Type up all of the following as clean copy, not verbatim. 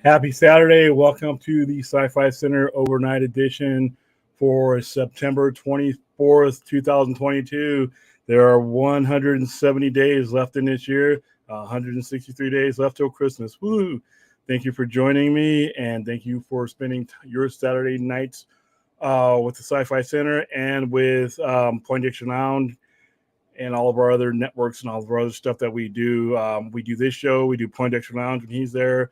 Happy Saturday. Welcome to the Sci-Fi Center Overnight Edition for September 24th, 2022. There are 170 days left in this year, 163 days left till Christmas. Woo! Thank you for joining me, and thank you for spending your Saturday nights with the Sci-Fi Center and with Point Diction Lounge and all of our other networks and all of our other stuff that we do. We do this show, we do Point Extra Lounge when he's there.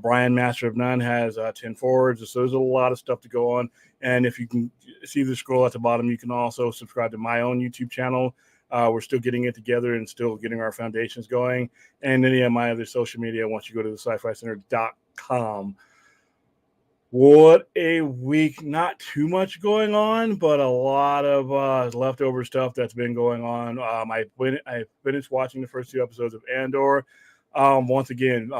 Brian, Master of None, has 10 forwards. So there's a lot of stuff to go on. And if you can see the scroll at the bottom, you can also subscribe to my own YouTube channel. We're still getting it together and still getting our foundations going. And any of my other social media once you go to the sci-fi-center.com. What a week. Not too much going on, but a lot of leftover stuff that's been going on. I finished watching the first two episodes of Andor. Once again,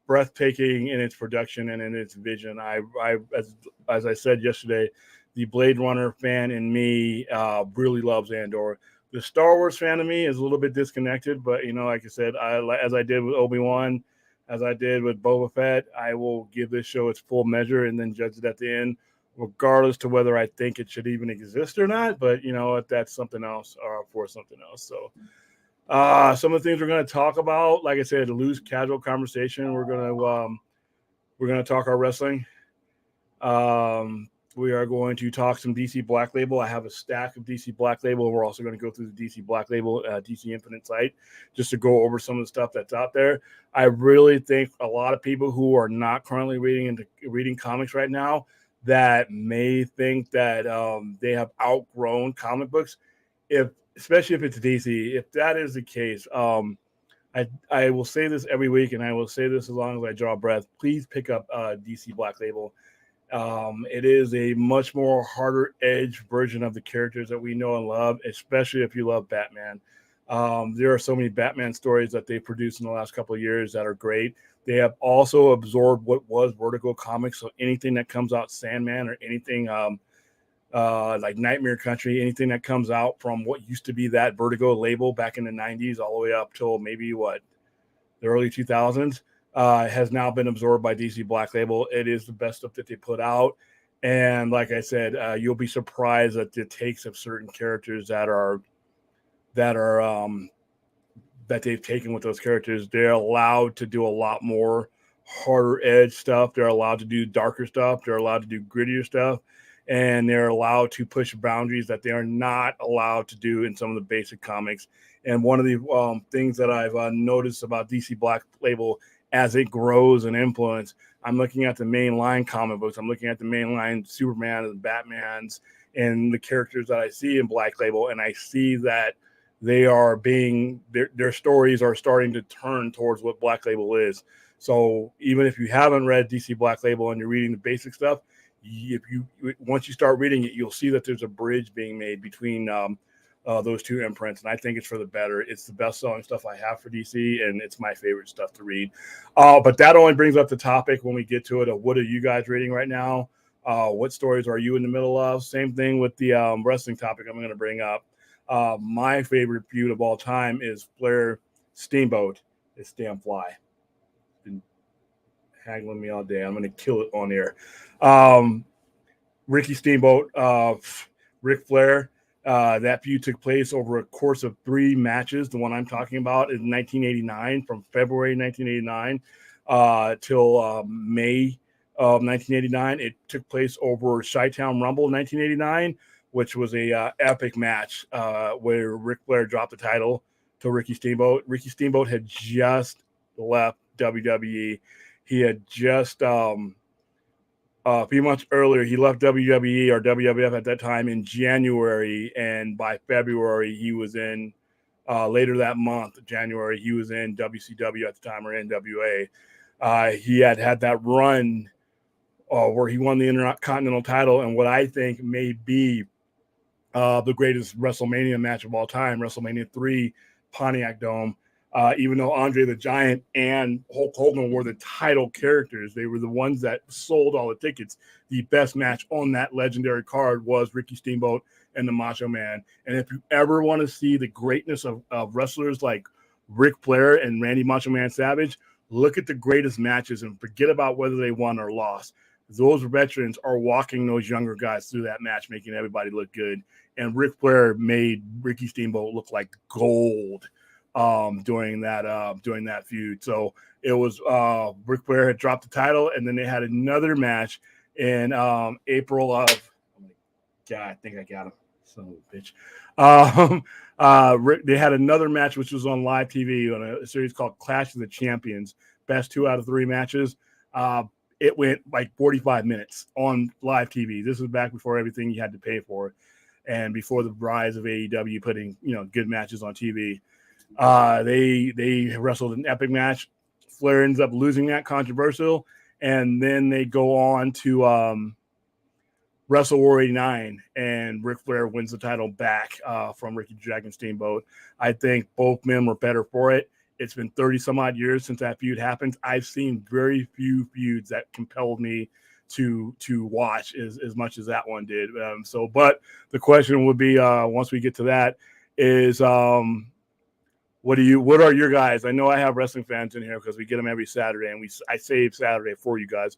breathtaking in its production and in its vision. As I said yesterday, the Blade Runner fan in me really loves Andor. The Star Wars fan of me is a little bit disconnected, but like I said, as I did with Obi-Wan, as I did with Boba Fett, I will give this show its full measure and then judge it at the end, regardless to whether I think it should even exist or not. But that's something else for something else. So some of the things we're going to talk about, like I said, a loose, casual conversation. We're gonna talk our wrestling. We are going to talk some DC Black Label. I have a stack of DC Black Label. We're also going to go through the DC Black Label, DC Infinite site, just to go over some of the stuff that's out there. I really think a lot of people who are not currently reading comics right now that may think that they have outgrown comic books, especially if it's DC. If that is the case, I will say this every week, and I will say this as long as I draw breath. Please pick up DC Black Label. It is a much more harder edge version of the characters that we know and love, especially if you love Batman. There are so many Batman stories that they produced in the last couple of years that are great. They have also absorbed what was Vertigo Comics, so anything that comes out Sandman or anything like Nightmare Country, anything that comes out from what used to be that Vertigo label back in the 90s all the way up till maybe the early 2000s. Has now been absorbed by DC Black Label. It is the best stuff that they put out. And like I said, you'll be surprised at the takes of certain characters that they've taken with those characters. They're allowed to do a lot more harder edge stuff. They're allowed to do darker stuff. They're allowed to do grittier stuff. And they're allowed to push boundaries that they are not allowed to do in some of the basic comics. And one of the things that I've noticed about DC Black Label as it grows in influence, I'm looking at the mainline comic books. I'm looking at the mainline Superman and Batmans and the characters that I see in Black Label, and I see that they are their stories are starting to turn towards what Black Label is. So even if you haven't read DC Black Label and you're reading the basic stuff, once you start reading it, you'll see that there's a bridge being made between those two imprints, and I think it's for the better. It's the best-selling stuff I have for DC, and it's my favorite stuff to read. But that only brings up the topic when we get to it of what are you guys reading right now? What stories are you in the middle of? Same thing with the wrestling topic I'm going to bring up. My favorite feud of all time is Flair Steamboat. It's damn fly. Been haggling me all day. I'm going to kill it on air. Ricky Steamboat, Ric Flair. That feud took place over a course of 3 matches. The one I'm talking about is 1989, from February 1989 till May of 1989. It took place over Chi-Town Rumble 1989, which was a epic match where Ric Flair dropped the title to Ricky Steamboat. Ricky Steamboat had just left WWE. He had just a few months earlier, he left WWE or WWF at that time in January, and by February, he was in, later that month, January, he was in WCW at the time, or NWA. He had that run where he won the Intercontinental title, and what I think may be the greatest WrestleMania match of all time, WrestleMania 3, Pontiac Dome. Even though Andre the Giant and Hulk Hogan were the title characters, they were the ones that sold all the tickets. The best match on that legendary card was Ricky Steamboat and the Macho Man. And if you ever want to see the greatness of wrestlers like Ric Flair and Randy Macho Man Savage, look at the greatest matches and forget about whether they won or lost. Those veterans are walking those younger guys through that match, making everybody look good. And Ric Flair made Ricky Steamboat look like gold during that feud. So it was Ric Flair had dropped the title, and then they had another match in April of. Oh my God, I think I got him. Son of a bitch. They had another match which was on live TV on a series called Clash of the Champions. Best 2 out of 3 matches. It went like 45 minutes on live TV. This was back before everything you had to pay for, and before the rise of AEW putting good matches on TV. They wrestled an epic match. Flair ends up losing that, controversial, and then they go on to Wrestle War 89, and Ric Flair wins the title back from Ricky Dragon Steamboat. I think both men were better for it. It's been 30 some odd years since that feud happened. I've seen very few feuds that compelled me to watch as much as that one did. But the question would be, once we get to that, is what are your guys? I know I have wrestling fans in here because we get them every Saturday, and I save Saturday for you guys.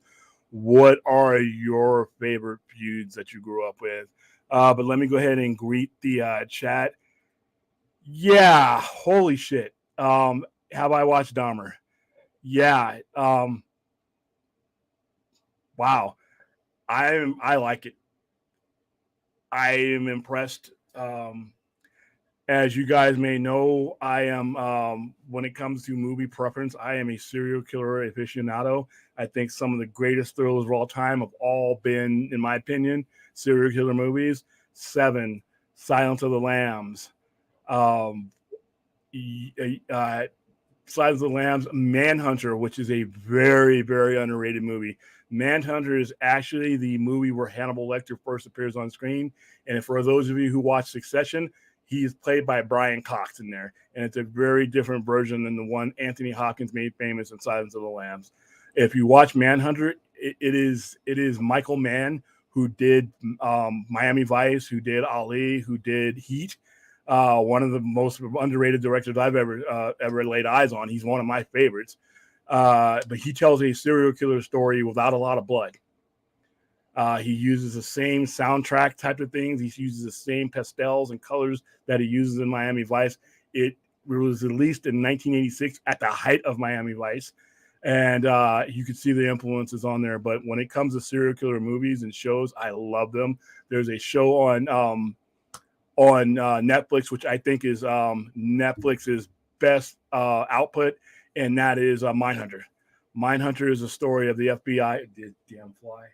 What are your favorite feuds that you grew up with? But let me go ahead and greet the chat. Yeah, holy shit. Have I watched Dahmer? Yeah. Wow. I like it. I am impressed. As you guys may know, I am, when it comes to movie preference, I am a serial killer aficionado. I think some of the greatest thrillers of all time have all been, in my opinion, serial killer movies. Seven, Silence of the Lambs, Silence of the Lambs, Manhunter, which is a very, very underrated movie. Manhunter is actually the movie where Hannibal Lecter first appears on screen. And for those of you who watch Succession, he is played by Brian Cox in there. And it's a very different version than the one Anthony Hopkins made famous in Silence of the Lambs. If you watch Manhunter, it is Michael Mann, who did Miami Vice, who did Ali, who did Heat. One of the most underrated directors I've ever laid eyes on. He's one of my favorites. But he tells a serial killer story without a lot of blood. He uses the same soundtrack type of things. He uses the same pastels and colors that he uses in Miami Vice. It was released in 1986 at the height of Miami Vice. And you can see the influences on there. But when it comes to serial killer movies and shows, I love them. There's a show on Netflix, which I think is Netflix's best output, and that is Mindhunter. Mindhunter is a story of the FBI. Damn fly.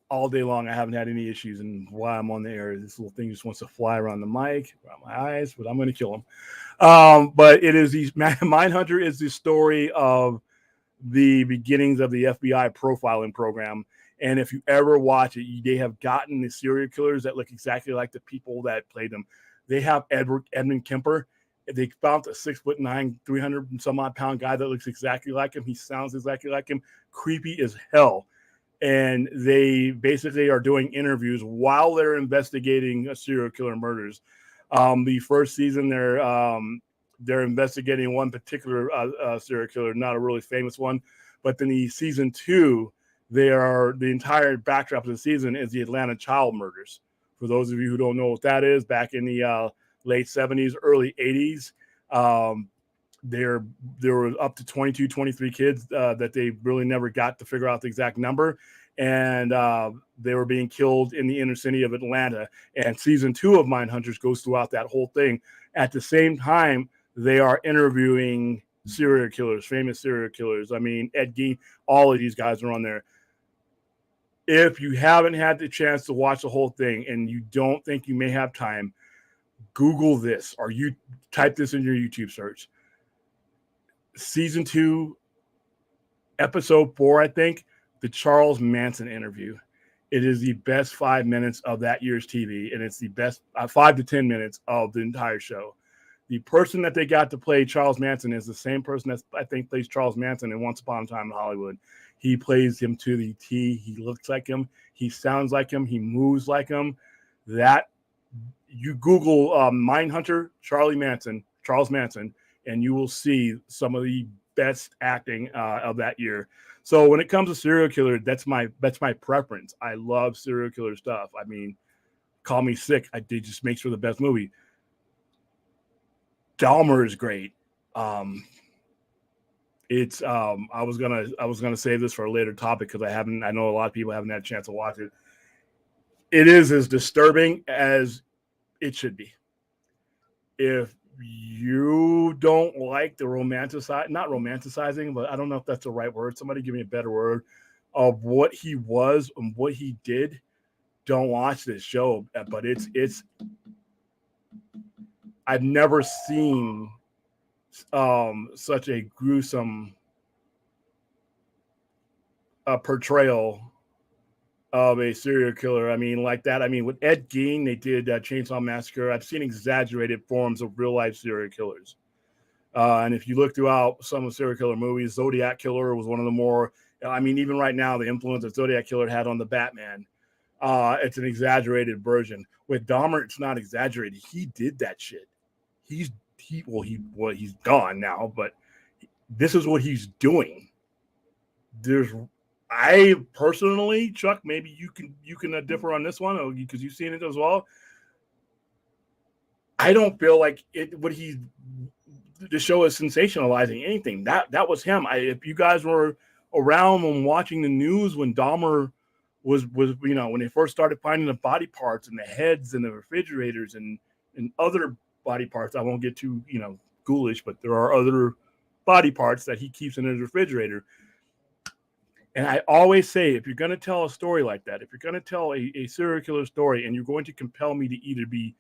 All day long, I haven't had any issues, and while I'm on the air, this little thing just wants to fly around the mic, around my eyes, but I'm going to kill him. But it is Mindhunter is the story of the beginnings of the FBI profiling program. And if you ever watch it, they have gotten the serial killers that look exactly like the people that played them. They have Edmund Kemper. They found a 6'9", 300 and some odd pound guy that looks exactly like him. He sounds exactly like him. Creepy as hell. And they basically are doing interviews while they're investigating serial killer murders. The first season, they're investigating one particular serial killer, not a really famous one. But then the season 2, the entire backdrop of the season is the Atlanta child murders. For those of you who don't know what that is, back in the late 70s, early 80s, there were up to 22, 23 kids that they really never got to figure out the exact number. And they were being killed in the inner city of Atlanta. And season 2 of Mindhunters goes throughout that whole thing. At the same time, they are interviewing serial killers, famous serial killers. I mean, Ed Gein, all of these guys are on there. If you haven't had the chance to watch the whole thing and you don't think you may have time, Google this, or you type this in your YouTube search. Season 2, episode 4, I think, the Charles Manson interview. It is the best 5 minutes of that year's TV, and it's the best 5 to 10 minutes of the entire show. The person that they got to play Charles Manson is the same person that I think plays Charles Manson in Once Upon a Time in Hollywood. He plays him to the T. He looks like him. He sounds like him. He moves like him. That you Google Mindhunter, Charles Manson, and you will see some of the best acting of that year. So when it comes to serial killer, that's my preference. I love serial killer stuff. I mean, call me sick. I did just make sure the best movie. Dahmer is great. It's I was gonna save this for a later topic because I know a lot of people haven't had a chance to watch it. It is as disturbing as it should be. If you don't like the not romanticizing, but I don't know if that's the right word. Somebody give me a better word of what he was and what he did. Don't watch this show, but it's I've never seen such a gruesome portrayal of a serial killer. I mean, like that. I mean, with Ed Gein, they did Chainsaw Massacre. I've seen exaggerated forms of real life serial killers. And if you look throughout some of the serial killer movies, Zodiac Killer was one of the more, I mean, even right now, the influence that Zodiac Killer had on the Batman, it's an exaggerated version. With Dahmer, it's not exaggerated. He did that shit. He's gone now, but this is what he's doing. I personally, Chuck, maybe you can differ on this one because you've seen it as well. I don't feel like the show is sensationalizing anything. That was him. If you guys were around and watching the news when Dahmer was when they first started finding the body parts and the heads and the refrigerators and other body parts, I won't get too ghoulish, but there are other body parts that he keeps in his refrigerator. And I always say, if you're going to tell a story like that, if you're going to tell a serial killer story, and you're going to compel me to either be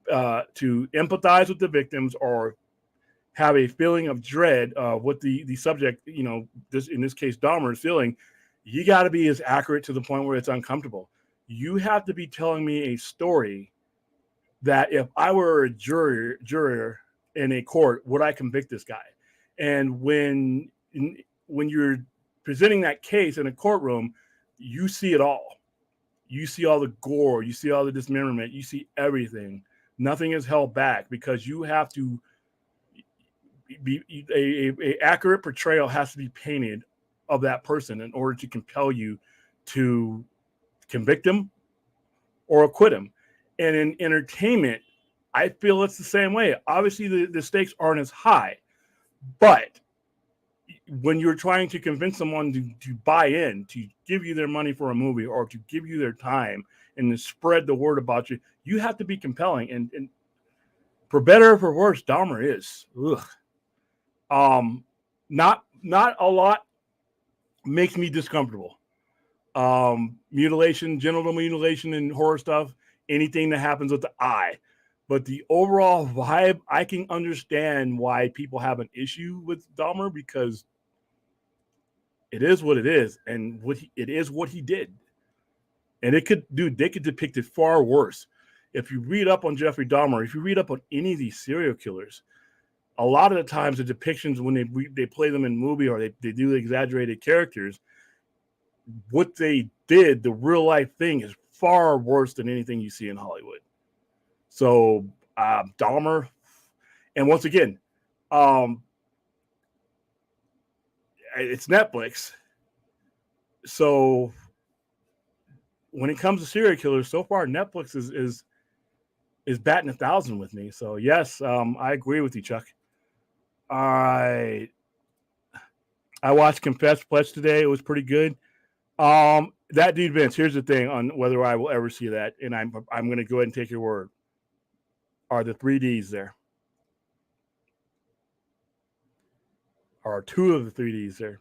to empathize with the victims or have a feeling of dread of what the subject, in this case, Dahmer is feeling, you got to be as accurate to the point where it's uncomfortable. You have to be telling me a story that if I were a juror in a court, would I convict this guy? And when you're presenting that case in a courtroom, you see it all. You see all the gore, you see all the dismemberment, you see everything. Nothing is held back because you have to be a accurate portrayal has to be painted of that person in order to compel you to convict him or acquit him. And in entertainment, I feel it's the same way. Obviously, the stakes aren't as high, but when you're trying to convince someone to buy in, to give you their money for a movie or to give you their time and to spread the word about you, you have to be compelling. And for better or for worse, Dahmer is. Not a lot makes me discomfortable. Mutilation, genital mutilation and horror stuff, anything that happens with the eye. But the overall vibe, I can understand why people have an issue with Dahmer because it is what it is, and it is what he did. And they could depict it far worse. If you read up on Jeffrey Dahmer, if you read up on any of these serial killers, a lot of the times the depictions when they play them in movie or they do exaggerated characters, what they did, the real life thing, is far worse than anything you see in Hollywood. So Dahmer, and once again, it's Netflix. So when it comes to serial killers, so far Netflix is batting 1,000 with me. So yes, I agree with you, Chuck. I watched Confess Pledge today. It was pretty good. That dude Vince, here's the thing on whether I will ever see that, and I'm going to go ahead and take your word. Are the 3Ds there? Are 2 of the 3Ds there?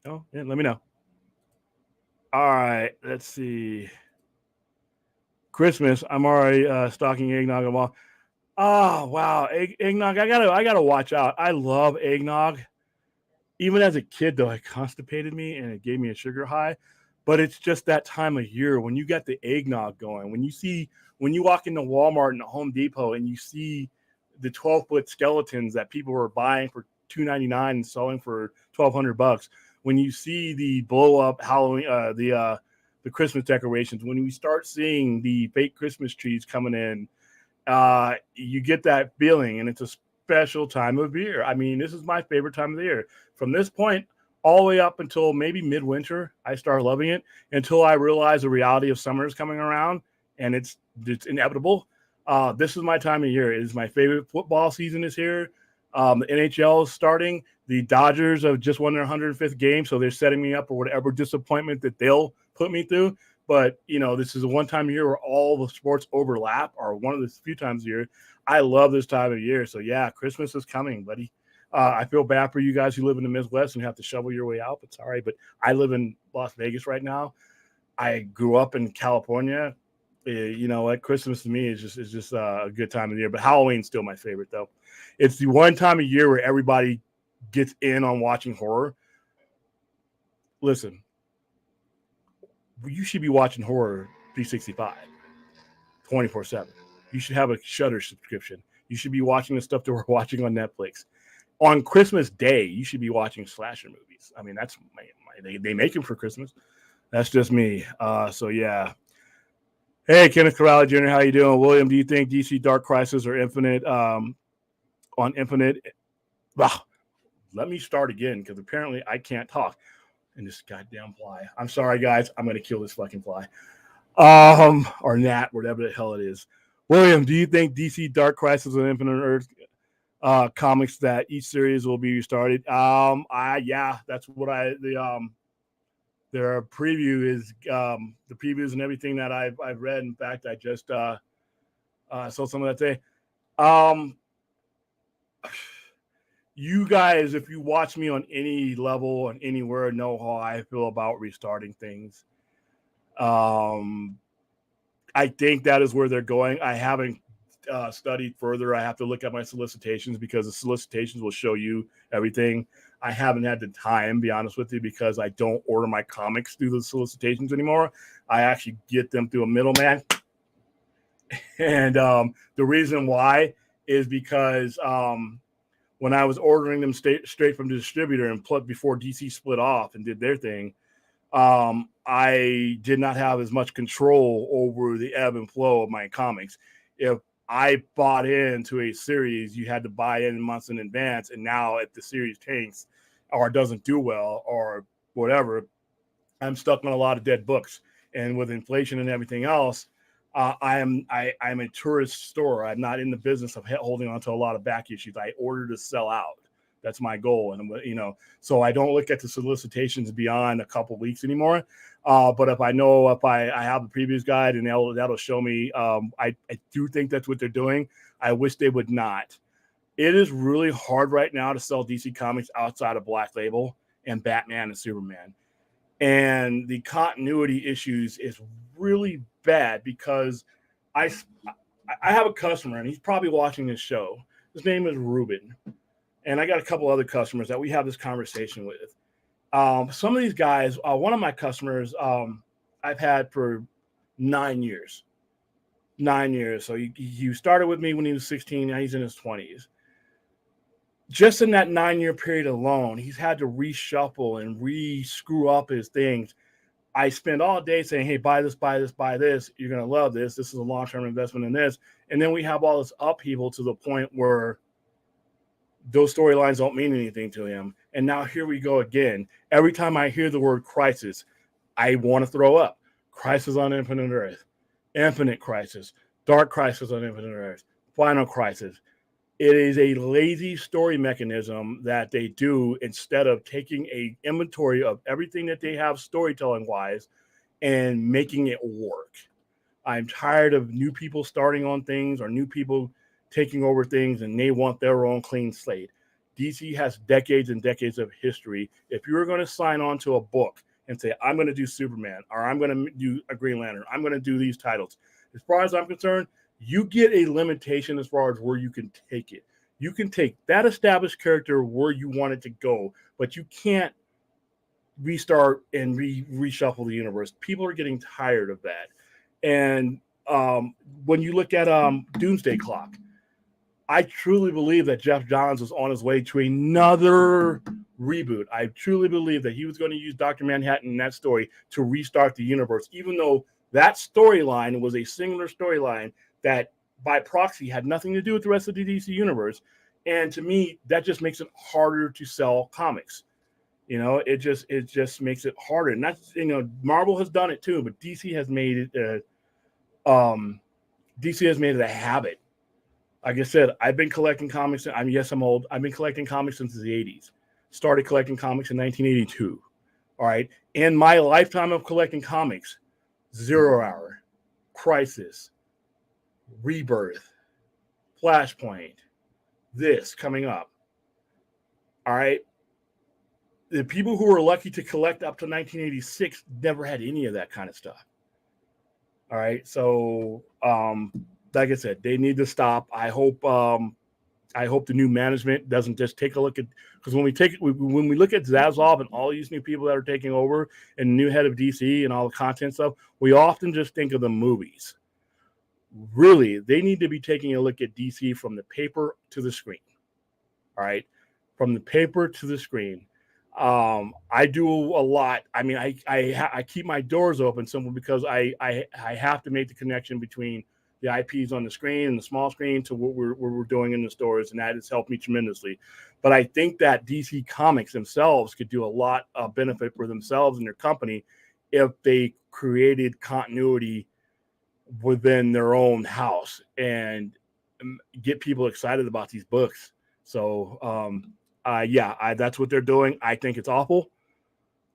Oh, yeah, let me know. All right, let's see. Christmas, I'm already stocking eggnog and all. Oh wow, eggnog! I gotta watch out. I love eggnog. Even as a kid, though, it constipated me and it gave me a sugar high. But it's just that time of year when you got the eggnog going. When you walk into Walmart and Home Depot and you see the 12-foot skeletons that people were buying for $2.99 and selling for $1,200. When you see the blow up Halloween, the Christmas decorations, when we start seeing the fake Christmas trees coming in, you get that feeling, and it's a special time of year. I mean, this is my favorite time of the year. From this point all the way up until maybe midwinter, I start loving it until I realize the reality of summer is coming around, and it's inevitable. This is my time of year. It is my favorite. Football season is here. The NHL is starting. The Dodgers have just won their 105th game, so they're setting me up for whatever disappointment that they'll put me through. But, this is a one time a year where all the sports overlap, or one of the few times a year. I love this time of year. So, yeah, Christmas is coming, buddy. I feel bad for you guys who live in the Midwest and have to shovel your way out, but sorry. But I live in Las Vegas right now. I grew up in California. Like Christmas to me is just a good time of the year. But Halloween's still my favorite, though. It's the one time of year where everybody gets in on watching horror. Listen, you should be watching horror 365, 24/7. You should have a Shudder subscription. You should be watching the stuff that we're watching on Netflix. On Christmas Day, you should be watching slasher movies. I mean, that's they make them for Christmas. That's just me. So yeah. Hey, Kenneth Corrales Jr., how you doing? William, do you think DC Dark Crisis or Infinite on Infinite? Well, let me start again because apparently I can't talk. And this goddamn fly. I'm sorry, guys. I'm going to kill this fucking fly. Or gnat, whatever the hell it is. William, do you think DC Dark Crisis and Infinite Earth comics that each series will be restarted? Yeah, that's what their preview is the previews and everything that I've read. In fact, I just saw some of that today. You guys, if you watch me on any level and anywhere, know how I feel about restarting things. I think that is where they're going. I haven't studied further. I have to look at my solicitations because the solicitations will show you everything. I haven't had the time, be honest with you, because I don't order my comics through the solicitations anymore. I actually get them through a middleman. And the reason why is because when I was ordering them straight from the distributor and before DC split off and did their thing, I did not have as much control over the ebb and flow of my comics. If I bought into a series, you had to buy in months in advance. And now if the series tanks or doesn't do well or whatever, I'm stuck on a lot of dead books. And with inflation and everything else, I'm a tourist store. I'm not in the business of holding on to a lot of back issues. I order to sell out. That's my goal. And, so I don't look at the solicitations beyond a couple weeks anymore. But if I know if I have the previews guide and that'll show me, I do think that's what they're doing. I wish they would not. It is really hard right now to sell DC Comics outside of Black Label and Batman and Superman. And the continuity issues is really bad because I have a customer and he's probably watching this show. His name is Ruben. And I got a couple other customers that we have this conversation with. Some of these guys, one of my customers I've had for 9 years. 9 years. So he started with me when he was 16. Now he's in his 20s. Just in that 9-year period alone, he's had to reshuffle and re-screw up his things. I spend all day saying, hey, buy this, buy this, buy this. You're going to love this. This is a long-term investment in this. And then we have all this upheaval to the point where those storylines don't mean anything to him. And now here we go again. Every time I hear the word crisis, I want to throw up. Crisis on Infinite Earth, Infinite Crisis, Dark Crisis on Infinite Earth, Final Crisis. It is a lazy story mechanism that they do instead of taking an inventory of everything that they have storytelling-wise and making it work. I'm tired of new people starting on things or new people taking over things and they want their own clean slate. DC has decades and decades of history. If you're going to sign on to a book and say, I'm going to do Superman or I'm going to do a Green Lantern, I'm going to do these titles, as far as I'm concerned, you get a limitation as far as where you can take it. You can take that established character where you want it to go, but you can't restart and reshuffle the universe. People are getting tired of that. And when you look at Doomsday Clock, I truly believe that Jeff Johns was on his way to another reboot. I truly believe that he was going to use Dr. Manhattan in that story to restart the universe, even though that storyline was a singular storyline that by proxy had nothing to do with the rest of the DC universe. And to me, that just makes it harder to sell comics. It just makes it harder. And that's, Marvel has done it too, but DC has made it a habit. Like I said, I've been collecting comics. I'm old. I've been collecting comics since the 80s. Started collecting comics in 1982. All right. In my lifetime of collecting comics, Zero Hour, Crisis, Rebirth, Flashpoint, this coming up. All right. The people who were lucky to collect up to 1986 never had any of that kind of stuff. All right. So, like I said, they need to stop. I hope the new management doesn't just take a look at, because when we look at Zaslav and all these new people that are taking over and the new head of DC and all the content stuff, we often just think of the movies. Really, they need to be taking a look at DC from the paper to the screen. All right, from the paper to the screen. I do a lot. I mean, I keep my doors open simply because I have to make the connection between the IPs on the screen and the small screen to what we're doing in the stores, and that has helped me tremendously. But I think that DC Comics themselves could do a lot of benefit for themselves and their company if they created continuity within their own house and get people excited about these books. So, that's what they're doing. I think it's awful.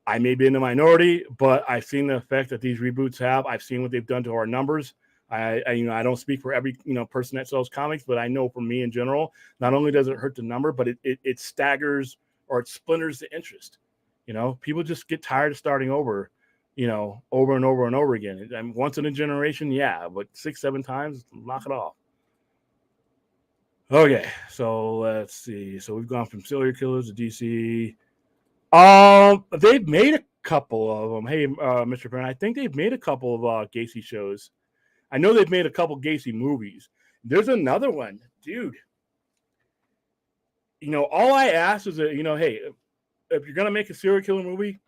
I may be in the minority, but I've seen the effect that these reboots have. I've seen what they've done to our numbers. I don't speak for every person that sells comics, but I know for me in general, not only does it hurt the number, but it staggers or it splinters the interest. People just get tired of starting over, over and over and over again. And once in a generation, yeah, but 6-7 times, knock it off. Okay, so let's see. So we've gone from serial killers to DC. They've made a couple of them. Hey, Mr. Byrne, I think they've made a couple of Gacy shows. I know they've made a couple Gacy movies. There's another one, dude. All I ask is that, hey, if you're gonna make a serial killer movie,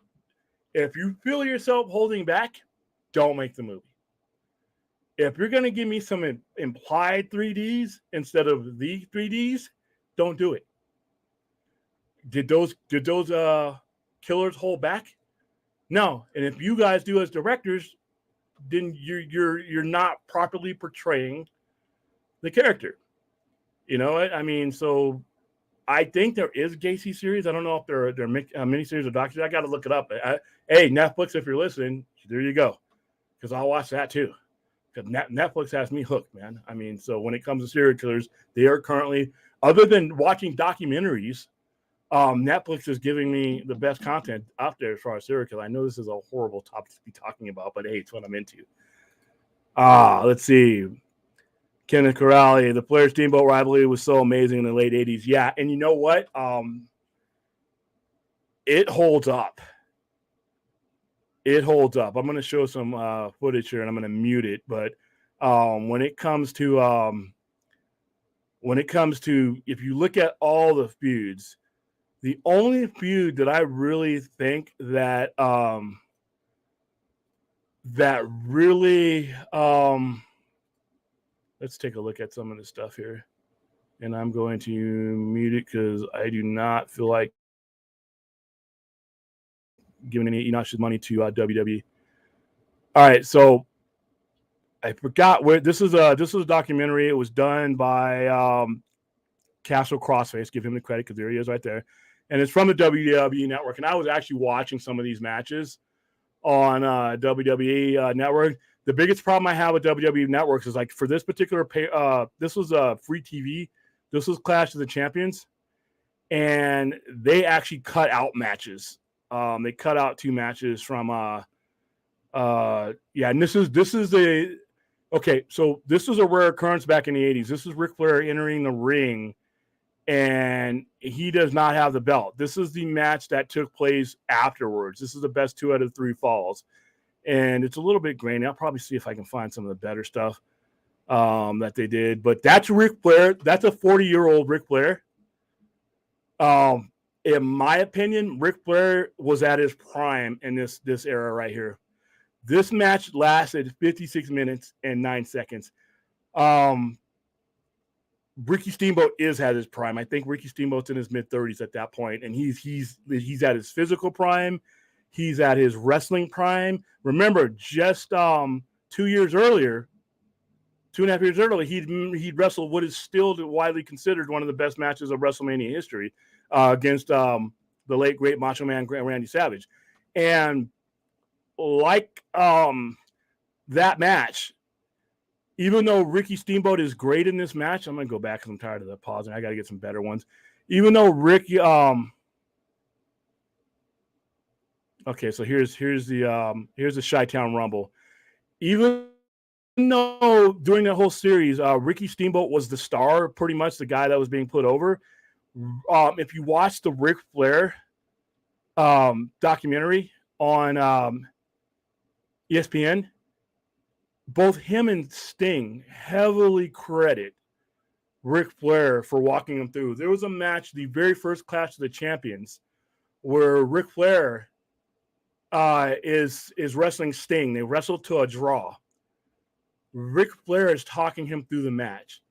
if you feel yourself holding back, don't make the movie. If you're going to give me some implied 3Ds instead of the 3Ds, don't do it. Did those killers hold back? No. And if you guys do as directors, then you're not properly portraying the character. I mean, so I think there is Gacy series. I don't know if they're miniseries or documentaries. I got to look it up. Hey, Netflix, if you're listening, there you go, because I'll watch that too. Because Netflix has me hooked, man. I mean, so when it comes to serial killers, they are currently, other than watching documentaries, Netflix is giving me the best content out there as far as serial killer. I know this is a horrible topic to be talking about, but hey, it's what I'm into. Let's see. Kenneth Corrali, the Flair Steamboat rivalry was so amazing in the late 80s. Yeah, and you know what? It holds up. It holds up. I'm going to show some footage here, and I'm going to mute it. But when it comes to if you look at all the feuds, the only feud that I really think that let's take a look at some of the stuff here, and I'm going to mute it because I do not feel like giving any Enosh's money to WWE. All right, so I forgot where this is a documentary. It was done by Castle Crossface. Give him the credit because there he is right there, and it's from the WWE Network. And I was actually watching some of these matches on WWE Network. The biggest problem I have with WWE Networks is like for this particular this was free TV. This was Clash of the Champions, and they actually cut out matches. They cut out 2 matches from and this is so this was a rare occurrence back in the 80s. This is Ric Flair entering the ring, and he does not have the belt. This is the match that took place afterwards. This is the best 2 out of 3 falls, and it's a little bit grainy. I'll probably see if I can find some of the better stuff that they did, but that's Ric Flair. That's a 40-year-old Ric Flair. In my opinion, Ric Flair was at his prime in this era right here. This match lasted 56 minutes and 9 seconds. Ricky Steamboat is at his prime. I think Ricky Steamboat's in his mid-30s at that point, and he's at his physical prime. He's at his wrestling prime. Remember, just 2 years earlier, 2.5 years earlier, he'd wrestled what is still widely considered one of the best matches of WrestleMania history against the late great Macho Man Randy Savage, and like that match. Even though Ricky Steamboat is great in this match, I'm gonna go back because I'm tired of the pausing. I gotta get some better ones. Even though Ricky, okay, so here's the Chi-Town Rumble. Even though during that whole series, Ricky Steamboat was the star, pretty much the guy that was being put over. If you watch the Ric Flair documentary on ESPN, both him and Sting heavily credit Ric Flair for walking him through. There was a match, the very first Clash of the Champions, where Ric Flair is wrestling Sting. They wrestled to a draw. Ric Flair is talking him through the match,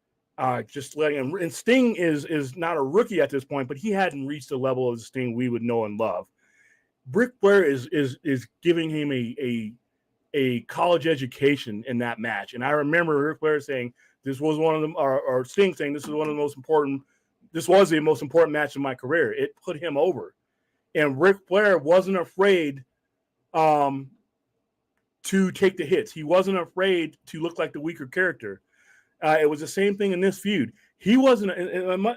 just letting him. And Sting is not a rookie at this point, but he hadn't reached the level of the Sting we would know and love. Ric Flair is giving him a college education in that match. And I remember Ric Flair saying this was one of them, or Sting saying this was one of the most important, this was the most important match of my career. It put him over. And Ric Flair wasn't afraid to take the hits. He wasn't afraid to look like the weaker character. It was the same thing in this feud. He wasn't,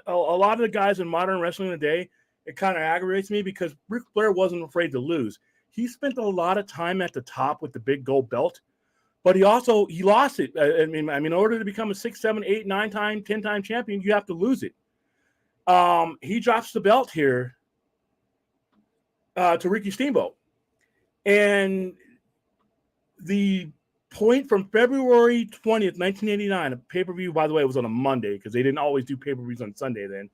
a lot of the guys in modern wrestling today, it kind of aggravates me because Ric Flair wasn't afraid to lose. He spent a lot of time at the top with the big gold belt, but he lost it. I mean, in order to become a 6, 7, 8, 9 time, 10-time champion, you have to lose it. He drops the belt here to Ricky Steamboat. And the point from February 20th, 1989, a pay-per-view, by the way, it was on a Monday because they didn't always do pay-per-views on Sunday then.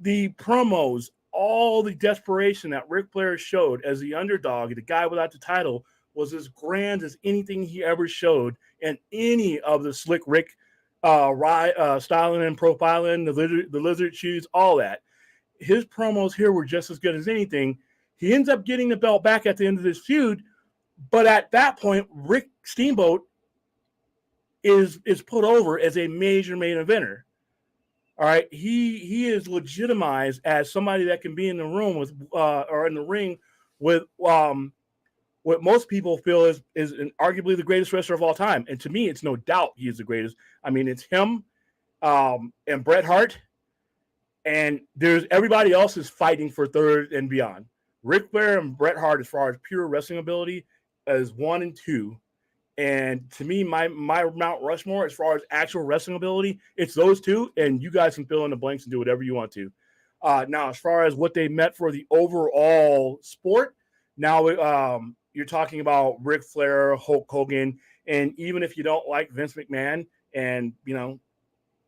The promos, all the desperation that Ric Flair showed as the underdog, the guy without the title, was as grand as anything he ever showed in any of the Slick Rick styling and profiling, the lizard shoes, all that. His promos here were just as good as anything. He ends up getting the belt back at the end of this feud, but at that point, Rick Steamboat is put over as a major main eventer. All right, he is legitimized as somebody that can be in the room with or in the ring with what most people feel is arguably the greatest wrestler of all time. And to me, it's no doubt he is the greatest. I mean, it's him and Bret Hart, and there's everybody else is fighting for third and beyond. Ric Flair and Bret Hart, as far as pure wrestling ability, is 1 and 2. And to me, my Mount Rushmore, as far as actual wrestling ability, it's those two, and you guys can fill in the blanks and do whatever you want to. Now, as far as what they meant for the overall sport, now you're talking about Ric Flair, Hulk Hogan, and even if you don't like Vince McMahon and, you know,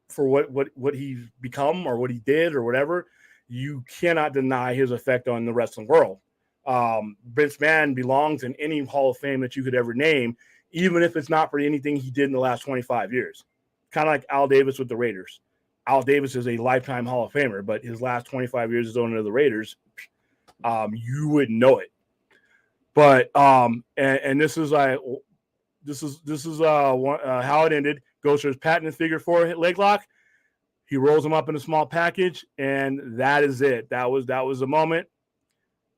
for what he's become or what he did or whatever, you cannot deny his effect on the wrestling world. Vince McMahon belongs in any Hall of Fame that you could ever name, even if it's not for anything he did in the last 25 years. Kind of like Al Davis with the Raiders. Al Davis is a lifetime Hall of Famer, but his last 25 years as owner of the Raiders, you wouldn't know it. But and this is how it ended. Goes for his patented figure 4 leg lock. He rolls him up in a small package, and that is it. That was the moment.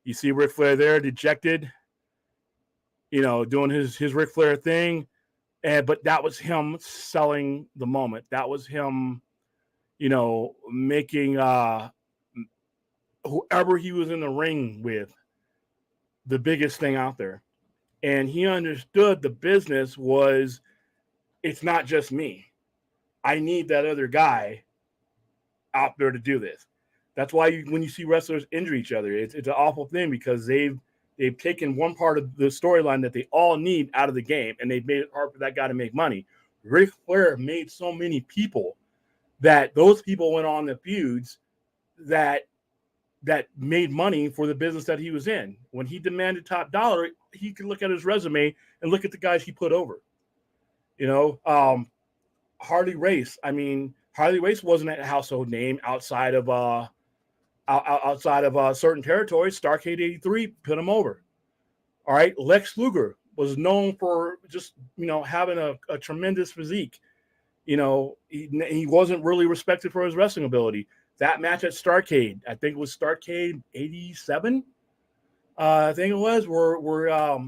You see Ric Flair there, dejected, you know, doing his Ric Flair thing. But that was him selling the moment. That was him, you know, making whoever he was in the ring with the biggest thing out there. And he understood the business was, it's not just me. I need that other guy out there to do this. That's why when you see wrestlers injure each other, it's an awful thing because they've taken one part of the storyline that they all need out of the game, and they've made it hard for that guy to make money. Ric Flair made so many people that those people went on the feuds that made money for the business that he was in. When he demanded top dollar, he could look at his resume and look at the guys he put over. You know, Harley Race. I mean, Harley Race wasn't a household name outside of certain territories. Starcade 83 put him over. All right. Lex Luger was known for just, having a tremendous physique. He wasn't really respected for his wrestling ability. That match at Starcade, I think it was Starcade 87. I think it was where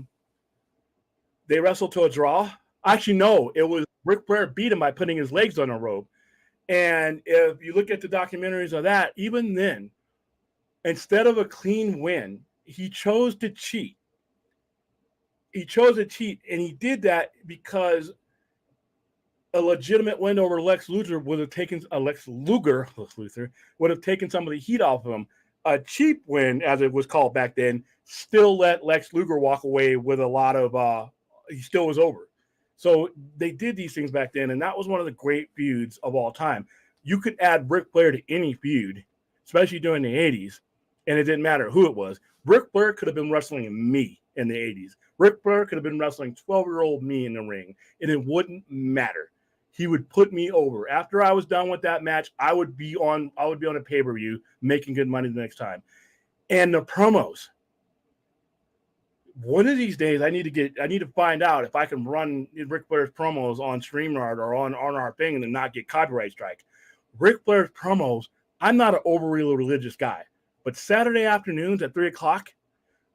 they wrestled to a draw. Actually, no, it was Ric Flair beat him by putting his legs on a rope. And if you look at the documentaries of that, even then, instead of a clean win, he chose to cheat. He chose to cheat, and he did that because a legitimate win over Lex Luger would have taken Lex Luger would have taken some of the heat off of him. A cheap win, as it was called back then, still let Lex Luger walk away with a lot of he still was over. So they did these things back then, and that was one of the great feuds of all time. You could add Ric Flair to any feud, especially during the 80s, and it didn't matter who it was. Ric Flair could have been wrestling me in the 80s. Ric Flair could have been wrestling 12-year-old me in the ring, and it wouldn't matter. He would put me over. After I was done with that match, I would be on a pay-per-view making good money the next time. And the promos. One of these days, I need to find out if I can run Ric Flair's promos on StreamYard or on our thing and not get copyright strike. Ric Flair's promos, I'm not an overly religious guy, but Saturday afternoons at 3:00,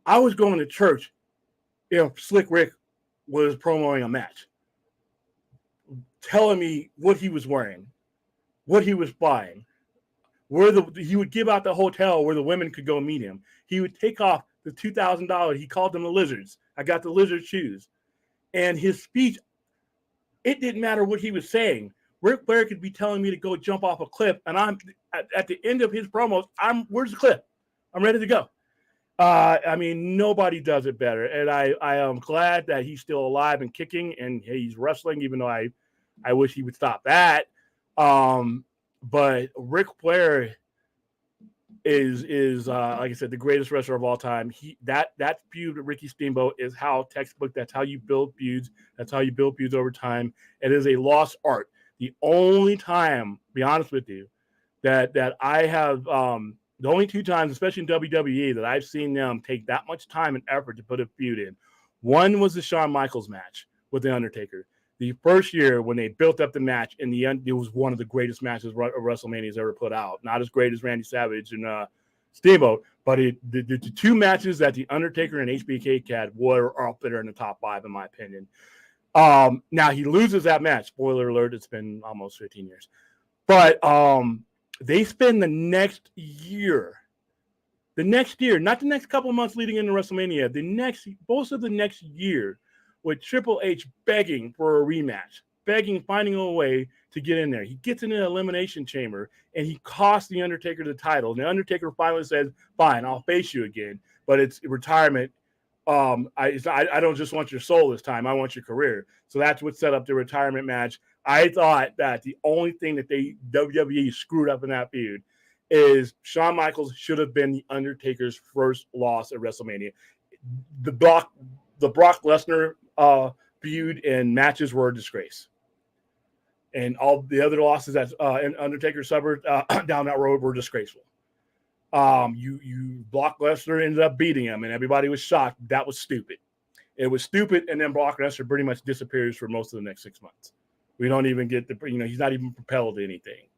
I was going to church if Slick Rick was promoting a match, telling me what he was wearing, what he was buying, he would give out the hotel where the women could go meet him. He would take off the $2,000. He called them the lizards. I got the lizard shoes. And his speech, it didn't matter what he was saying. Ric Flair could be telling me to go jump off a cliff, and I'm at the end of his promos, where's the cliff? I'm ready to go. I mean, nobody does it better. And I am glad that he's still alive and kicking, and he's wrestling, even though I wish he would stop that. But Ric Flair is like I said, the greatest wrestler of all time. That feud with Ricky Steamboat is how textbook. That's how you build feuds. That's how you build feuds over time. It is a lost art. The only time, be honest with you, that I have the only two times, especially in WWE, that I've seen them take that much time and effort to put a feud in. One was the Shawn Michaels match with The Undertaker. The first year when they built up the match, in the end, it was one of the greatest matches WrestleMania's ever put out. Not as great as Randy Savage and Steamboat, but the two matches that The Undertaker and HBK had were up there in the top 5, in my opinion. Now, he loses that match. Spoiler alert, it's been almost 15 years. But they spend the next year, not the next couple of months leading into WrestleMania, most of the next year, with Triple H begging for a rematch, finding a way to get in there. He gets in an elimination chamber, and he costs The Undertaker the title. And The Undertaker finally says, fine, I'll face you again, but it's retirement. I don't just want your soul this time. I want your career. So that's what set up the retirement match. I thought that the only thing that WWE screwed up in that feud is Shawn Michaels should have been The Undertaker's first loss at WrestleMania. The Brock Lesnar feud and matches were a disgrace, and all the other losses that Undertaker suffered down that road were disgraceful. Brock Lesnar ended up beating him, and everybody was shocked. That was stupid. It was stupid, and then Brock Lesnar pretty much disappears for most of the next 6 months. We don't even get he's not even propelled to anything.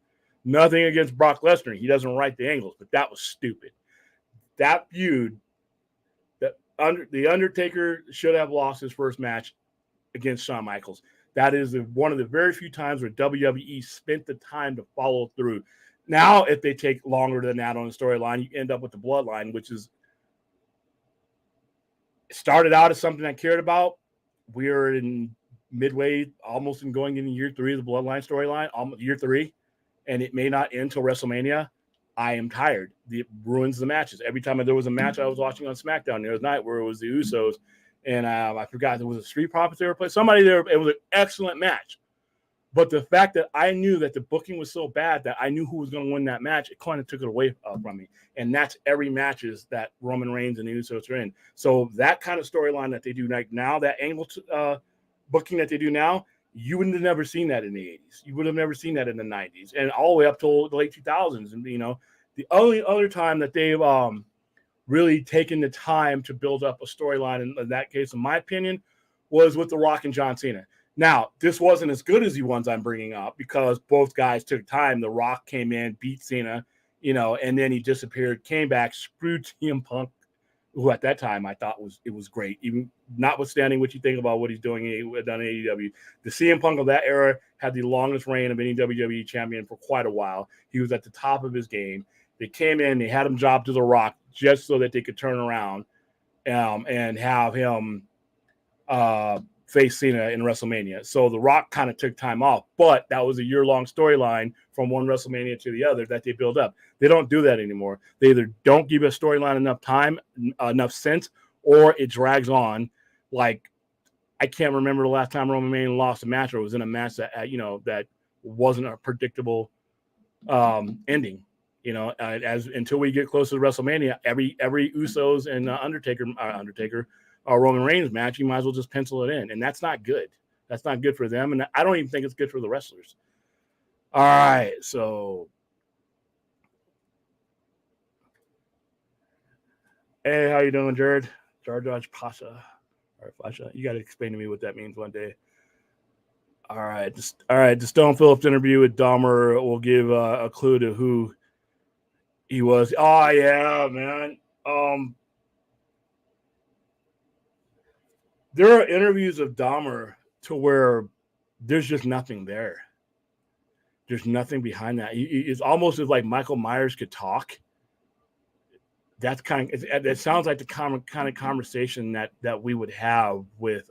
Nothing against Brock Lesnar. He doesn't write the angles, but that was stupid. That feud, the Undertaker should have lost his first match against Shawn Michaels. That is one of the very few times where WWE spent the time to follow through. Now, if they take longer than that on the storyline, you end up with the Bloodline, which is started out as something I cared about. We're in midway, almost in going into year 3 of the Bloodline storyline, almost year 3, and it may not end until WrestleMania. I am tired. It ruins the matches. Every time there was a match I was watching on SmackDown the other night where it was the Usos, and I forgot there was a Street Profits they were playing. Somebody there, it was an excellent match. But the fact that I knew that the booking was so bad that I knew who was going to win that match, it kind of took it away from me. And that's every matches that Roman Reigns and the Usos are in. So that kind of storyline that they do now, that angle booking that they do now, You would have never seen that in the 80s. You would have never seen that in the 90s, and all the way up till the late 2000s. And the only other time that they've really taken the time to build up a storyline in that case, in my opinion, was with The Rock and John Cena. Now, this wasn't as good as the ones I'm bringing up because both guys took time. The Rock came in, beat Cena, and then he disappeared, came back, screwed CM Punk, who at that time I thought was great, even notwithstanding what you think about what he's doing done in AEW. The CM Punk of that era had the longest reign of any WWE champion for quite a while. He was at the top of his game. They came in, they had him job to The Rock just so that they could turn around and have him face Cena in WrestleMania. So The Rock kind of took time off, but that was a year-long storyline from one WrestleMania to the other that they build up. They don't do that anymore. They either don't give a storyline enough time, enough sense, or it drags on. Like, I can't remember the last time Roman Reigns lost a match or was in a match that that wasn't a predictable ending. As until we get closer to WrestleMania, every Usos and Undertaker Roman Reigns match, you might as well just pencil it in, and that's not good. That's not good for them, and I don't even think it's good for the wrestlers. All right, so hey, how you doing, Jared? George Pasha, or Pasha? You got to explain to me what that means one day. All right, the Stone Phillips interview with Dahmer will give a clue to who he was. Oh yeah, man. There are interviews of Dahmer to where there's just nothing there. There's nothing behind that. It's almost as like Michael Myers could talk. That's it sounds like the kind of conversation that we would have with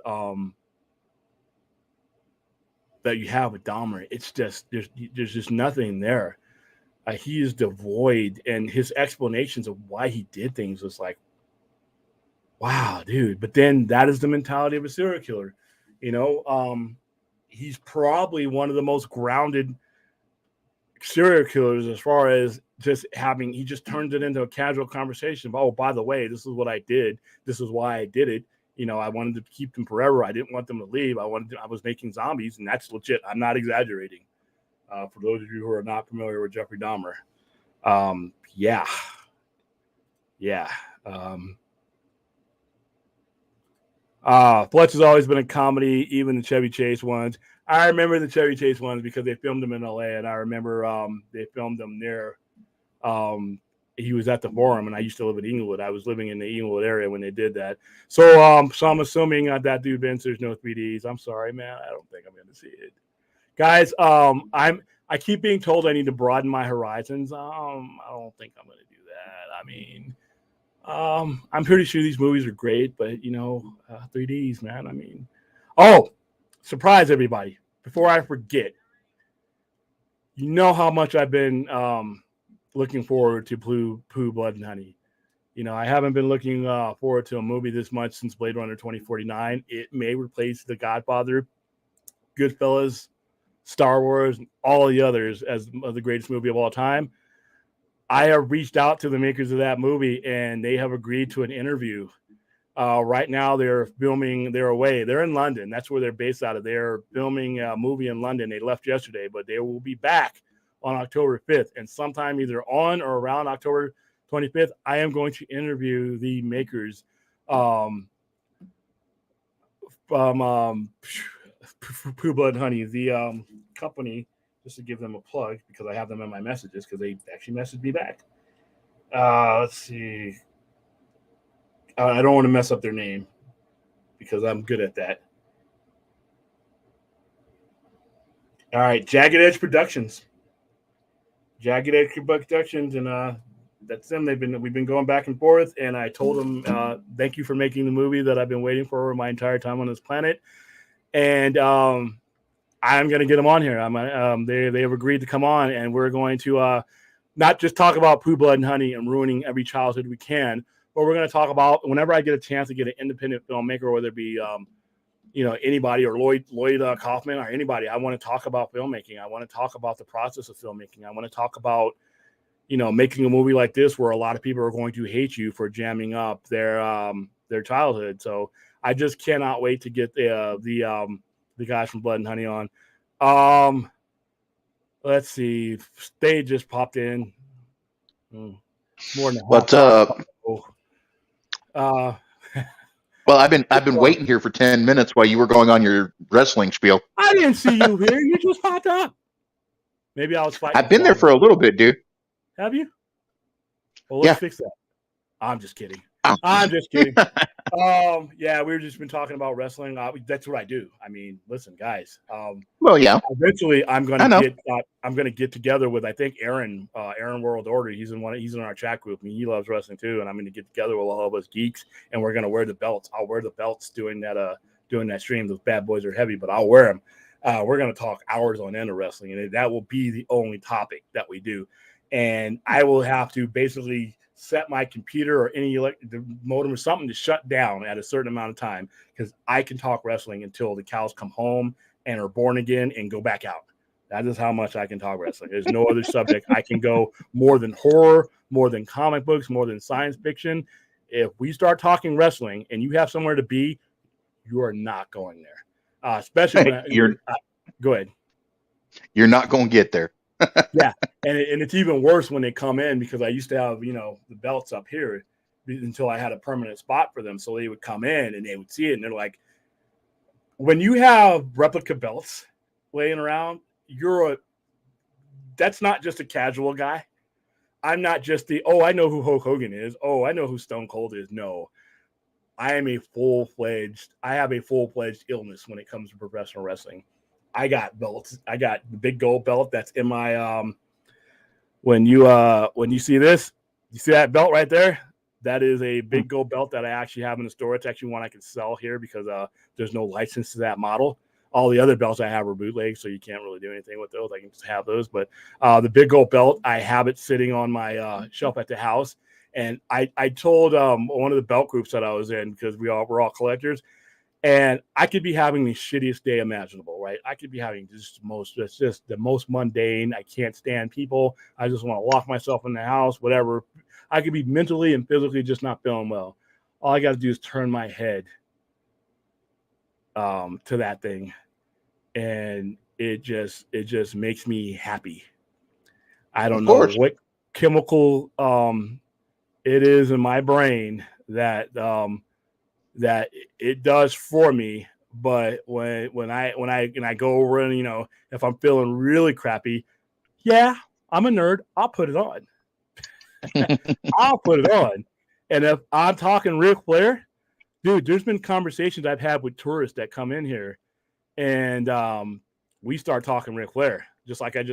that you have with Dahmer. It's just there's just nothing there. He is devoid, and his explanations of why he did things was like, wow, dude. But then that is the mentality of a serial killer. He's probably one of the most grounded serial killers as far as he just turns it into a casual conversation. Oh, by the way, this is what I did. This is why I did it. I wanted to keep them forever. I didn't want them to leave. I was making zombies, and that's legit. I'm not exaggerating. For those of you who are not familiar with Jeffrey Dahmer. Yeah. Fletch has always been a comedy, even the Chevy Chase ones. I remember the Chevy Chase ones because they filmed them in LA, and I remember they filmed them near he was at the Forum, and I used to live in Inglewood. I was living in the Inglewood area when they did that. So I'm assuming that dude Vince, there's no 3Ds. I'm sorry, man. I don't think I'm going to see it. Guys, I keep being told I need to broaden my horizons. I don't think I'm going to do that. I mean, I'm pretty sure these movies are great, but 3Ds, man. I mean, surprise everybody! Before I forget, you know how much I've been looking forward to Pooh, Blood, and Honey. I haven't been looking forward to a movie this much since Blade Runner 2049. It may replace The Godfather, Goodfellas, Star Wars, and all the others as the greatest movie of all time. I have reached out to the makers of that movie, and they have agreed to an interview. Right now, they're filming. They're away. They're in London. That's where they're based out of. They're filming a movie in London. They left yesterday, but they will be back on October 5th. And sometime either on or around October 25th, I am going to interview the makers from Pooh, Blood, and Honey, the company, just to give them a plug because I have them in my messages because they actually messaged me back. Let's see. I don't want to mess up their name because I'm good at that. All right, Jagged Edge Productions. Jagged Edge Productions, and that's them. We've been going back and forth, and I told them thank you for making the movie that I've been waiting for my entire time on this planet, and I'm going to get them on here. They have agreed to come on, and we're going to not just talk about Pooh, Blood, and Honey and ruining every childhood we can, but we're going to talk about whenever I get a chance to get an independent filmmaker, whether it be anybody or Lloyd Kaufman or anybody. I want to talk about filmmaking. I want to talk about the process of filmmaking. I want to talk about making a movie like this where a lot of people are going to hate you for jamming up their childhood. So I just cannot wait to get the the guys from Blood and Honey on. Let's see. They just popped in. More than a half But hour. Uh, well, I've been waiting here for 10 minutes while you were going on your wrestling spiel. I didn't see you here. You just popped up. Maybe I was fighting. I've been there for a little bit, dude. Have you? Well, let's fix that. I'm just kidding. I'm just kidding. Yeah, we've just been talking about wrestling. That's what I do. I mean, listen, guys. Well, yeah. Eventually, I'm gonna get together with, I think, Aaron World Order. He's in our chat group. I mean, he loves wrestling too, and I'm gonna get together with all of us geeks, and we're gonna wear the belts. I'll wear the belts doing that stream. Those bad boys are heavy, but I'll wear them. We're gonna talk hours on end of wrestling, and that will be the only topic that we do. And I will have to basically set my computer or any the modem or something to shut down at a certain amount of time, because I can talk wrestling until the cows come home and are born again and go back out. That is how much I can talk wrestling. There's no other subject I can go more than horror, more than comic books, more than science fiction. If we start talking wrestling and you have somewhere to be, you are not going there. Especially when go ahead. You're not going to get there. Yeah, and it's even worse when they come in, because I used to have, the belts up here until I had a permanent spot for them. So they would come in and they would see it, and they're like, when you have replica belts laying around, that's not just a casual guy. I'm not just I know who Hulk Hogan is. Oh, I know who Stone Cold is. No, I have a full-fledged illness when it comes to professional wrestling. I got belts. I got the big gold belt that's in my when you see this, you see that belt right there? That is a big gold belt that I actually have in the store. It's actually one I can sell here because there's no license to that model. All the other belts I have are bootleg, so you can't really do anything with those. I can just have those. But the big gold belt, I have it sitting on my shelf at the house. And I told one of the belt groups that I was in, because we're all collectors, and I could be having the shittiest day imaginable, right? I could be having just the most mundane. I can't stand people. I just want to lock myself in the house, whatever. I could be mentally and physically just not feeling well. All I got to do is turn my head to that thing, and it just makes me happy. I don't know what chemical it is in my brain that that it does for me. But when I go over and if I'm feeling really crappy, yeah, I'm a nerd. I'll put it on. I'll put it on. And if I'm talking Ric Flair, dude, there's been conversations I've had with tourists that come in here, and we start talking Ric Flair, just like I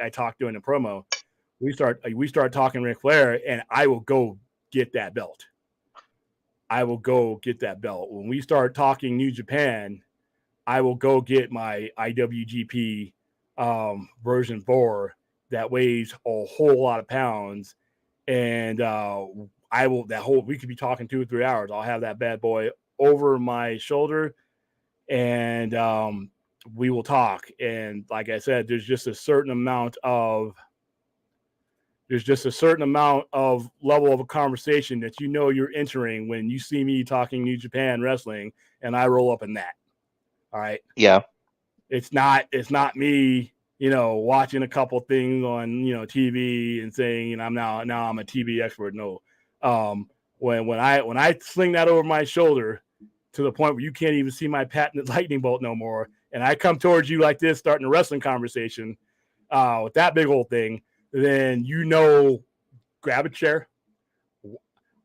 talked during the promo. We start talking Ric Flair, and I will go get that belt. When we start talking New Japan, I will go get my IWGP version 4 that weighs a whole lot of pounds, and we could be talking 2 or 3 hours. I'll have that bad boy over my shoulder, and we will talk. And like I said, there's just a certain amount of level of a conversation that you're entering when you see me talking New Japan wrestling and I roll up in that. All right. Yeah. It's not me, watching a couple things on, TV and saying, I'm a TV expert. No. When I sling that over my shoulder to the point where you can't even see my patented lightning bolt no more, and I come towards you like this, starting a wrestling conversation with that big old thing, then grab a chair.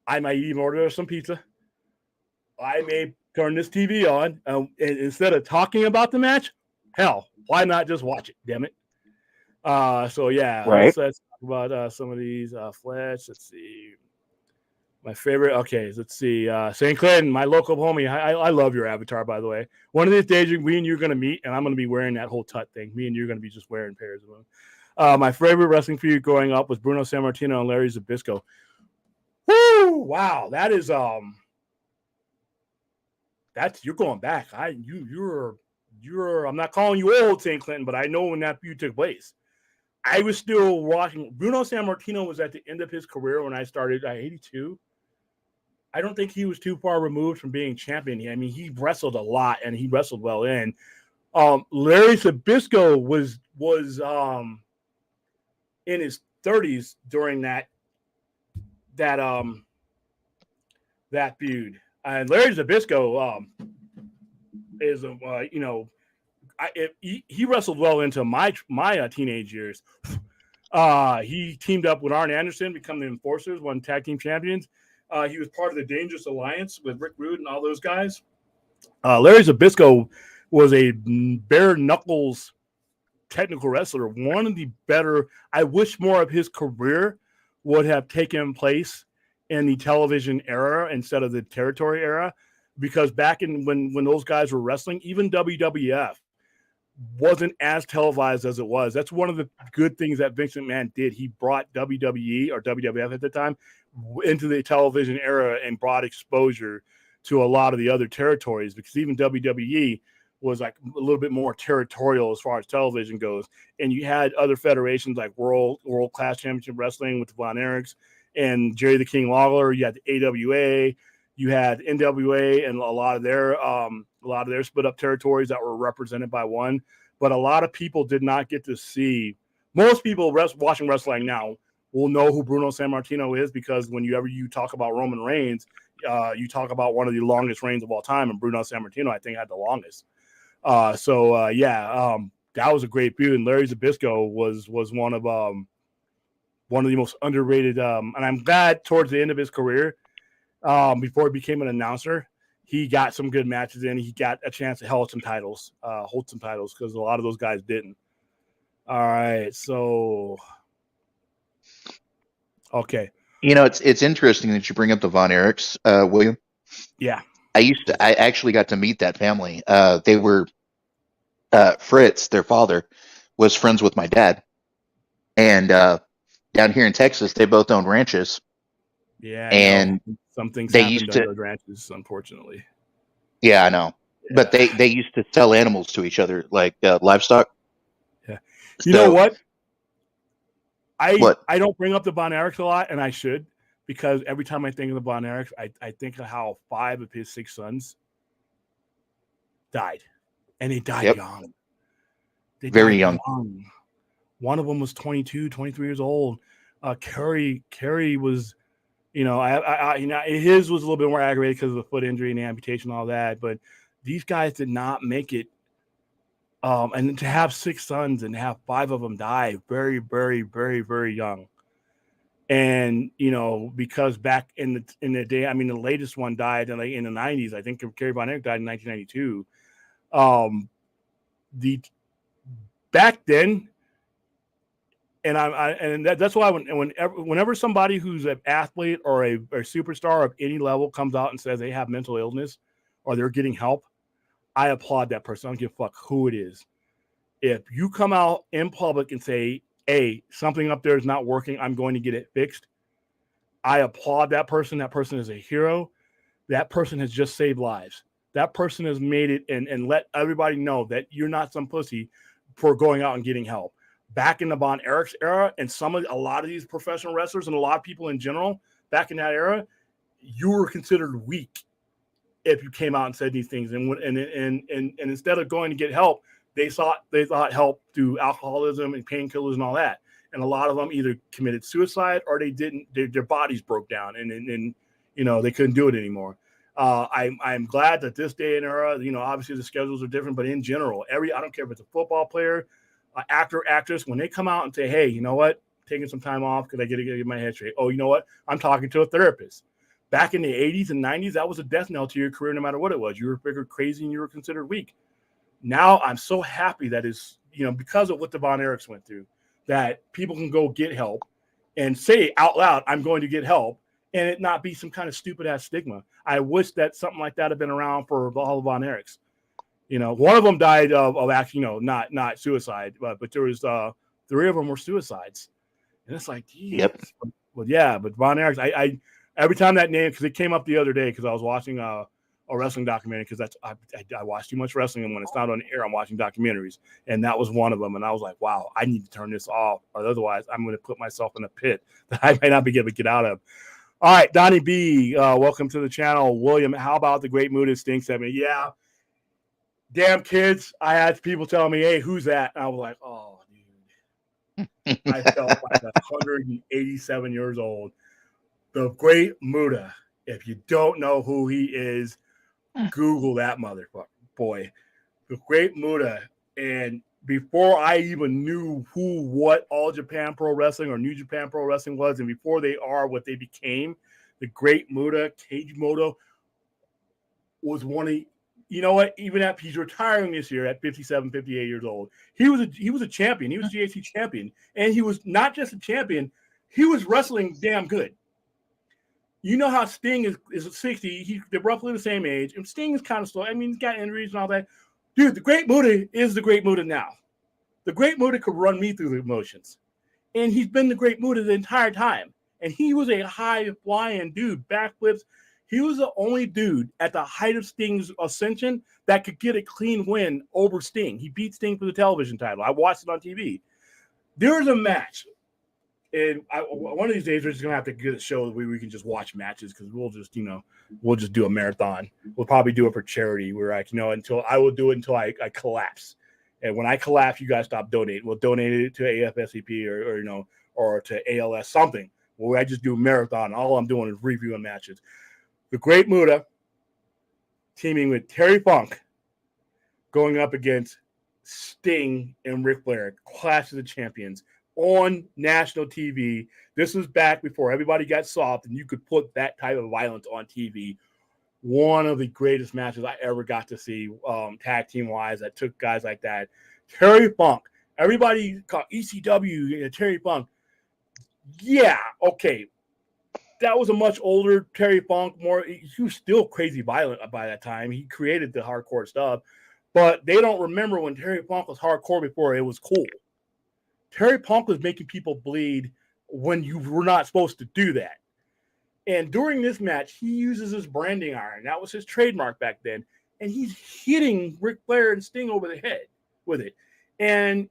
I might even order some pizza. I may turn this TV on, and instead of talking about the match, hell, why not just watch it? Damn it! So yeah, right. let's talk about some of these Flash. Let's see. My favorite. Okay, let's see. St. Clinton, my local homie. I love your avatar, by the way. One of these days, we and you're going to meet, and I'm going to be wearing that whole tut thing. Me and you're going to be just wearing pairs of them. My favorite wrestling feud growing up was Bruno Sammartino and Larry Zbyszko. Woo! Wow, that is you're going back. You're I'm not calling you old, St. Clinton, but I know when that feud took place. I was still watching. Bruno Sammartino was at the end of his career when I started at 82. I don't think he was too far removed from being champion. I mean, he wrestled a lot and he wrestled well in. Larry Zbyszko was in his 30s during that feud. And Larry Zbyszko is he wrestled well into my teenage years. He teamed up with Arn Anderson, become the Enforcers, won tag team champions. He was part of the Dangerous Alliance with Rick Rude and all those guys. Larry Zbyszko was a bare knuckles technical wrestler. One of the better. I wish more of his career would have taken place in the television era instead of the territory era, because back in when those guys were wrestling, even WWF wasn't as televised as it was. That's one of the good things that Vince McMahon did. He brought WWE or WWF at the time into the television era and brought exposure to a lot of the other territories, because even WWE was like a little bit more territorial as far as television goes. And you had other federations like World Class Championship Wrestling with Von Erichs and Jerry the King Lawler. You had the AWA, you had NWA, and a lot of their split up territories that were represented by one. But a lot of people did not get to see. Most people watching wrestling now will know who Bruno Sammartino is, because whenever you talk about Roman Reigns, you talk about one of the longest reigns of all time, and Bruno Sammartino, I think, had the longest. That was a great feud. And Larry Zbyszko was one of the most underrated. And I'm glad towards the end of his career, before he became an announcer, he got some good matches in. He got a chance to hold some titles, because a lot of those guys didn't. All right, so okay. It's interesting that you bring up the Von Erichs, William. Yeah. I actually got to meet that family. They were Fritz, their father, was friends with my dad. And down here in Texas, they both own ranches. Yeah. And some things they happened used to to those ranches, unfortunately. Yeah, I know. Yeah. But they used to sell animals to each other, like livestock. Yeah. You know what? What? I don't bring up the Von Erichs a lot, and I should, because every time I think of the Von Erichs, I think of how 5 of his 6 sons died, and they died young. They Very died young. One of them was 22, 23 years old. Kerry was, his was a little bit more aggravated because of the foot injury and the amputation and all that. But these guys did not make it. And to have 6 sons and have 5 of them die very, very, very, very young. And, because back in the day, I mean, the latest one died in the 90s. I think Kerry Von Erich died in 1992. Back then, and that's why whenever somebody who's an athlete or a superstar of any level comes out and says they have mental illness or they're getting help, I applaud that person. I don't give a fuck who it is. If you come out in public and say, hey, something up there is not working, I'm going to get it fixed, I applaud that person. That person is a hero. That person has just saved lives. That person has made it and let everybody know that you're not some pussy for going out and getting help. Back in the Von Erichs era, and a lot of these professional wrestlers and a lot of people in general back in that era, you were considered weak if you came out and said these things. And instead of going to get help, they thought help through alcoholism and painkillers and all that. And a lot of them either committed suicide or they didn't. Their bodies broke down and they couldn't do it anymore. I'm glad that this day and era, obviously the schedules are different, but in general, I don't care if it's a football player, actor, actress, when they come out and say, hey, you know what, taking some time off because I got to get my head straight. Oh, you know what, I'm talking to a therapist. Back in the 80s and 90s, that was a death knell to your career no matter what it was. You were figured crazy and you were considered weak. Now I'm so happy that is, because of what the Von Erichs went through, that people can go get help and say out loud, I'm going to get help, and it not be some kind of stupid ass stigma. I wish that something like that had been around for all the Von Erichs. One of them died of actually, not suicide, but there was 3 of them were suicides. And it's like, geez. Yep. But yeah, but Von Erichs, I every time that name, because it came up the other day, because I was watching a wrestling documentary, because I watch too much wrestling, and when it's not on the air, I'm watching documentaries, and that was one of them. And I was like, wow, I need to turn this off, or otherwise I'm going to put myself in a pit that I may not be able to get out of. All right, Donnie B, welcome to the channel. William, how about the great mood of Sting 7? Yeah, damn kids, I had people telling me, hey, who's that? And I was like, oh, dude. I felt like 187 years old. The great Muda. If you don't know who he is, Google that motherfucker. Boy, the great Muda. And before I even knew what All Japan Pro Wrestling or New Japan Pro Wrestling was, and before they are what they became, the great Muda, Keiji Moto, was one of, you know what, even at, he's retiring this year at 57, 58 years old. He was a champion. He was GHC champion. And he was not just a champion, he was wrestling damn good. You know how Sting is 60. They're roughly the same age. And Sting is kind of slow. I mean, he's got injuries and all that. Dude, the Great Muta is the Great Muta now. The Great Muta could run me through the emotions. And he's been the Great Muta the entire time. And he was a high-flying dude, backflips. He was the only dude at the height of Sting's ascension that could get a clean win over Sting. He beat Sting for the television title. I watched it on TV. There was a match. And one of these days, we're just going to have to get a show where we can just watch matches because we'll just do a marathon. We'll probably do it for charity. We're like, I will do it until I collapse. And when I collapse, you guys stop donating. We'll donate it to AFSCP or to ALS something. Where I just do a marathon. All I'm doing is reviewing matches. The Great Muta teaming with Terry Funk going up against Sting and Ric Flair, Clash of the Champions, on national TV. This was back before everybody got soft and you could put that type of violence on TV. One of the greatest matches I ever got to see, tag team wise, that took guys like that. Terry Funk, everybody called ECW, Terry Funk. Yeah, okay. That was a much older Terry Funk. He was still crazy violent by that time. He created the hardcore stuff, but they don't remember when Terry Funk was hardcore before it was cool. Terry Funk was making people bleed when you were not supposed to do that. And during this match, he uses his branding iron. That was his trademark back then. And he's hitting Ric Flair and Sting over the head with it. And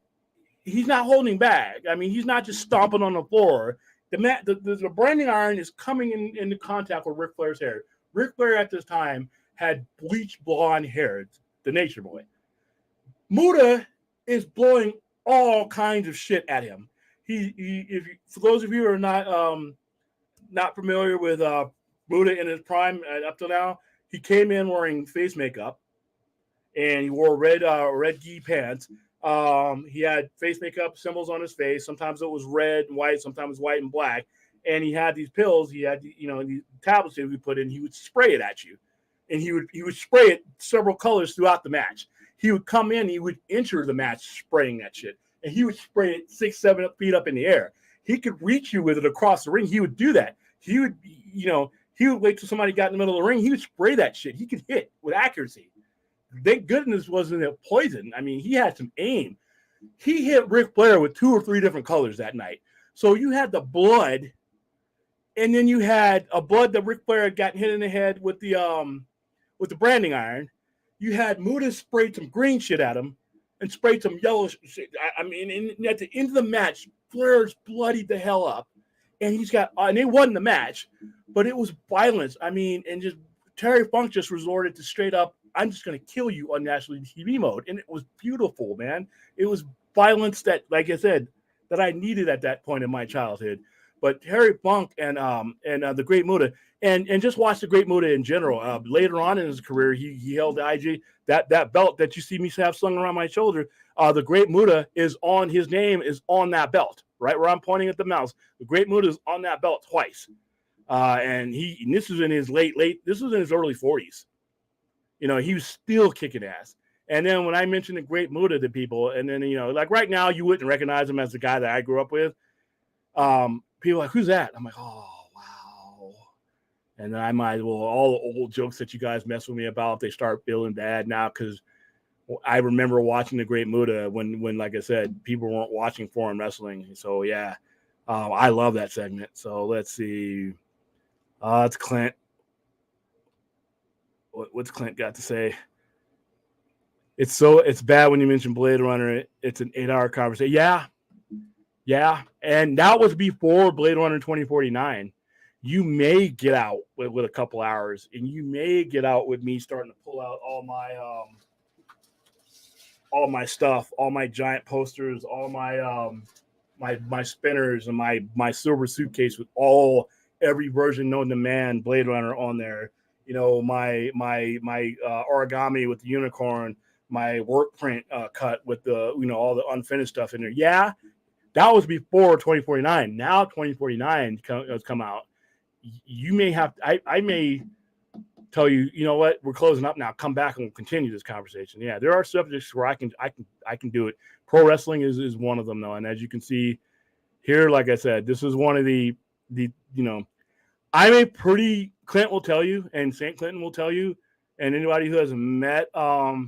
he's not holding back. I mean, he's not just stomping on the floor. The branding iron is coming into contact with Ric Flair's hair. Ric Flair at this time had bleached blonde hair, the Nature Boy. Muta is blowing all kinds of shit at him. For those of you who are not familiar with Muta in his prime up till now, he came in wearing face makeup, and he wore red gi pants. He had face makeup symbols on his face. Sometimes it was red and white, sometimes white and black. And he had these pills. He had these tablets that he would put in. He would spray it at you, and he would spray it several colors throughout the match. He would come in, he would enter the match spraying that shit. And he would spray it 6-7 feet up in the air. He could reach you with it across the ring. He would do that. He would wait till somebody got in the middle of the ring. He would spray that shit. He could hit with accuracy. Thank goodness wasn't a poison. I mean, he had some aim. He hit Ric Flair with 2 or 3 different colors that night. So you had the blood, and then you had a blood that Ric Flair had gotten hit in the head with the branding iron. You had Muta sprayed some green shit at him and sprayed some yellow shit. I mean, and at the end of the match, Flair's bloodied the hell up. And and it wasn't the match, but it was violence. I mean, and just Terry Funk just resorted to straight up, I'm just going to kill you on national TV mode. And it was beautiful, man. It was violence that, like I said, that I needed at that point in my childhood. But Terry Funk and the Great Muta, and just watch the Great Muta in general. Later on in his career, he held the IG, that belt that you see me have slung around my shoulder. The Great Muta is on his name, is on that belt, right where I'm pointing at the mouse. The Great Muta is on that belt twice. And this was in his this was in his early 40s. He was still kicking ass. And then when I mentioned the Great Muta to people, and then, like right now, you wouldn't recognize him as the guy that I grew up with. People are like, who's that? I'm like, oh, wow. And then I might as well, all the old jokes that you guys mess with me about, they start feeling bad now because I remember watching the Great Muta when, like I said, people weren't watching foreign wrestling. So, yeah, I love that segment. So let's see. It's Clint. What's Clint got to say? It's bad when you mention Blade Runner. It's an 8-hour conversation. Yeah. And that was before Blade Runner 2049. You may get out with a couple hours, and you may get out with me starting to pull out all my all my stuff, all my giant posters, all my my spinners, and my silver suitcase with every version known to man Blade Runner on there. You know, my origami with the unicorn, my work print cut with the all the unfinished stuff in there. Yeah, that was before 2049. Now 2049 has come out. You may have I may tell you, you know what, we're closing up now. Come back and we'll continue this conversation. Yeah, there are subjects where I can do it. Pro wrestling is one of them though, and as you can see here, like I said, this is one of the I'm a pretty Clint will tell you, and St. Clinton will tell you, and anybody who has met oh,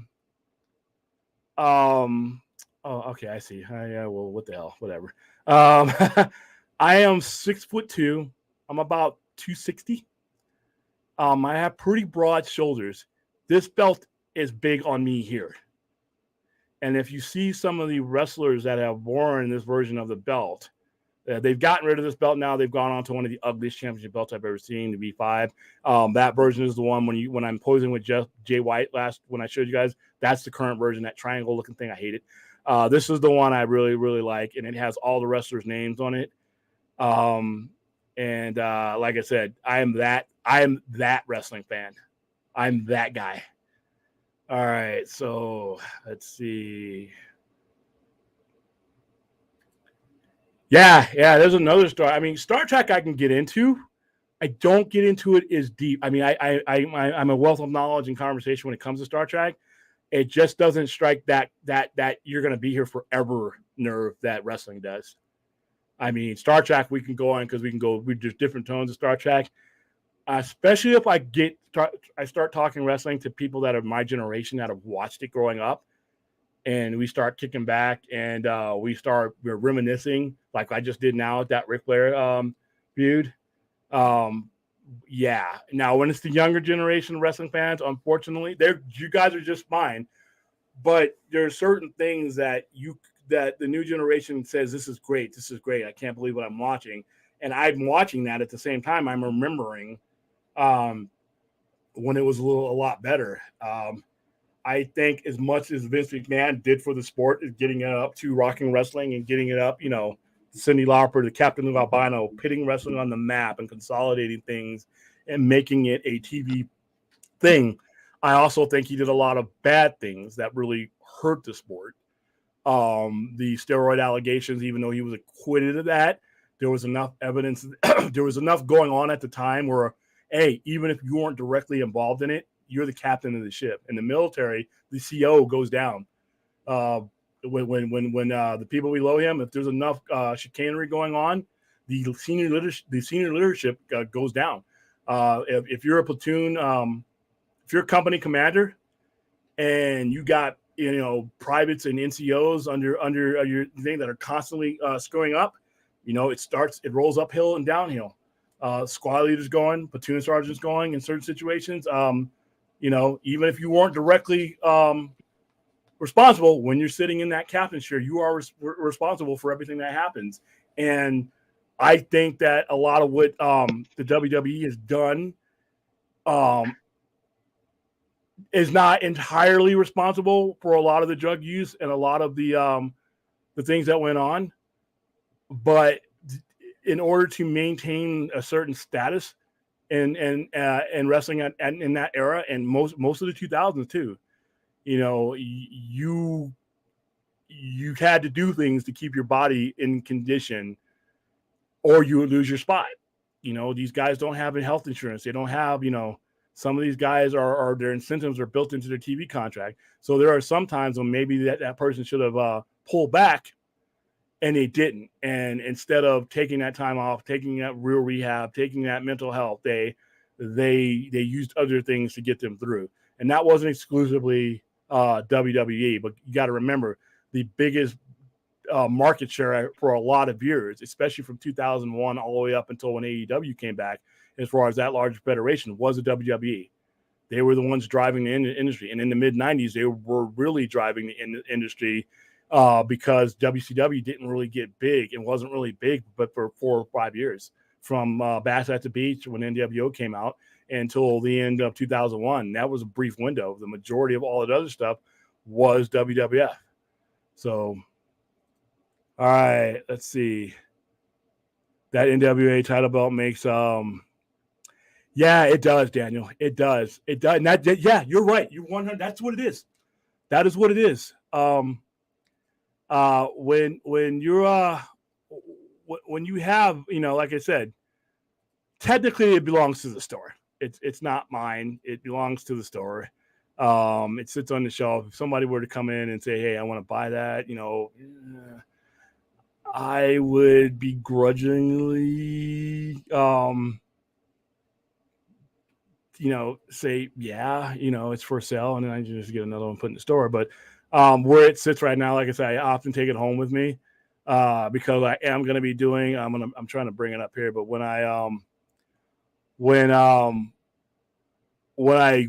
okay, I see. Yeah, well, what the hell, whatever. I am 6'2". I'm about 260. I have pretty broad shoulders. This belt is big on me here. And if you see some of the wrestlers that have worn this version of the belt, they've gotten rid of this belt now. They've gone on to one of the ugliest championship belts I've ever seen, the V5. That version is the one when I'm posing with Jay White when I showed you guys. That's the current version, that triangle-looking thing. I hate it. This is the one I really, really like, and it has all the wrestlers' names on it. And like I said, I am that wrestling fan. I'm that guy. All right, so let's see. Yeah, there's another story. I mean, Star Trek I can get into. I don't get into it as deep. I mean, I'm a wealth of knowledge and conversation when it comes to Star Trek. It just doesn't strike that you're going to be here forever nerve that wrestling does. I mean, Star Trek we can go on because there's different tones of Star Trek. Especially if I start talking wrestling to people that are my generation that have watched it growing up, and we start kicking back and we're reminiscing like I just did now at that Ric Flair feud. Yeah. Now, when it's the younger generation of wrestling fans, unfortunately, you guys are just fine, but there are certain things that the new generation says this is great. This is great. I can't believe what I'm watching, and I'm watching that at the same time. I'm remembering when it was a lot better. I think as much as Vince McMahon did for the sport, is getting it up to rocking wrestling and getting it up, Cyndi Lauper, the captain of Albino, pitting wrestling on the map and consolidating things and making it a TV thing. I also think he did a lot of bad things that really hurt the sport. The steroid allegations, even though he was acquitted of that, there was enough evidence. There was enough going on at the time where, hey, even if you weren't directly involved in it, you're the captain of the ship. In the military, the CO goes down. When the people below him, if there's enough chicanery going on, the senior leadership goes down. If you're a platoon, if you're a company commander, and you got privates and NCOs under your thing that are constantly screwing up, it rolls uphill and downhill. Squad leaders going, platoon sergeants going in certain situations. Even if you weren't directly responsible, when you're sitting in that captain's chair, you are responsible for everything that happens. And I think that a lot of what the WWE has done is not entirely responsible for a lot of the drug use and a lot of the things that went on. But in order to maintain a certain status in wrestling in that era, and most of the 2000s too, you had to do things to keep your body in condition, or you would lose your spot. These guys don't have health insurance. They don't have, some of these guys are their incentives are built into their TV contract. So there are some times when maybe that person should have pulled back, and they didn't. And instead of taking that time off, taking that real rehab, taking that mental health, they used other things to get them through. And that wasn't exclusively WWE, but you got to remember the biggest market share for a lot of years, especially from 2001 all the way up until when AEW came back, as far as that large federation, was the WWE. They were the ones driving the industry. And in the mid-90s, they were really driving the industry because WCW didn't really get big and wasn't really big, but for 4 or 5 years, from Bash at the Beach when NWO came out until the end of 2001. That was a brief window. The majority of all that other stuff was WWF. So, all right, let's see. That NWA title belt makes yeah, it does, Daniel. It does. It does. And yeah, you're right. You're 100. That's what it is. That is what it is. When you're when you have, like I said, technically it belongs to the store. It's not mine. It belongs to the store. It sits on the shelf. If somebody were to come in and say, "Hey, I want to buy that," I would begrudgingly, say, yeah, it's for sale, and then I just get another one put in the store. But where it sits right now, like I said, I often take it home with me because I am going to be doing. I'm trying to bring it up here, but when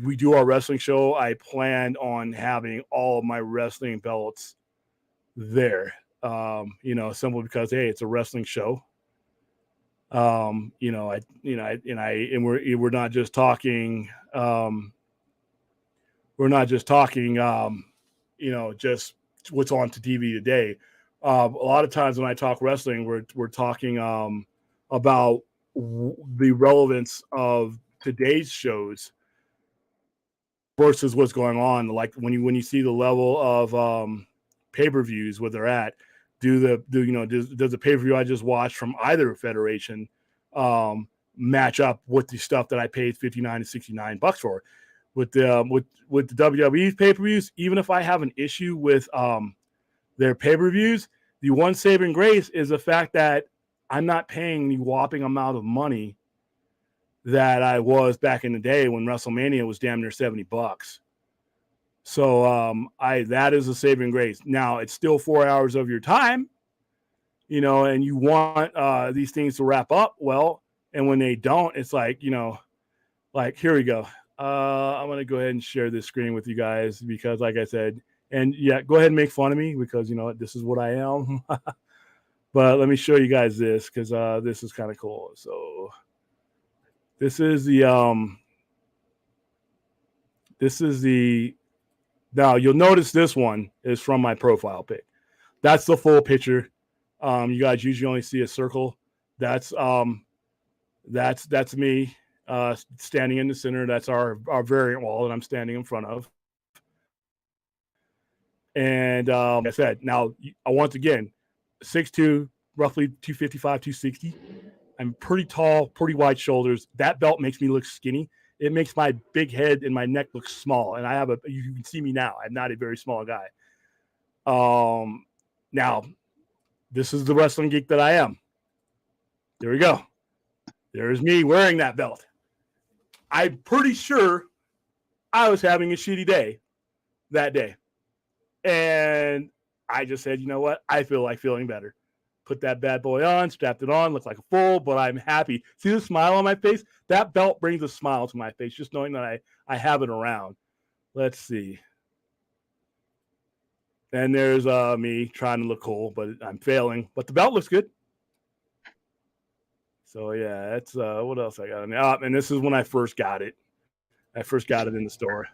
we do our wrestling show, I plan on having all of my wrestling belts there. Simply because, hey, it's a wrestling show. We're not just talking. Just what's on to TV today. A lot of times when I talk wrestling, we're talking about the relevance of today's shows versus what's going on. Like when you see the level of pay-per-views where they're at, does the pay-per-view I just watched from either federation match up with the stuff that I paid $59 to $69 for? With the WWE pay-per-views, even if I have an issue with their pay-per-views, the one saving grace is the fact that I'm not paying the whopping amount of money that I was back in the day when WrestleMania was damn near $70. So that is a saving grace. Now it's still 4 hours of your time, and you want these things to wrap up well. And when they don't, it's like, like, here we go. I'm going to go ahead and share this screen with you guys because, like I said, and yeah, go ahead and make fun of me because, this is what I am. But let me show you guys this because this is kind of cool. So this is the now you'll notice this one is from my profile pic. That's the full picture. You guys usually only see a circle. That's me standing in the center. That's our variant wall that I'm standing in front of. And like I said, now once again, 6'2", roughly 255, 260. I'm pretty tall, pretty wide shoulders. That belt makes me look skinny. It makes my big head and my neck look small. And you can see me now. I'm not a very small guy. Now, this is the wrestling geek that I am. There we go. There's me wearing that belt. I'm pretty sure I was having a shitty day that day. And I just said, you know what? I feel like feeling better. Put that bad boy on, strapped it on, looked like a fool, but I'm happy. See the smile on my face? That belt brings a smile to my face, just knowing that I have it around. Let's see. And there's me trying to look cool, but I'm failing. But the belt looks good. So, yeah, that's what else I got on there. And this is when I first got it. I first got it in the store.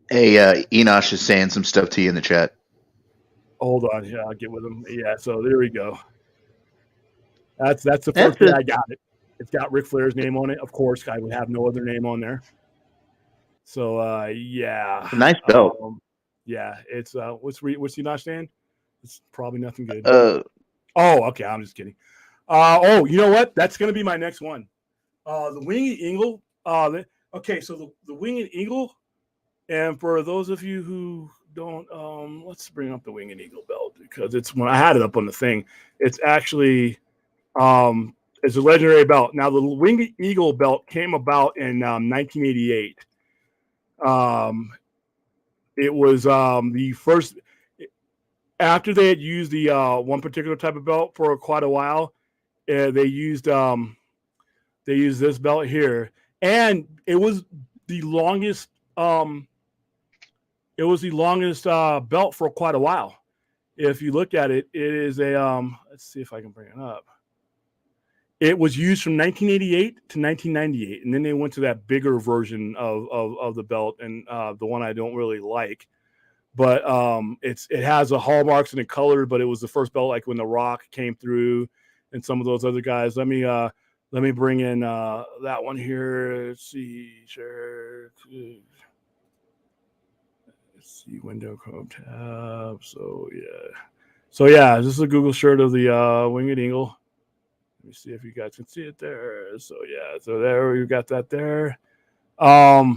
Hey, Enosh is saying some stuff to you in the chat. Hold on. Yeah, I'll get with him. Yeah, so there we go. That's the first day I got it. It's got Ric Flair's name on it. Of course, I would have no other name on there. So, yeah. It's a nice belt. Yeah, it's what's the notch stand? It's probably nothing good. Oh, okay. I'm just kidding. You know what? That's gonna be my next one. The Winged Eagle. Okay, so the Winged Eagle, and for those of you who don't, let's bring up the Winged Eagle belt because it's when I had it up on the thing. It's actually it's a legendary belt. Now the Winged Eagle belt came about in 1988. It was the first after they had used the one particular type of belt for quite a while. They used this belt here, and it was the longest. It was the longest belt for quite a while. If you look at it, it is a let's see if I can bring it up. It was used from 1988 to 1998, and then they went to that bigger version of the belt, and the one I don't really like. but it has the hallmarks and the color, but it was the first belt like when The Rock came through and some of those other guys. Let me bring in that one here. Let's see, sure. Let's see, window Chrome tab. So yeah, this is a Google shirt of the Winged Eagle. Let me see if you guys can see it there. So yeah, so there you got that there. Yeah,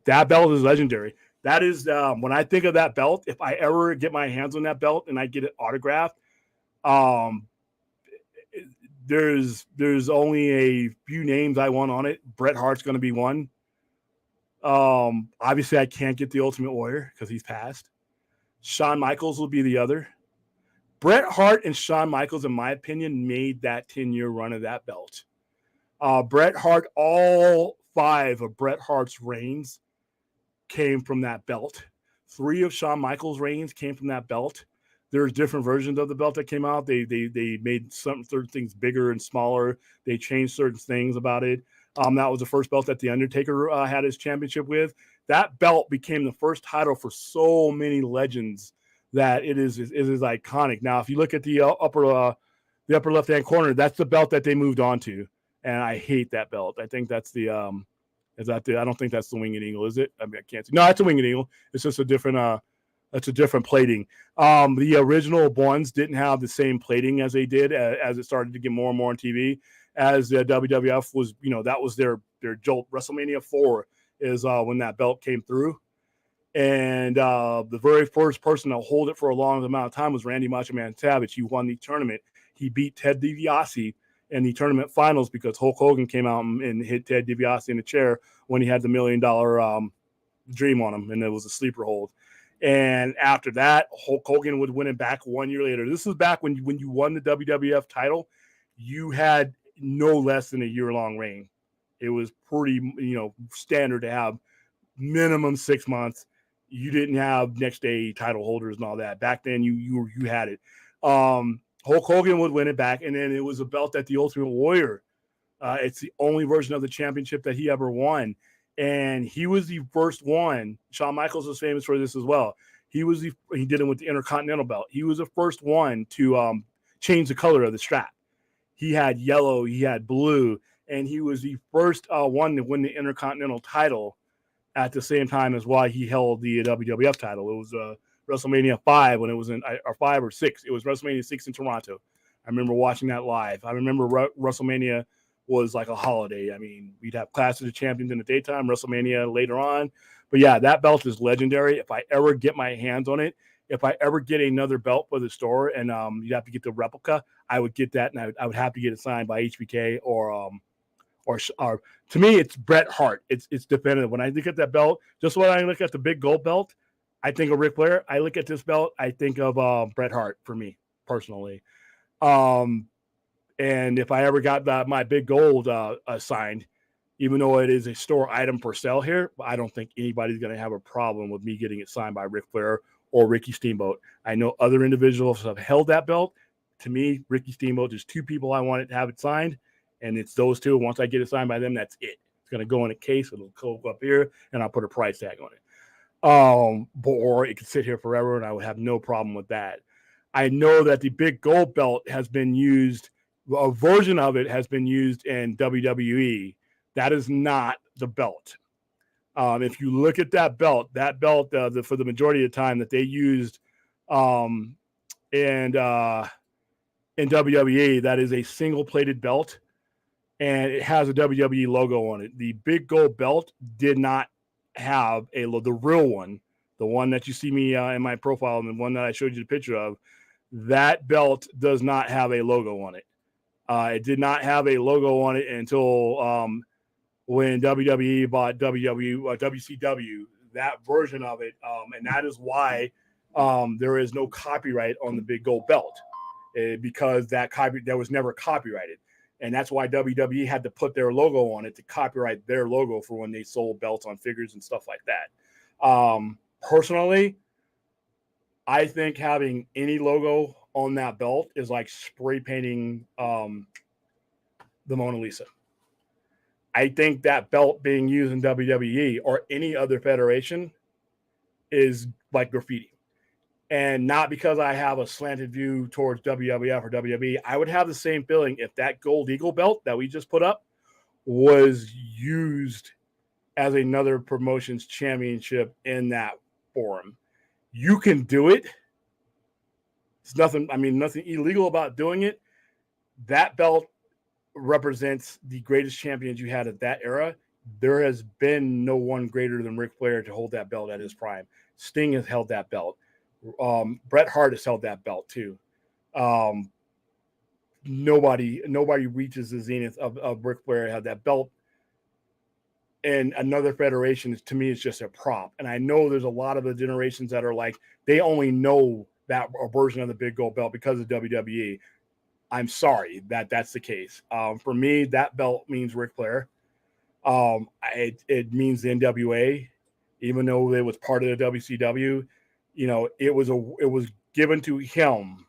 that belt is legendary. That is when I think of that belt. If I ever get my hands on that belt and I get it autographed, um, there's only a few names I want on it. Bret Hart's going to be one. Obviously, I can't get the Ultimate Warrior because he's passed. Shawn Michaels will be the other. Bret Hart and Shawn Michaels, in my opinion, made that 10-year run of that belt. Bret Hart, all 5 of Bret Hart's reigns came from that belt. 3 of Shawn Michaels' reigns came from that belt. There's different versions of the belt that came out. They made certain things bigger and smaller. They changed certain things about it. That was the first belt that The Undertaker had his championship with. That belt became the first title for so many legends that it is iconic. Now, if you look at the upper left-hand corner, that's the belt that they moved on to, and I hate that belt. I think that's the I don't think that's the Winged Eagle, is it? I mean, I can't see. No, that's a Winged Eagle. It's just a different that's a different plating. The original ones didn't have the same plating as they did as it started to get more and more on TV. As the WWF was, that was their jolt. WrestleMania 4 is when that belt came through. And the very first person to hold it for a long amount of time was Randy Macho Man Savage. He won the tournament. He beat Ted DiBiase in the tournament finals because Hulk Hogan came out and hit Ted DiBiase in the chair when he had the $1 million dream on him, and it was a sleeper hold. And after that, Hulk Hogan would win it back 1 year later. This was back when you won the WWF title, you had no less than a year-long reign. It was pretty, standard to have minimum 6 months. You didn't have next day title holders and all that. Back then, you had it. Hulk Hogan would win it back, and then it was a belt that the Ultimate Warrior. It's the only version of the championship that he ever won. And he was the first one. Shawn Michaels was famous for this as well. He did it with the Intercontinental belt. He was the first one to change the color of the strap. He had yellow, he had blue, and he was the first one to win the Intercontinental title at the same time as why he held the WWF title. It was WrestleMania 5 when it was or 5 or 6. It was WrestleMania 6 in Toronto. I remember watching that live. I remember WrestleMania was like a holiday. I mean, we'd have Clash of the Champions in the daytime, WrestleMania later on. But yeah, that belt is legendary. If I ever get my hands on it, if I ever get another belt for the store and you have to get the replica, I would get that, and I would have to get it signed by HBK or to me, it's Bret Hart. It's definitive. When I look at that belt, just when I look at the big gold belt, I think of Ric Flair. I look at this belt, I think of Bret Hart for me personally. And if I ever got my big gold signed, even though it is a store item for sale here, I don't think anybody's going to have a problem with me getting it signed by Ric Flair or Ricky Steamboat. I know other individuals have held that belt. To me, Ricky Steamboat, there's 2 people I want to have it signed, and it's those 2. Once I get it signed by them, that's it. It's going to go in a case. It'll go up here, and I'll put a price tag on it. Or it could sit here forever, and I would have no problem with that. I know that the big gold belt has been used. A version of it has been used in WWE. That is not the belt. If you look at that belt for the majority of the time that they used in WWE, that is a single-plated belt, and it has a WWE logo on it. The big gold belt did not have the real one, the one that you see me in my profile, and the one that I showed you the picture of. That belt does not have a logo on it. It did not have a logo on it until when WWE bought WCW, that version of it. And that is why there is no copyright on the big gold belt because that was never copyrighted. And that's why WWE had to put their logo on it to copyright their logo for when they sold belts on figures and stuff like that. Personally, I think having any logo on that belt is like spray painting the Mona Lisa. I think that belt being used in WWE or any other federation is like graffiti. And not because I have a slanted view towards WWF or WWE. I would have the same feeling if that Gold Eagle belt that we just put up was used as another promotions championship in that forum. You can do it. It's nothing, I mean, nothing illegal about doing it. That belt represents the greatest champions you had at that era. There has been no one greater than Ric Flair to hold that belt at his prime. Sting has held that belt. Bret Hart has held that belt too. Nobody reaches the zenith of Ric Flair had that belt. And another federation, to me, is just a prop. And I know there's a lot of the generations that are like, they only know that version of the big gold belt because of WWE. I'm sorry that that's the case. For me, that belt means Ric Flair. It means the NWA, even though it was part of the WCW. You know, it was given to him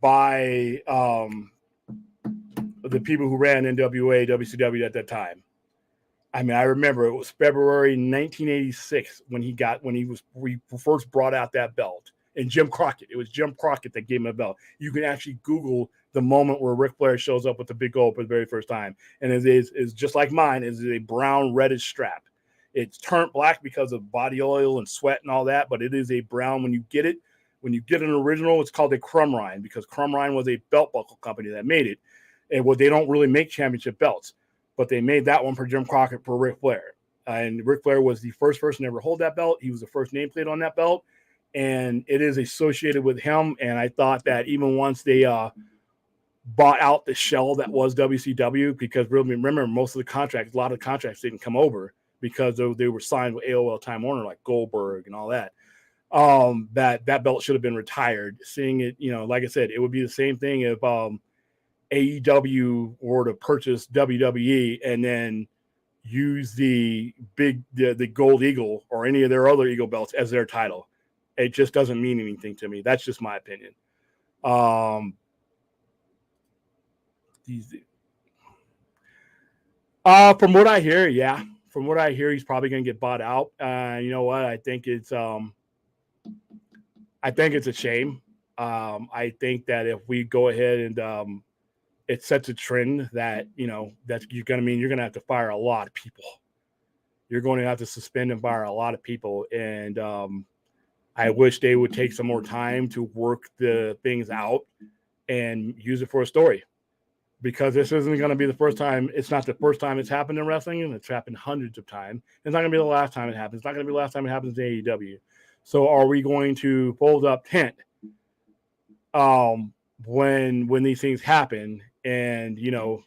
by the people who ran NWA, WCW at that time. I mean, I remember it was February 1986 when we first brought out that belt. And Jim Crockett, it was Jim Crockett that gave him a belt. You can actually Google the moment where Ric Flair shows up with the big gold for the very first time. And it is just like mine, is a brown reddish strap. It's turned black because of body oil and sweat and all that, but it is a brown when you get it. When you get an original, it's called a Crumrine because Crumrine was a belt buckle company that made it. And they don't really make championship belts, but they made that one for Jim Crockett for Ric Flair. And Ric Flair was the first person to ever hold that belt. He was the first nameplate on that belt. And it is associated with him. And I thought that even once they bought out the shell that was WCW, because really, remember, most of the contracts, a lot of contracts didn't come over because they were signed with AOL Time Warner, like Goldberg and all that. That belt should have been retired. Seeing it, you know, like I said, it would be the same thing if AEW were to purchase WWE and then use the Gold Eagle or any of their other Eagle belts as their title. It just doesn't mean anything to me. That's just my opinion. From what I hear, yeah. From what I hear, he's probably going to get bought out. You know what? I think it's a shame. I think that if we go ahead and it sets a trend that, you know, that you're going to have to fire a lot of people. You're going to have to suspend and fire a lot of people. And I wish they would take some more time to work the things out and use it for a story, because this isn't going to be the first time. It's not the first time it's happened in wrestling, and it's happened hundreds of times. It's not going to be the last time it happens. It's not going to be the last time it happens in AEW. So are we going to fold up tent when these things happen and, you know,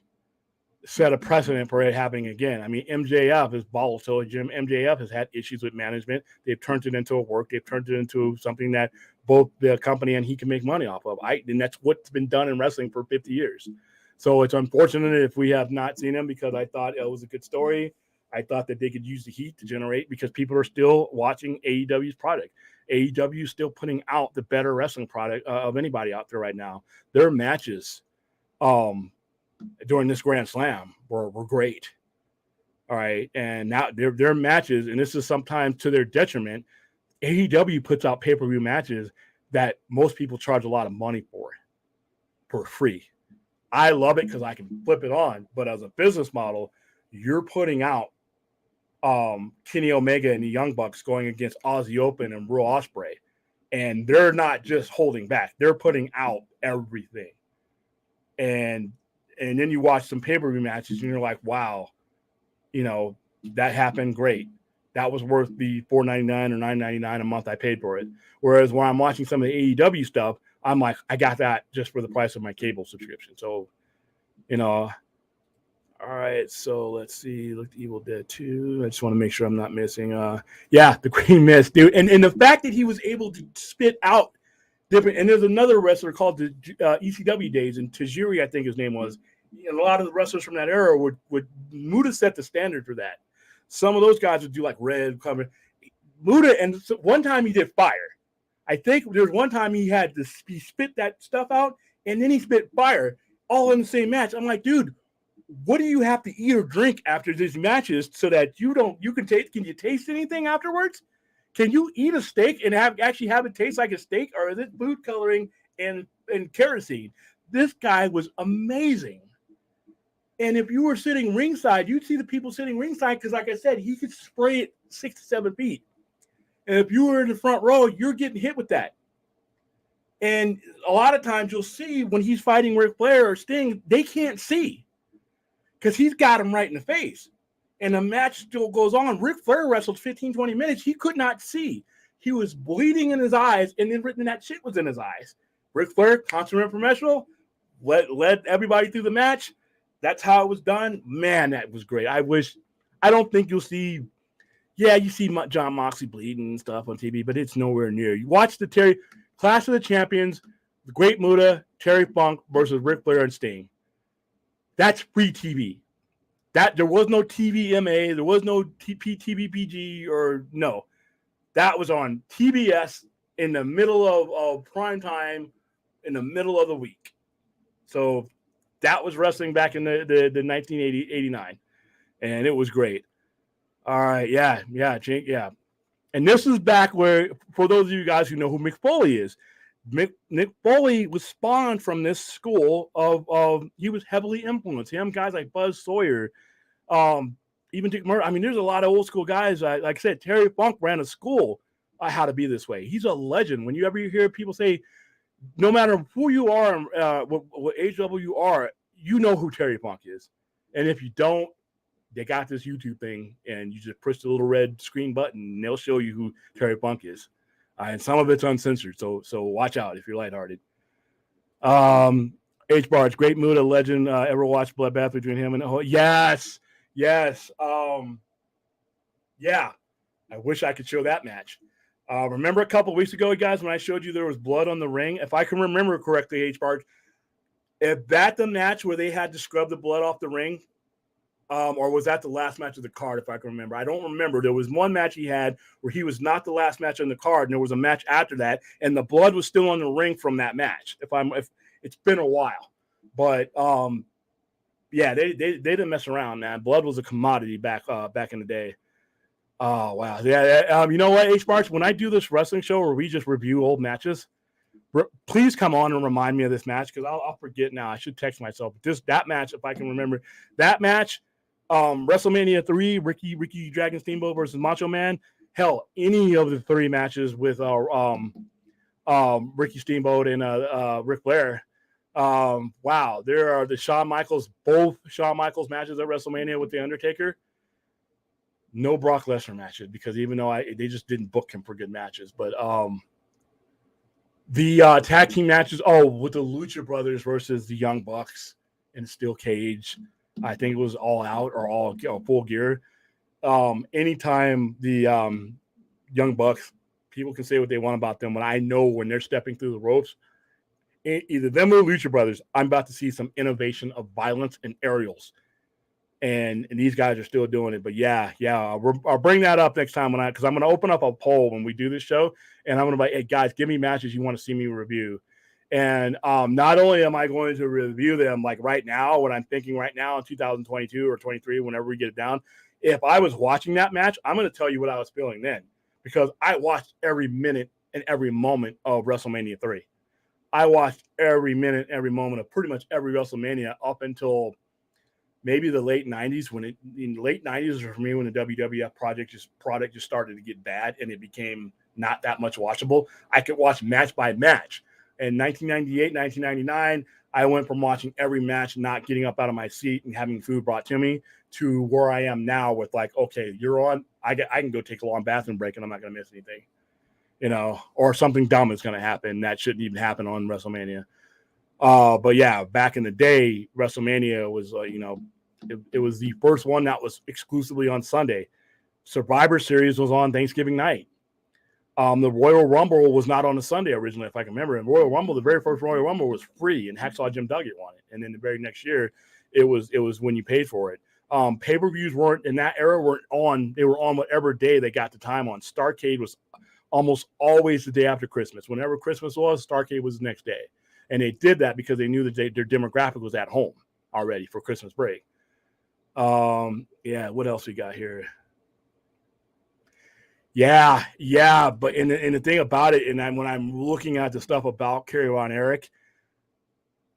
set a precedent for it happening again? I mean, MJF is volatile. MJF has had issues with management. They've turned it into a work. They've turned it into something that both the company and he can make money off of. And that's what's been done in wrestling for 50 years. So it's unfortunate if we have not seen him, because I thought it was a good story. I thought that they could use the heat to generate, because people are still watching AEW's product. AEW is still putting out the better wrestling product of anybody out there right now. Their matches during this Grand Slam were great. All right. And now their matches, and this is sometimes to their detriment, AEW puts out pay-per-view matches that most people charge a lot of money for free. I love it because I can flip it on, but as a business model, you're putting out Kenny Omega and the Young Bucks going against Aussie Open and Will Ospreay, and they're not just holding back; they're putting out everything. And then you watch some pay-per-view matches, and you're like, "Wow, you know, that happened great. That was worth the $4.99 or $9.99 a month I paid for it." Whereas when I'm watching some of the AEW stuff, I'm like, I got that just for the price of my cable subscription. So, you know, all right. So let's see. Look, Evil Dead 2. I just want to make sure I'm not missing. Yeah, the Queen Mist, dude. And the fact that he was able to spit out different. And there's another wrestler called the ECW days, and Tajiri, I think his name was. And a lot of the wrestlers from that era would Muda set the standard for that. Some of those guys would do like red cover. Muda, and one time he did fire. I think there was one time he spit that stuff out, and then he spit fire all in the same match. I'm like, dude, what do you have to eat or drink after these matches so that you can taste? Can you taste anything afterwards? Can you eat a steak and actually have it taste like a steak, or is it food coloring and kerosene? This guy was amazing. And if you were sitting ringside, you'd see the people sitting ringside because, like I said, he could spray it 6 to 7 feet. And if you were in the front row, you're getting hit with that. And a lot of times you'll see when he's fighting Ric Flair or Sting, they can't see because he's got him right in the face. And the match still goes on. Ric Flair wrestled 15, 20 minutes. He could not see. He was bleeding in his eyes, and then that shit was in his eyes. Ric Flair, consummate professional, led everybody through the match. That's how it was done. Man, that was great. I don't think you'll see, you see John Moxley bleeding and stuff on TV, but it's nowhere near. You watch the Clash of the Champions, the Great Muta, Terry Funk versus Ric Flair and Sting. That's free TV. There was no TVMA, there was no TVPG or no. That was on TBS in the middle of prime time, in the middle of the week. So that was wrestling back in the 1989, and it was great. All right, Jake, yeah. And this is back where, for those of you guys who know who Mick Foley is, Mick Foley was spawned from this school of he was heavily influenced. Him, guys like Buzz Sawyer, even Dick Murray. I mean, there's a lot of old school guys. Like I said, Terry Funk ran a school how to be this way. He's a legend. When you ever hear people say, no matter who you are, what age level you are, you know who Terry Funk is. And if you don't, they got this YouTube thing, and you just push the little red screen button, and they'll show you who Terry Funk is. And some of it's uncensored, so watch out if you're lighthearted. H. Barge, Great Muta legend. Ever watched Bloodbath between him and yes. Yeah, I wish I could show that match. Remember a couple weeks ago, guys, when I showed you there was blood on the ring? If I can remember correctly, H. Barge, if that the match where they had to scrub the blood off the ring, or was that the last match of the card, if I can remember? I don't remember. There was one match he had where he was not the last match on the card, and there was a match after that, and the blood was still on the ring from that match. If it's been a while, but yeah, they didn't mess around, man. Blood was a commodity back in the day. Oh wow, yeah. You know what, H Marks? When I do this wrestling show where we just review old matches, please come on and remind me of this match because I'll forget now. I should text myself. That match, if I can remember, that match. WrestleMania 3, Ricky Dragon Steamboat versus Macho Man. Hell, any of the 3 matches with Ricky Steamboat and Ric Flair. Wow, there are both Shawn Michaels matches at WrestleMania with The Undertaker. No Brock Lesnar matches because even though they just didn't book him for good matches, but the tag team matches. Oh, with the Lucha Brothers versus the Young Bucks in a steel cage. I think it was All Out or all Full Gear. Anytime the Young Bucks, people can say what they want about them, but I know when they're stepping through the ropes, either them or Lucha Brothers, I'm about to see some innovation of violence and aerials. And these guys are still doing it. But yeah, I'll bring that up next time because I'm going to open up a poll when we do this show, and I'm going to be like, hey, guys, give me matches you want to see me review. And not only am I going to review them like right now, what I'm thinking right now in 2022 or 23, whenever we get it down, if I was watching that match, I'm going to tell you what I was feeling then because I watched every minute and every moment of WrestleMania 3. I watched every minute, every moment of pretty much every WrestleMania up until maybe the late 90s in the late 90s for me when the WWF product just started to get bad and it became not that much watchable. I could watch match by match. In 1998, 1999, I went from watching every match, not getting up out of my seat and having food brought to me to where I am now with like, okay, you're on. I can go take a long bathroom break and I'm not going to miss anything, or something dumb is going to happen that shouldn't even happen on WrestleMania. But yeah, back in the day, WrestleMania was, it was the first one that was exclusively on Sunday. Survivor Series was on Thanksgiving night. The Royal Rumble was not on a Sunday originally, if I can remember. And Royal Rumble, the very first Royal Rumble was free, and Hacksaw Jim Duggan won it. And then the very next year, it was when you paid for it. Pay-per-views weren't in that era weren't on. They were on whatever day they got the time on. Starrcade was almost always the day after Christmas. Whenever Christmas was, Starrcade was the next day. And they did that because they knew that their demographic was at home already for Christmas break. Yeah, what else we got here? Yeah. But and the thing about it, and when I'm looking at the stuff about Kerry Von Erich,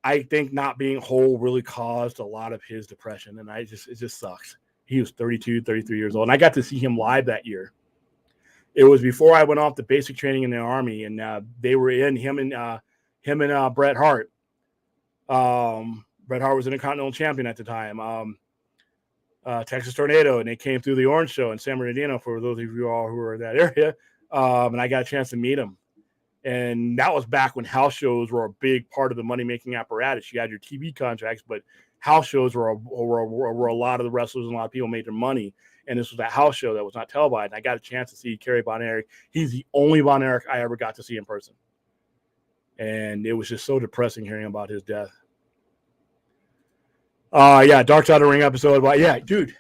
I think not being whole really caused a lot of his depression, and it just sucks. He was 32, 33 years old, and I got to see him live that year. It was before I went off to basic training in the Army, and they were in him and Bret Hart. Bret Hart was an Intercontinental Champion at the time. Texas Tornado, and they came through the Orange Show in San Bernardino for those of you all who are in that area. And I got a chance to meet him. And that was back when house shows were a big part of the money-making apparatus. You had your TV contracts, but house shows were a lot of the wrestlers and a lot of people made their money. And this was a house show that was not televised. And I got a chance to see Kerry Von Erich. He's the only Von Erich I ever got to see in person. And it was just so depressing hearing about his death. Dark Side of the Ring episode. But yeah, dude,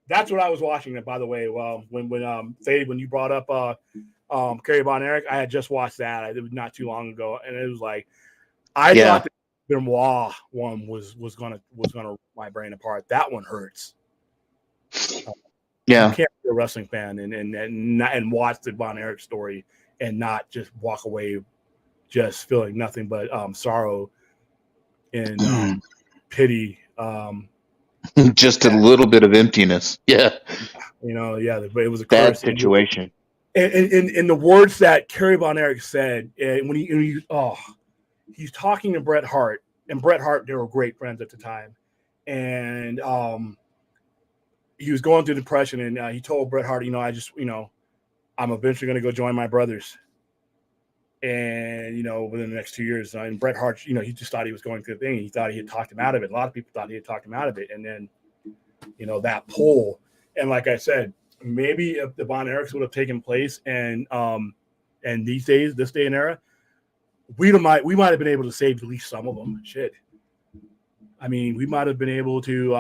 that's what I was watching. By the way, well, when you brought up Kerry Von Erich, I had just watched that. It was not too long ago, and it was like I thought the Benoit one was gonna rip my brain apart. That one hurts. You can't be a wrestling fan and watch the Von Erich story and not just walk away just feeling nothing but sorrow and pity. Just a little bit of emptiness. Yeah. But it was a bad situation. And the words that Kerry Von Erich said when he's talking to Bret Hart, and Bret Hart, they were great friends at the time. And he was going through depression, and he told Bret Hart, I'm eventually going to go join my brothers. And, within the next 2 years, and Bret Hart, he just thought he was going through the thing. He thought he had talked him out of it. A lot of people thought he had talked him out of it. And then, that pull. And like I said, maybe if the Von Erichs would have taken place and these days, this day and era, we might have been able to save at least some of them. Shit. I mean, we might have been able to,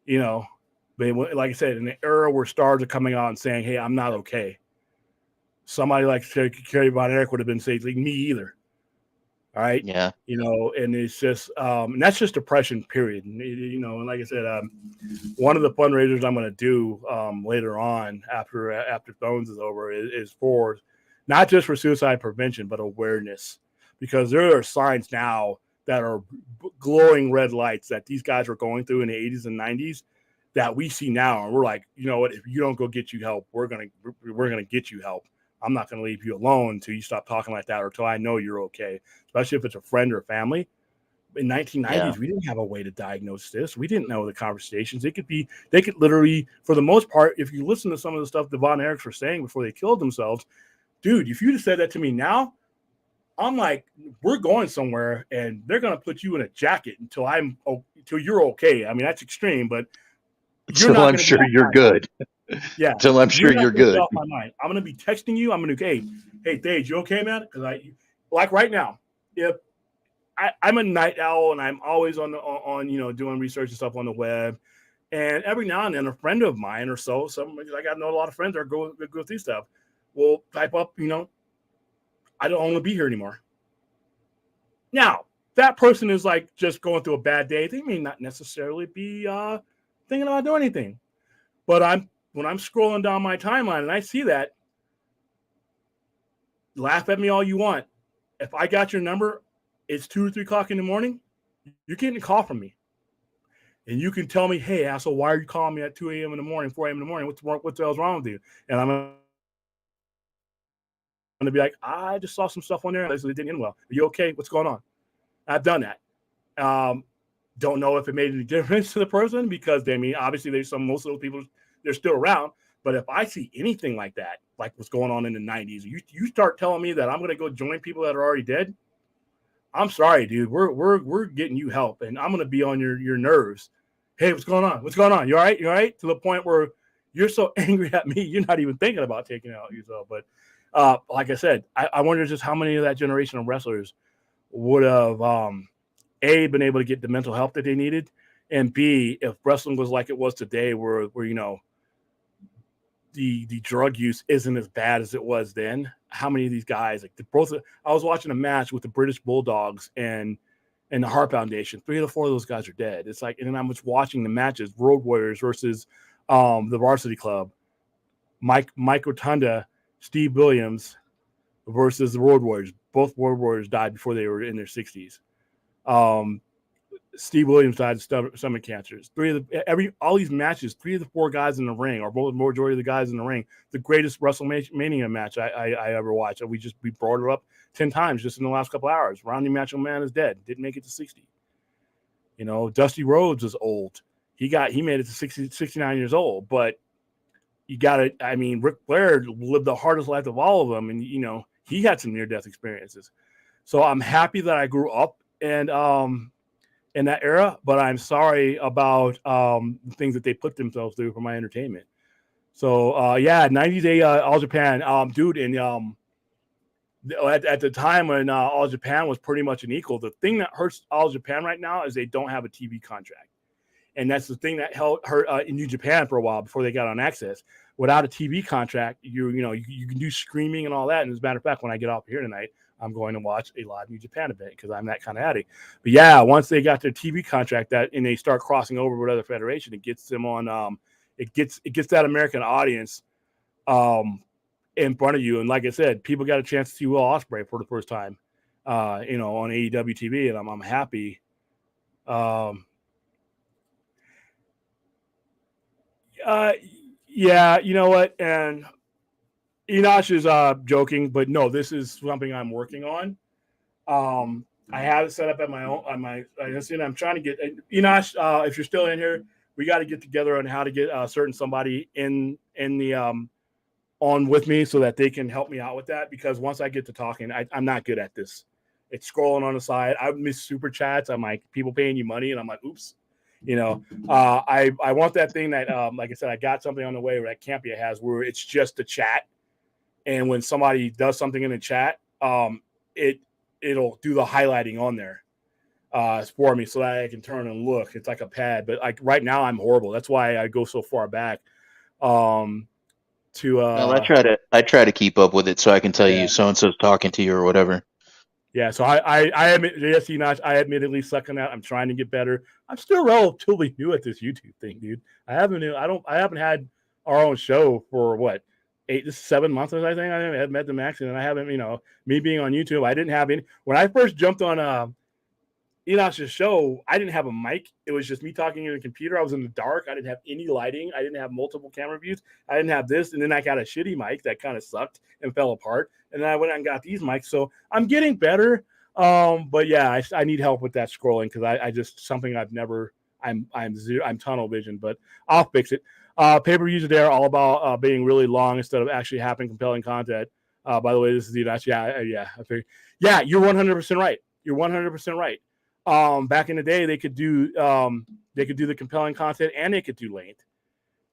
like I said, in the era where stars are coming out and saying, hey, I'm not okay. Somebody like Kerry Von Erich would have been saying, like, me either. All right. Yeah. And it's just, and that's just depression, period. And like I said, one of the fundraisers I'm going to do later on after Phones is over is for not just for suicide prevention, but awareness, because there are signs now that are glowing red lights that these guys were going through in the 80s and 90s that we see now. And we're like, you know what, if you don't go get you help, we're going to get you help. I'm not going to leave you alone until you stop talking like that or until I know you're okay, especially if it's a friend or family. In 1990s, we didn't have a way to diagnose this. We didn't know the conversations. They could literally, for the most part, if you listen to some of the stuff the Von Erichs were saying before they killed themselves, dude, if you'd have said that to me now, I'm like, we're going somewhere and they're going to put you in a jacket until you're okay. I mean, that's extreme, but I'm sure you're good. Yeah. Until I'm sure you're good. Off my mind. I'm going to be texting you. I'm going to, hey, Dave, you okay, man? Because like right now, if I'm a night owl and I'm always on doing research and stuff on the web, and every now and then a friend of mine or so, I got to know a lot of friends that go through stuff, will type up, I don't want to be here anymore. Now, that person is like just going through a bad day. They may not necessarily be thinking about doing anything, but when I'm scrolling down my timeline and I see that, laugh at me all you want. If I got your number, it's 2 or 3 o'clock in the morning, you're getting a call from me. And you can tell me, hey, asshole, why are you calling me at 2 a.m. in the morning, 4 a.m. in the morning? What the hell's wrong with you? And I'm going to be like, I just saw some stuff on there. It didn't end well. Are you okay? What's going on? I've done that. Don't know if it made any difference to the person because, obviously most of those people, they're still around. But if I see anything like that, like what's going on in the 90s, you start telling me that I'm going to go join people that are already dead, I'm sorry, dude. We're getting you help, and I'm going to be on your nerves. Hey, what's going on? What's going on? You all right? You all right? To the point where you're so angry at me, you're not even thinking about taking it out yourself. But like I said, I wonder just how many of that generation of wrestlers would have A, been able to get the mental help that they needed, and B, if wrestling was like it was today, where the drug use isn't as bad as it was then. How many of these guys, I was watching a match with the British Bulldogs and the Heart Foundation. 3 of the 4 of those guys are dead. It's like, and then I'm just watching the matches, Road Warriors versus the Varsity Club. Mike Rotunda, Steve Williams versus the Road Warriors. Both Road Warriors died before they were in their 60s. Steve Williams died of stomach cancers. All these matches, 3 of the 4 guys in the ring, or both majority of the guys in the ring, the greatest WrestleMania match I ever watched. We brought it up 10 times just in the last couple hours. Rodney Macho Man is dead. Didn't make it to 60. Dusty Rhodes is old. He made it to 69 years old, but you got to, Ric Flair lived the hardest life of all of them. And, he had some near-death experiences. So I'm happy that I grew up and, in that era, but I'm sorry about the things that they put themselves through for my entertainment. So 90 Day All Japan, dude, and at the time when All Japan was pretty much an equal, the thing that hurts All Japan right now is they don't have a TV contract, and that's the thing that hurt in New Japan for a while before they got on Access. Without a TV contract, you can do streaming and all that. And as a matter of fact, when I get off here tonight, I'm going to watch a live New Japan event because I'm that kind of addict. But yeah, once they got their TV contract and they start crossing over with other federation, it gets them on. It gets that American audience in front of you. And like I said, people got a chance to see Will Ospreay for the first time, on AEW TV, and I'm happy. Yeah, you know what? And Enosh is joking, but no, this is something I'm working on. I have it set up at I'm trying to get Enosh. If you're still in here, we got to get together on how to get a certain somebody in the on with me so that they can help me out with that. Because once I get to talking, I'm not good at this. It's scrolling on the side. I miss super chats. I'm like, people paying you money, and I'm like, oops. I want that thing that, like I said, I got something on the way that Campia has where it's just a chat. And when somebody does something in the chat, it'll do the highlighting on there for me so that I can turn and look. It's like a pad, but like right now I'm horrible. That's why I go so far back. Well, I try to keep up with it so I can tell you so and so's talking to you or whatever. Yeah, so I admit, yes, I admittedly suck on that. I'm trying to get better. I'm still relatively new at this YouTube thing, dude. I haven't had our own show for what 7 months, I think. I haven't met the max, and I haven't, me being on YouTube. I didn't have any when I first jumped on Enosh's show. I didn't have a mic. It was just me talking in the computer. I was in the dark. I didn't have any lighting. I didn't have multiple camera views. I didn't have this, and then I got a shitty mic that kind of sucked and fell apart. And then I went out and got these mics. So I'm getting better. But yeah, I need help with that scrolling because I just something I've never. I'm tunnel vision, but I'll fix it. Pay-per-views are there all about being really long instead of actually having compelling content. By the way, this is Enosh. Yeah, you're 100% right. You're 100% right. Back in the day, they could do the compelling content and they could do length,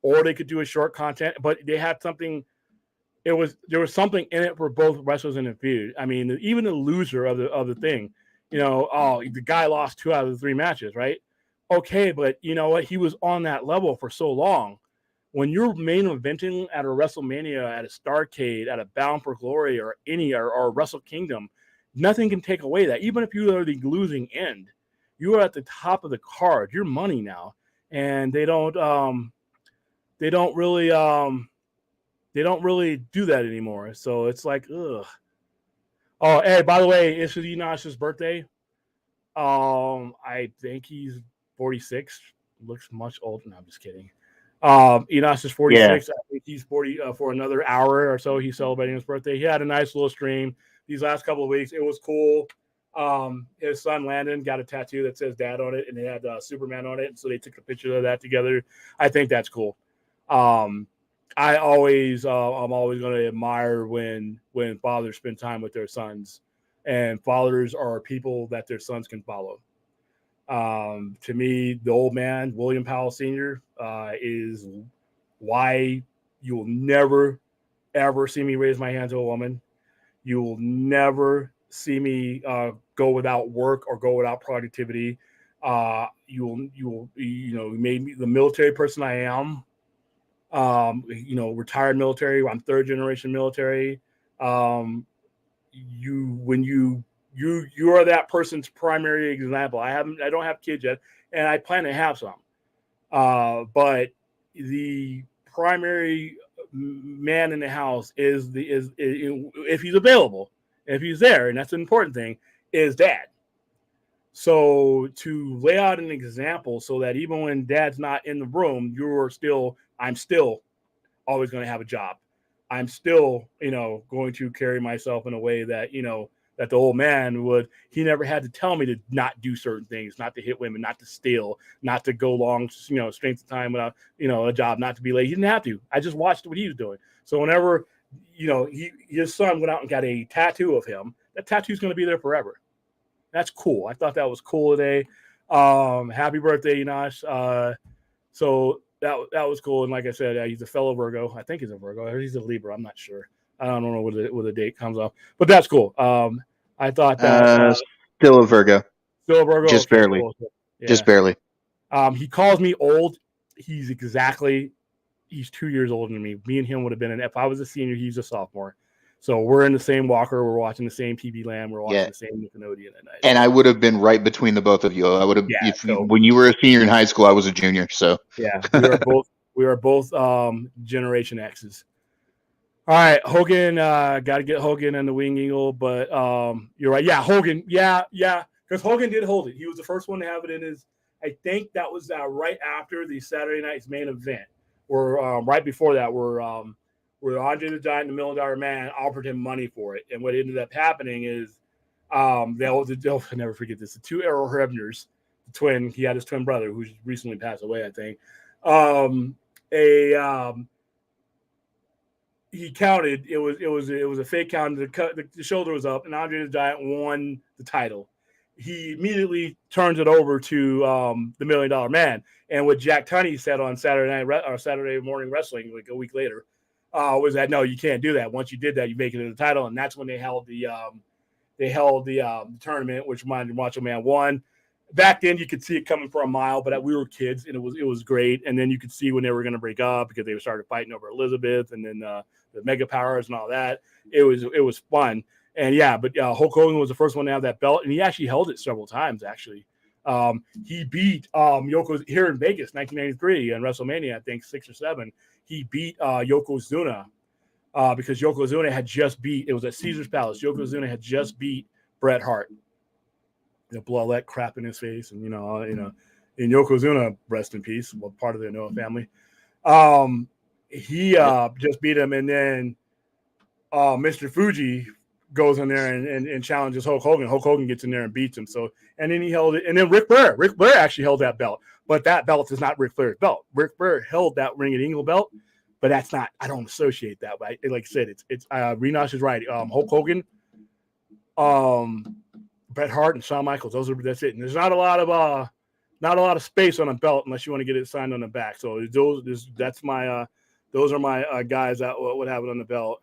or they could do a short content, but they had something. There was something in it for both wrestlers in the feud. I mean, even the loser of the thing, the guy lost 2 out of the 3 matches, right? Okay, but you know what? He was on that level for so long. When you're main eventing at a WrestleMania, at a Starrcade, at a Bound for Glory, or Wrestle Kingdom, nothing can take away that. Even if you are the losing end, you are at the top of the card. You're money now, and they don't really do that anymore. So it's like, ugh. Oh, hey, by the way, it's Enosh's birthday. I think he's 46. Looks much older. No, I'm just kidding. Enosh is 46. Yeah. I think he's 40 for another hour or so. He's celebrating his birthday. He had a nice little stream these last couple of weeks. It was cool. His son Landon got a tattoo that says "Dad" on it, and they had Superman on it. And so they took a picture of that together. I think that's cool. I'm always going to admire when fathers spend time with their sons, and fathers are people that their sons can follow. To me, the old man, William Powell Sr., is why you will never, ever see me raise my hand to a woman. You will never see me go without work or go without productivity. You made me the military person I am. Retired military. I'm 3rd generation military. You are that person's primary example. I don't have kids yet, and I plan to have some. But the primary man in the house is if he's available, if he's there, and that's an important thing, is dad. So to lay out an example so that even when dad's not in the room, I'm still always going to have a job. I'm still, going to carry myself in a way that, that the old man would. He never had to tell me to not do certain things, not to hit women, not to steal, not to go long, strength of time without, a job, not to be late. He didn't have to. I just watched what he was doing. So whenever, his son went out and got a tattoo of him, that tattoo's going to be there forever. That's cool. I thought that was cool today. Happy birthday, Enosh. So that was cool. And like I said, he's a fellow Virgo. I think he's a Virgo. Or he's a Libra. I'm not sure. I don't know where the date comes off, but that's cool. I thought that Still a Virgo. still a Virgo. Just Okay, barely. cool. Yeah. Just barely. He calls me old. He's 2 years older than me. Me and him would have been if I was a senior, he's a sophomore. So we're in the same walker. We're watching the same TV Land. We're watching the same Nickelodeon at night. And I would have been right between the both of you. I would have, when you were a senior in high school, I was a junior. So yeah, we are both Generation X's. All right, Hogan. Got to get Hogan and the Wing Eagle, but you're right. Yeah, Hogan. Yeah, because Hogan did hold it. He was the first one to have it in his. I think that was right after the Saturday night's main event, or right before that, where Andre the Giant and the $1 Million Man offered him money for it, and what ended up happening is, they'll never forget this. The two Errol Hebners, the twin. He had his twin brother who recently passed away, I think. He counted. It was a fake count. The shoulder was up, and Andre the Giant won the title. He immediately turns it over to the $1 Million Man, and what Jack Tunney said on Saturday morning wrestling like a week later was that no, you can't do that. Once you did that, you make it to the title, and that's when they held the tournament, which Macho Man won. Back then, you could see it coming for a mile, but we were kids, and it was great. And then you could see when they were going to break up because they started fighting over Elizabeth, and then the Mega Powers and all that. It was fun, and yeah. But Hulk Hogan was the first one to have that belt, and he actually held it several times. Actually, he beat Yoko here in Vegas, 1993, and WrestleMania, I think 6 or 7. He beat Yokozuna because Yokozuna had just beat. It was at Caesar's Palace. Yokozuna had just beat Bret Hart. Blow all that crap in his face, and and Yokozuna, rest in peace, well, part of the Noah family. He just beat him, and then Mr. Fuji goes in there and challenges Hulk Hogan. Hulk Hogan gets in there and beats him. So, and then he held it, and then Ric Flair actually held that belt, but that belt is not Ric Flair's belt. Ric Flair held that Ring of Eagle belt, but that's not. I don't associate that. But like I said, it's Renosh is right. Hulk Hogan, Bret Hart, and Shawn Michaels. That's it. And there's not a lot of space on a belt unless you want to get it signed on the back. So those are my guys that would have it on the belt.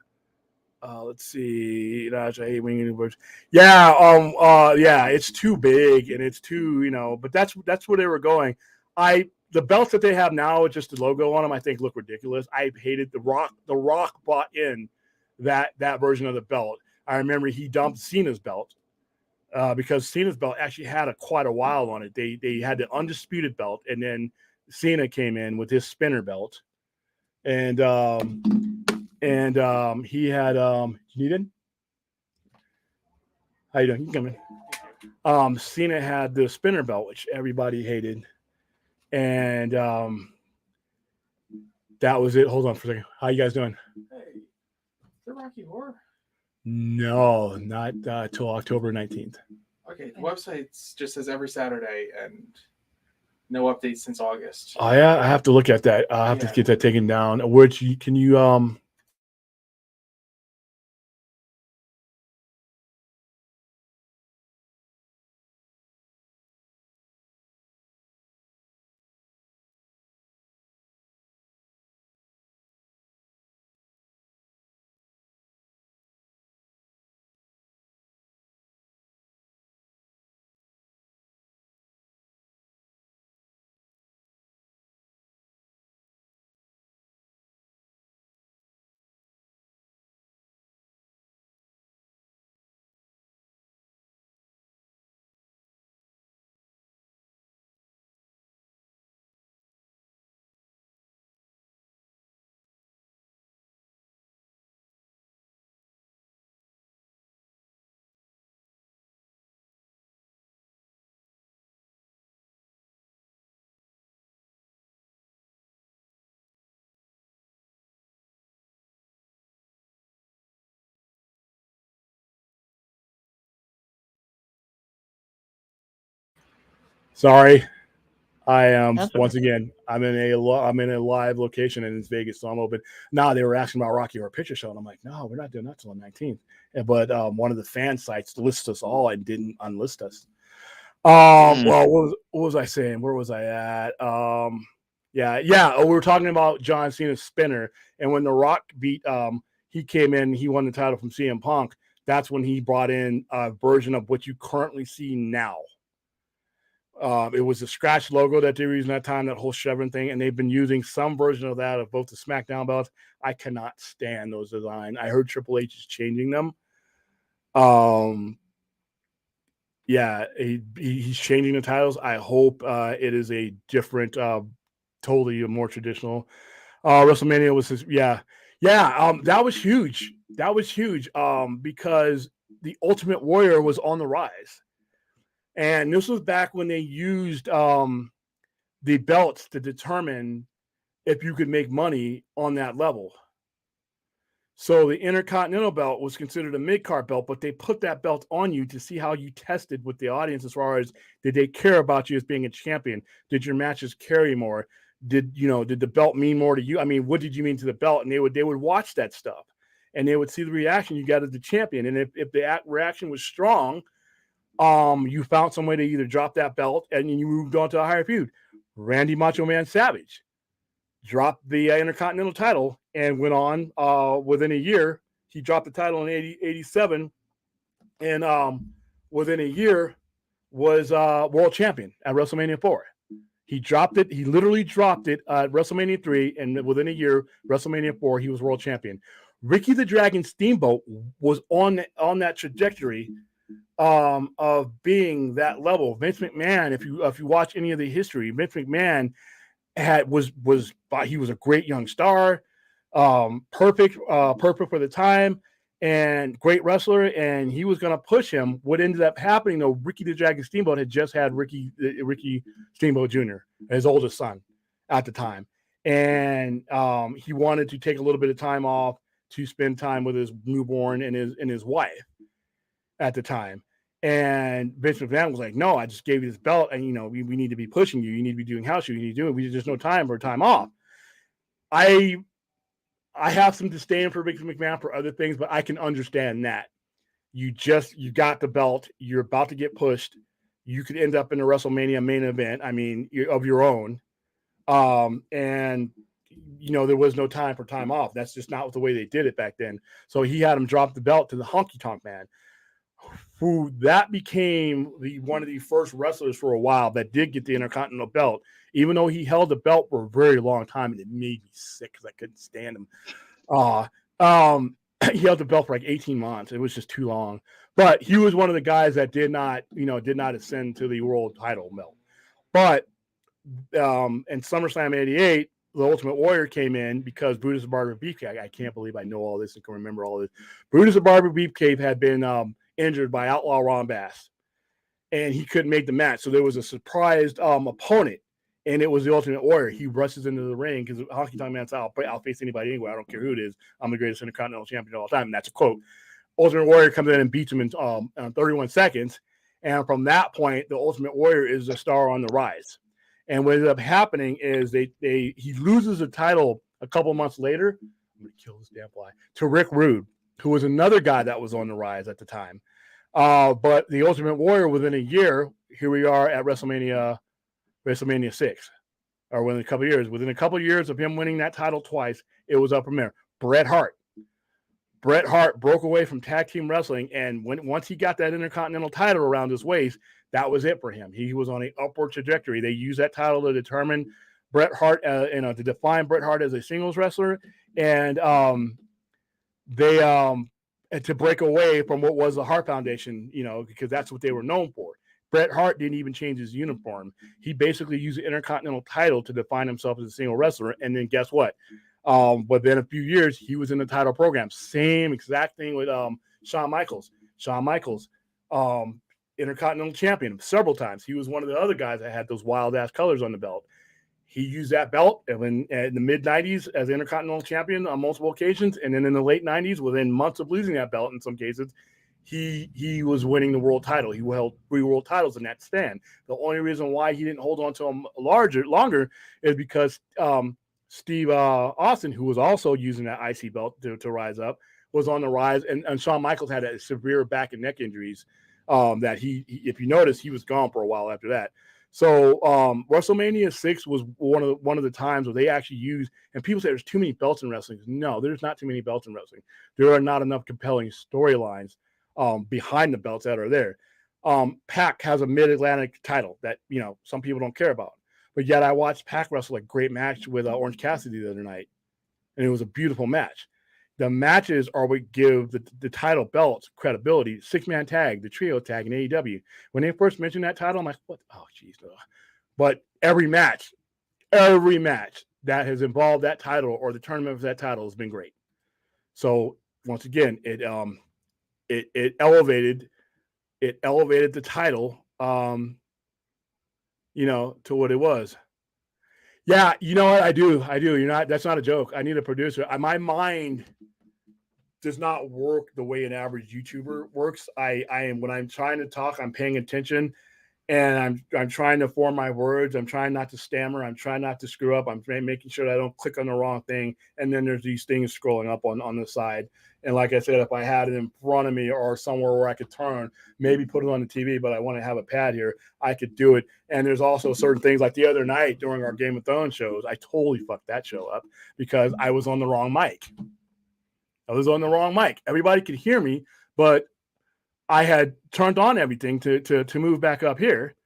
Let's see. I hate winging words. Yeah. Yeah. It's too big and it's too, but that's where they were going. The belts that they have now with just the logo on them, I think look ridiculous. I hated The Rock. The Rock bought in that version of the belt. I remember he dumped Cena's belt. Because Cena's belt actually had quite a while on it. They had the undisputed belt, and then Cena came in with his spinner belt, and he had Needed. How you doing? You come in. Cena had the spinner belt, which everybody hated, and that was it. Hold on for a second. How you guys doing? Hey, is there Rocky Horror? No, not till October 19th. Okay, the website just says every Saturday and no updates since August. Oh yeah, I have to look at that. I have to get that taken down. Which can you Sorry, I am That's once okay. again. I'm in a live location and it's Vegas, so I'm open. Now they were asking about Rocky Horror Picture Show, and I'm like, no, we're not doing that till the 19th. But one of the fan sites lists us all and didn't unlist us. Mm. Well, what was I saying? Where was I at? Yeah. Oh, we were talking about John Cena's spinner, and when The Rock beat, he came in, he won the title from CM Punk. That's when he brought in a version of what you currently see now. It was the scratch logo that they were using that time, that whole chevron thing, and they've been using some version of that of both the SmackDown belts. I cannot stand those designs. I heard Triple H is changing them. Yeah, he's changing the titles. I hope it is a different, totally a more traditional. WrestleMania was his, yeah. That was huge. That was huge. Because the Ultimate Warrior was on the rise, and this was back when they used the belts to determine if you could make money on that level. So the Intercontinental belt was considered a mid-card belt, but they put that belt on you to see how you tested with the audience as far as, did they care about you as being a champion? Did your matches carry more? Did the belt mean more to you? I mean, what did you mean to the belt? And they would watch that stuff, and they would see the reaction you got as the champion. And if the reaction was strong, you found some way to either drop that belt and you moved on to a higher feud. Randy Macho Man Savage dropped the Intercontinental title and went on within a year. He dropped the title in 87, and within a year was world champion at WrestleMania 4. He dropped it. He literally dropped it at WrestleMania 3, and within a year, WrestleMania 4, he was world champion. Ricky the Dragon Steamboat was on that trajectory of being that level. Vince McMahon, if you watch any of the history, Vince McMahon he was a great young star, perfect for the time, and great wrestler, and he was going to push him. What ended up happening, though, Ricky the Dragon Steamboat had just had Ricky Steamboat Jr., his oldest son, at the time, and he wanted to take a little bit of time off to spend time with his newborn and his wife at the time. And Vince McMahon was like, no, I just gave you this belt, and we need to be pushing you. You need to be doing house shows. You need to do it. There's no time for time off. I have some disdain for Vince McMahon for other things, but I can understand that. You got the belt. You're about to get pushed. You could end up in a WrestleMania main event. I mean, of your own. And there was no time for time off. That's just not the way they did it back then. So he had him drop the belt to the Honky Tonk Man, who that became one of the first wrestlers for a while that did get the Intercontinental belt, even though he held the belt for a very long time, and it made me sick because I couldn't stand him. He held the belt for like 18 months. It was just too long. But he was one of the guys that did not ascend to the world title belt. But in SummerSlam 88, the Ultimate Warrior came in because Brutus the Barber Beefcake. I can't believe I know all this and can remember all this. Brutus the Barber Beefcake had been injured by Outlaw Ron Bass, and he couldn't make the match. So there was a surprised opponent, and it was the Ultimate Warrior. He rushes into the ring because Honky Tonk Man's out. I'll face anybody anyway. I don't care who it is. I'm the greatest Intercontinental champion of all time, and that's a quote. Ultimate Warrior comes in and beats him in 31 seconds, and from that point, the Ultimate Warrior is a star on the rise. And what ended up happening is he loses the title a couple months later. I'm going to kill this damn fly. To Rick Rude, who was another guy that was on the rise at the time. But the Ultimate Warrior, within a year, here we are at WrestleMania 6, or within a couple of years. Within a couple of years of him winning that title twice, it was up from there. Bret Hart broke away from tag team wrestling, and once he got that Intercontinental title around his waist, that was it for him. He was on an upward trajectory. They used that title to determine Bret Hart, to define Bret Hart as a singles wrestler, and they to break away from what was the Hart Foundation, because that's what they were known for. Bret Hart didn't even change his uniform. He basically used the Intercontinental title to define himself as a single wrestler, and then guess what? But then a few years, he was in the title program. Same exact thing with Shawn Michaels. Shawn Michaels, Intercontinental champion several times. He was one of the other guys that had those wild ass colors on the belt. He used that belt in the mid 90s as Intercontinental champion on multiple occasions, and then in the late 90s, within months of losing that belt, in some cases, he was winning the world title. He held 3 world titles in that span. The only reason why he didn't hold on to them longer is because Steve Austin, who was also using that IC belt to rise up, was on the rise, and Shawn Michaels had a severe back and neck injuries that he, if you notice, he was gone for a while after that. So WrestleMania 6 was one of the times where they actually used, and people say there's too many belts in wrestling. No, there's not too many belts in wrestling. There are not enough compelling storylines behind the belts that are there. Pac has a Mid-Atlantic title that, some people don't care about. But yet I watched Pac wrestle a great match with Orange Cassidy the other night, and it was a beautiful match. The matches are what give the title belts credibility. 6-man tag, the trio tag in AEW. When they first mentioned that title, I'm like, what? Oh, jeez. But every match that has involved that title or the tournament for that title has been great. So once again, it elevated the title, to what it was. Yeah, you know what? I do. That's not a joke. I need a producer. My mind does not work the way an average YouTuber works. I am, when I'm trying to talk, I'm paying attention, and I'm trying to form my words. I'm trying not to stammer. I'm trying not to screw up. I'm making sure that I don't click on the wrong thing. And then there's these things scrolling up on the side. And like I said, if I had it in front of me or somewhere where I could turn, maybe put it on the TV, but I want to have a pad here, I could do it. And there's also certain things like the other night during our Game of Thrones shows, I totally fucked that show up because I was on the wrong mic. Everybody could hear me, but I had turned on everything to move back up here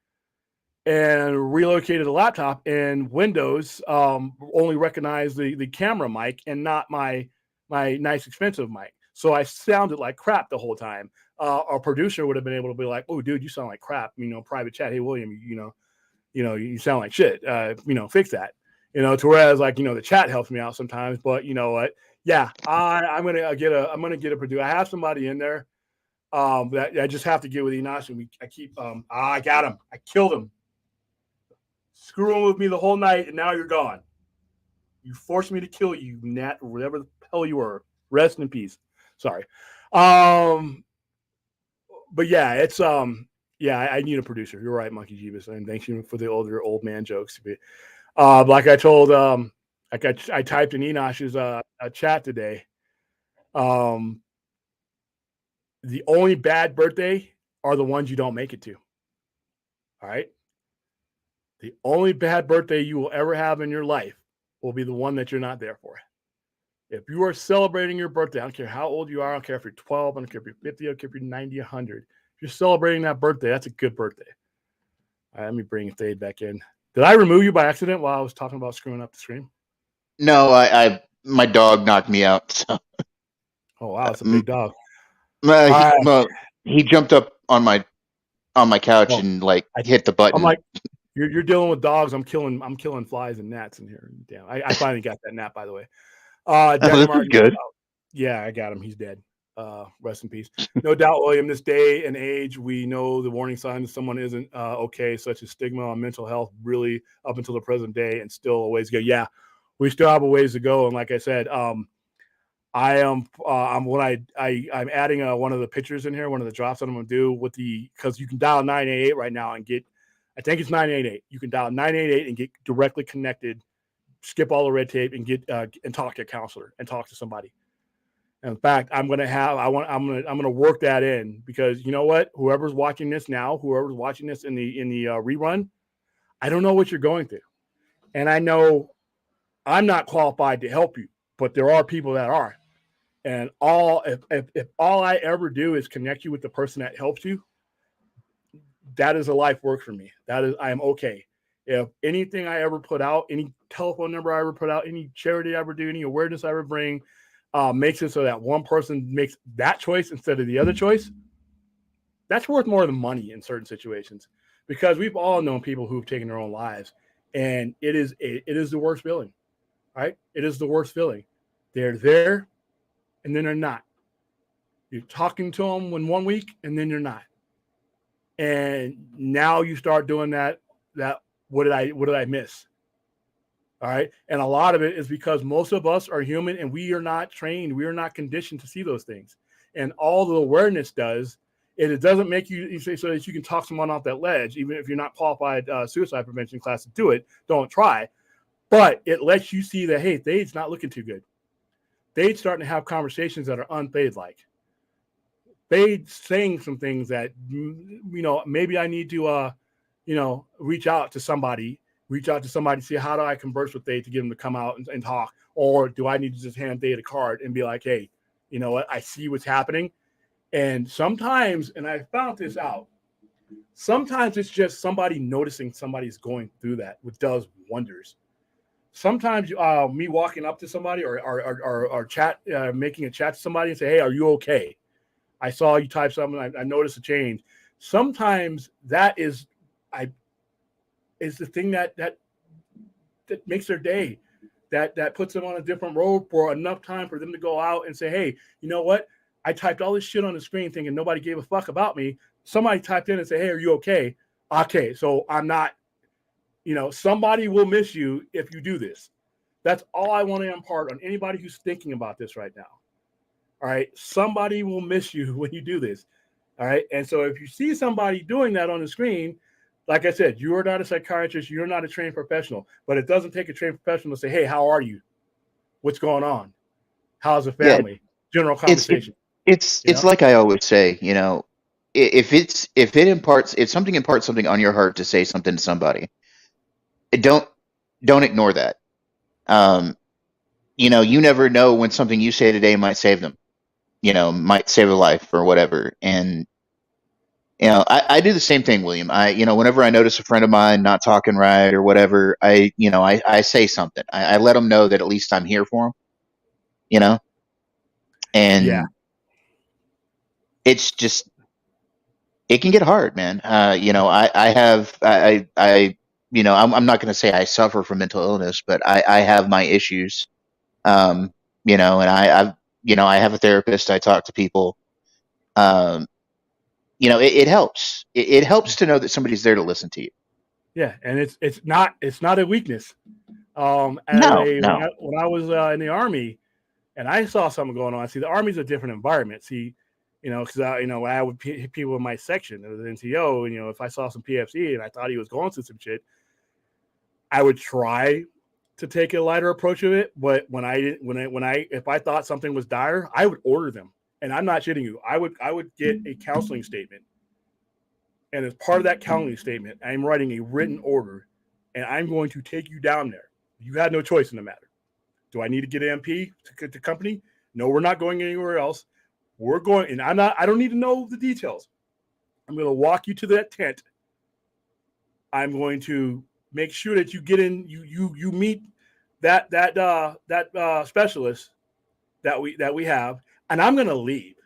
and relocated the laptop, and Windows only recognized the camera mic and not my nice expensive mic. So I sounded like crap the whole time. Our producer would have been able to be like, "Oh, dude, you sound like crap." Private chat. Hey, William, you sound like shit. Fix that. To whereas the chat helps me out sometimes. But you know what? Yeah, I'm gonna get a producer. I have somebody in there that I just have to get with Enosh, and I got him. I killed him. Screwing with me the whole night, and now you're gone. You forced me to kill you, Nat, or whatever the hell you were. Rest in peace. Sorry. But yeah, it's I need a producer. You're right, Monkey Jeebus, and thank you for the old man jokes. Like I told, I typed in Enosh's chat today. The only bad birthday are the ones you don't make it to. All right. The only bad birthday you will ever have in your life will be the one that you're not there for. If you are celebrating your birthday, I don't care how old you are. I don't care if you're 12. I don't care if you're 50. I don't care if you're 90, 100. If you're celebrating that birthday, that's a good birthday. All right, let me bring Fade back in. Did I remove you by accident while I was talking about screwing up the stream? No, my dog knocked me out. So. Oh wow, it's a big dog. He jumped up on my couch and hit the button. I'm like, you're dealing with dogs. I'm killing flies and gnats in here. Damn, I finally got that gnat, by the way. This is good. Yeah, I got him. He's dead. Rest in peace. No doubt, William, this day and age, we know the warning signs that someone isn't okay, such as stigma on mental health, really up until the present day, and still a ways to go. Yeah, we still have a ways to go. And like I said, I'm adding one of the pictures in here, one of the drops that I'm going to do because you can dial 988 right now and get, I think it's 988. You can dial 988 and get directly connected, skip all the red tape, and get and talk to a counselor and talk to somebody. And in fact, I'm going to work that in, because you know what? Whoever's watching this now, whoever's watching this in the rerun, I don't know what you're going through, and I know I'm not qualified to help you, but there are people that are. And if all I ever do is connect you with the person that helps you, that is a life work for me. I am okay. If anything I ever put out, any telephone number I ever put out, any charity I ever do, any awareness I ever bring, makes it so that one person makes that choice instead of the other choice, that's worth more than money in certain situations, because we've all known people who've taken their own lives, and it is the worst feeling, right? It is the worst feeling. They're there, and then they're not. You're talking to them in 1 week, and then you're not. And now you start doing that what did I miss? All right. And a lot of it is because most of us are human, and we are not trained. We are not conditioned to see those things. And all the awareness does is it doesn't make you say so that you can talk someone off that ledge, even if you're not qualified suicide prevention class to do it. Don't try. But it lets you see that, hey, Thade's not looking too good. Thade's starting to have conversations that are un-Thade-like. Thade's saying some things that, maybe I need to, reach out to somebody, see how do I converse with Thade to get him to come out and talk? Or do I need to just hand Thade a card and be like, hey, you know what? I see what's happening. And sometimes, and I found this out, sometimes it's just somebody noticing somebody's going through that, which does wonders. Sometimes me walking up to somebody or chat, making a chat to somebody and say, hey, are you okay? I saw you type something. I noticed a change. Sometimes that is the thing that makes their day, that puts them on a different road for enough time for them to go out and say, hey, you know what? I typed all this shit on the screen thinking nobody gave a fuck about me. Somebody typed in and said, hey, are you okay? Okay, so I'm not, somebody will miss you if you do this. That's all I want to impart on anybody who's thinking about this right now. All right. Somebody will miss you when you do this. All right. And so if you see somebody doing that on the screen, like I said, you are not a psychiatrist. You're not a trained professional, but it doesn't take a trained professional to say, hey, how are you? What's going on? How's the family? Yeah, general conversation. It's like I always say, if something imparts something on your heart to say something to somebody, don't ignore that. You never know when something you say today might save them, might save a life or whatever. And, I do the same thing, William. Whenever I notice a friend of mine not talking right or whatever, I say something. I let them know that at least I'm here for them, and yeah. It's just, it can get hard, man. I'm not going to say I suffer from mental illness, but I have my issues. And I have a therapist. I talk to people. It helps. It helps to know that somebody's there to listen to you. Yeah, and it's not a weakness. No. When I was in the Army, and I saw something going on. See, the Army's a different environment. See, because I would people in my section, it was NCO. If I saw some PFC and I thought he was going through some shit, I would try to take a lighter approach of it. But if I thought something was dire, I would order them. And I'm not shitting you. I would get a counseling statement. And as part of that counseling statement, I'm writing a written order, and I'm going to take you down there. You had no choice in the matter. Do I need to get an MP to company? No, we're not going anywhere else. We're going, and I don't need to know the details. I'm going to walk you to that tent. I'm going to make sure that you get in, you meet that specialist that we have, and I'm going to leave,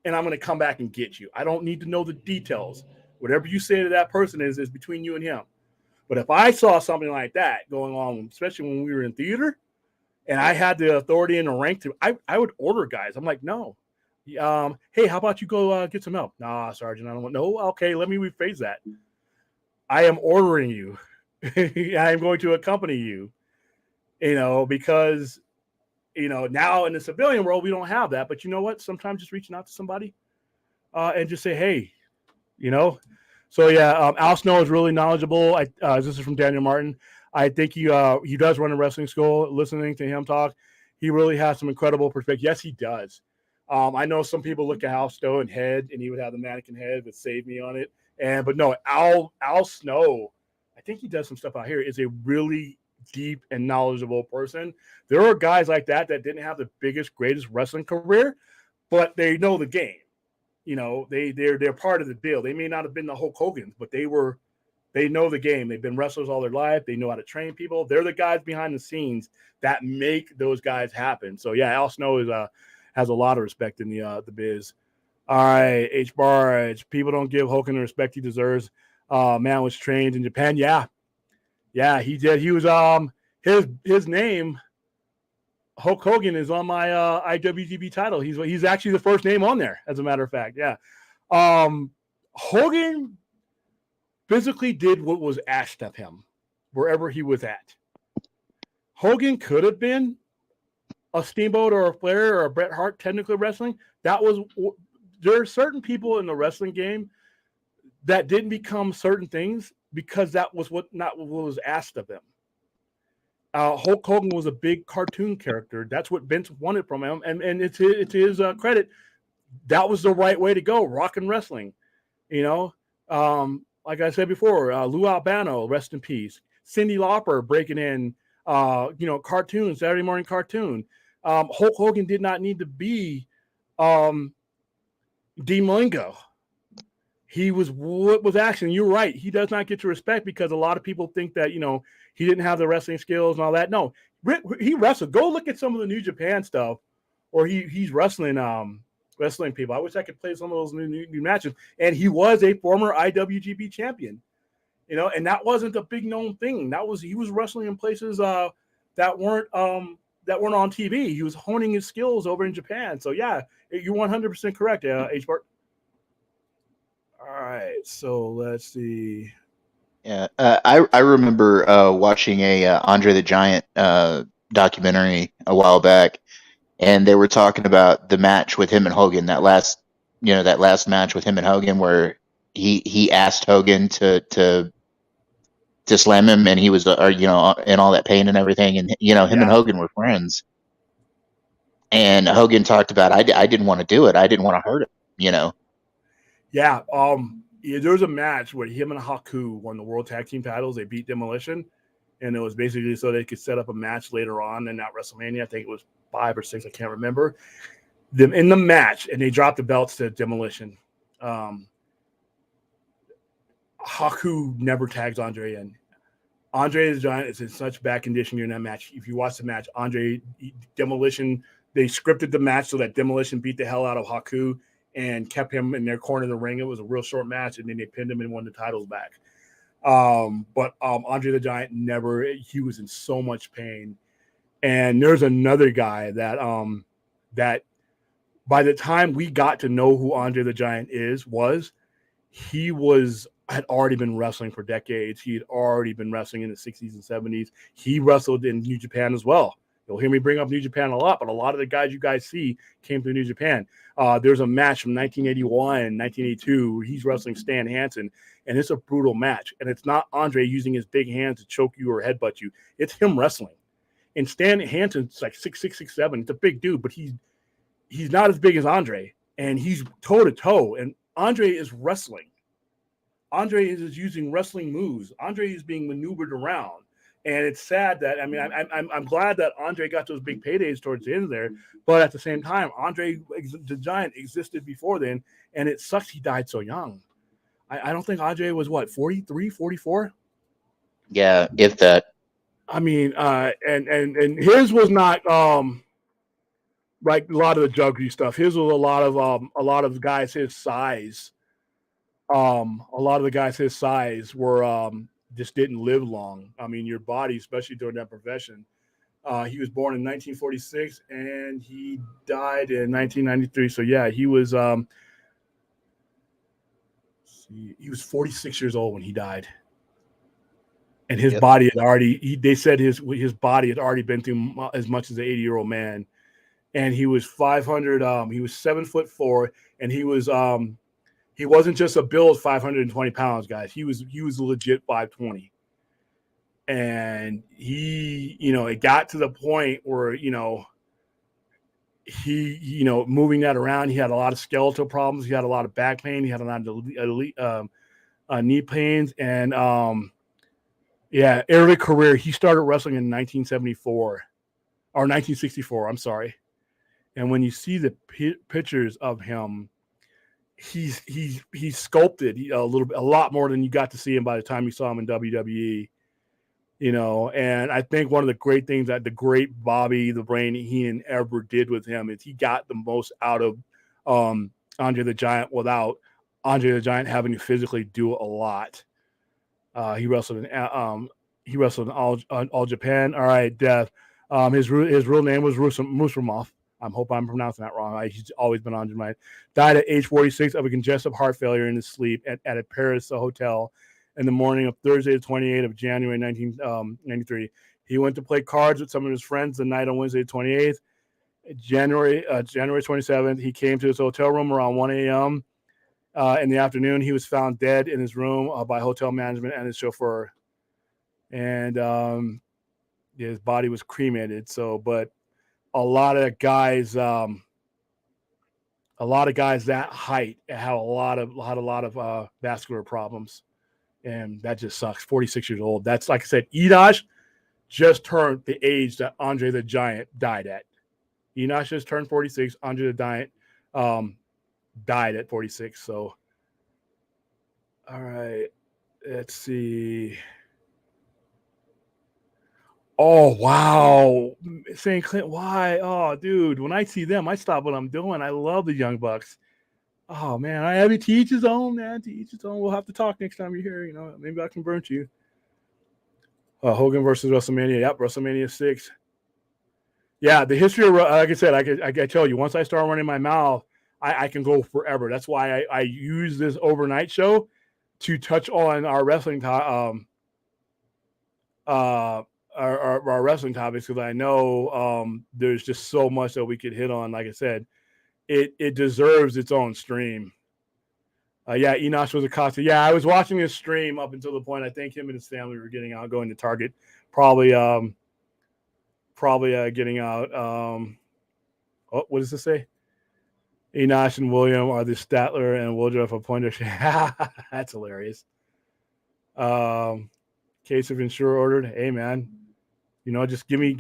and I'm going to come back and get you. I don't need to know the details. Whatever you say to that person is between you and him. But if I saw something like that going on, especially when we were in theater, and I had the authority and the rank to, I would order guys. I'm like, no. Hey, how about you go get some help? Nah, Sergeant, I don't want. No, okay, let me rephrase that. I am ordering you. I am going to accompany you. Because now in the civilian world we don't have that. But you know what? Sometimes just reaching out to somebody and just say, hey, So yeah, Al Snow is really knowledgeable. This is from Daniel Martin. I think he does run a wrestling school. Listening to him talk, he really has some incredible perspective. Yes, he does. I know some people look at Al Snow and head, and he would have the mannequin head with "Save Me" on it. But no, Al Snow, I think he does some stuff out here. Is a really deep and knowledgeable person. There are guys like that didn't have the biggest, greatest wrestling career, but they know the game. They're part of the deal. They may not have been the Hulk Hogan's, but they know the game. They've been wrestlers all their life. They know how to train people. They're the guys behind the scenes that make those guys happen. So yeah, Al Snow has a lot of respect in the biz. All right, H Bar. People don't give Hogan the respect he deserves. Man was trained in Japan. Yeah, he did. He was his name. Hulk Hogan is on my IWGP title. He's actually the first name on there, as a matter of fact. Yeah. Hogan physically did what was asked of him wherever he was at. Hogan could have been a Steamboat or a Flair or a Bret Hart technically wrestling, That was there are certain people in the wrestling game that didn't become certain things because that was not what was asked of them. Hulk Hogan was a big cartoon character. That's what Vince wanted from him, and it's his credit. That was the right way to go. Rock and wrestling, you know. Like I said before, Lou Albano, rest in peace. Cyndi Lauper breaking in, cartoon, Saturday morning cartoon. Hulk Hogan did not need to be Dean Malenko. He was what was action. You're right. He does not get to respect because a lot of people think that, he didn't have the wrestling skills and all that. No, he wrestled. Go look at some of the New Japan stuff, or he's wrestling people. I wish I could play some of those new matches. And he was a former IWGP champion, and that wasn't a big known thing. He was wrestling in places that weren't on TV. He was honing his skills over in Japan. So yeah, you're 100% correct, H-Bart. All right, so let's see. Yeah, I remember watching a Andre the Giant documentary a while back, and they were talking about the match with him and Hogan. That last match with him and Hogan, where he asked Hogan to slam him, and he was in all that pain and everything, and him and Hogan were friends. And Hogan talked about, I didn't want to do it. I didn't want to hurt him. Yeah. There was a match where him and Haku won the World Tag Team titles. They beat Demolition, and it was basically so they could set up a match later on in that WrestleMania. I think it was 5 or 6. I can't remember. Them in the match, and they dropped the belts to Demolition. Haku never tags Andre in. Andre the Giant is in such bad condition during that match. If you watch the match, Demolition, they scripted the match so that Demolition beat the hell out of Haku and kept him in their corner of the ring. It was a real short match, and then they pinned him and won the titles back. But Andre the Giant he was in so much pain. And there's another guy that by the time we got to know who Andre the Giant had already been wrestling for decades. He had already been wrestling in the 60s and 70s. He wrestled in New Japan as well. You'll hear me bring up New Japan a lot, but a lot of the guys you guys see came through New Japan. There's a match from 1981, 1982, where he's wrestling Stan Hansen, and it's a brutal match. And it's not Andre using his big hands to choke you or headbutt you. It's him wrestling. And Stan Hansen's like 6'6", 6'7". It's a big dude, but he's not as big as Andre, and he's toe-to-toe, and Andre is wrestling. Andre is using wrestling moves. Andre is being maneuvered around. And it's sad that, I'm glad that Andre got those big paydays towards the end there, but at the same time, Andre the Giant existed before then, and it sucks he died so young. I don't think Andre was, 43, 44? Yeah, if that. And his was not like a lot of the juggly stuff. His was a lot of guys his size. A lot of the guys his size were just didn't live long. Your body, especially during that profession. He was born in 1946 and he died in 1993. So yeah, he was 46 years old when he died. And his body had already, they said his body had already been through as much as an 80-year-old man. And he was 500, he was 7'4", and he wasn't just a build 520 pounds, guys. He was legit 520. And it got to the point where, he moving that around, he had a lot of skeletal problems. He had a lot of back pain. He had a lot of knee pains. And, early career, he started wrestling in 1974 or 1964. I'm sorry. And when you see the pictures of him, he's sculpted a lot more than you got to see him by the time you saw him in WWE. And I think one of the great things that the great Bobby the Brain Heenan ever did with him is he got the most out of Andre the Giant without Andre the Giant having to physically do a lot. He wrestled in All Japan. All right, Death. His real name was Musumov. I hope I'm pronouncing that wrong. He's always been on your mind. Died at age 46 of a congestive heart failure in his sleep at a Paris hotel in the morning of Thursday, the 28th of January, 1993. He went to play cards with some of his friends the night on Wednesday, the 28th. January 27th. He came to his hotel room around 1 a.m. In the afternoon. He was found dead in his room by hotel management and his chauffeur, and his body was cremated. So, but a lot of guys that height have a lot of vascular problems, and that just sucks. 46 years old. That's, like I said, Enosh just turned the age that Andre the Giant died at. Enosh just turned 46. Andre the Giant died at 46. So, all right, let's see. Oh, wow. St. Clint, why? Oh, dude, when I see them, I stop what I'm doing. I love the Young Bucks. Oh, man, I have to each his own, man. To each his own. We'll have to talk next time you're here. You know, maybe I can burn you. Hogan versus WrestleMania. Yep, WrestleMania 6. Yeah, the history of, like I said, I tell you, once I start running my mouth, I can go forever. That's why I use this overnight show to touch on our wrestling our wrestling topics, because I know there's just so much that we could hit on. Like I said, it deserves its own stream. Yeah, Enosh was a costume. Yeah, I was watching his stream up until the point I think him and his family were getting out, going to Target, probably getting out. What does this say? Enosh and William are the Statler and Woodruff appointed. That's hilarious. Case of insure ordered. Hey, man, you know, just give me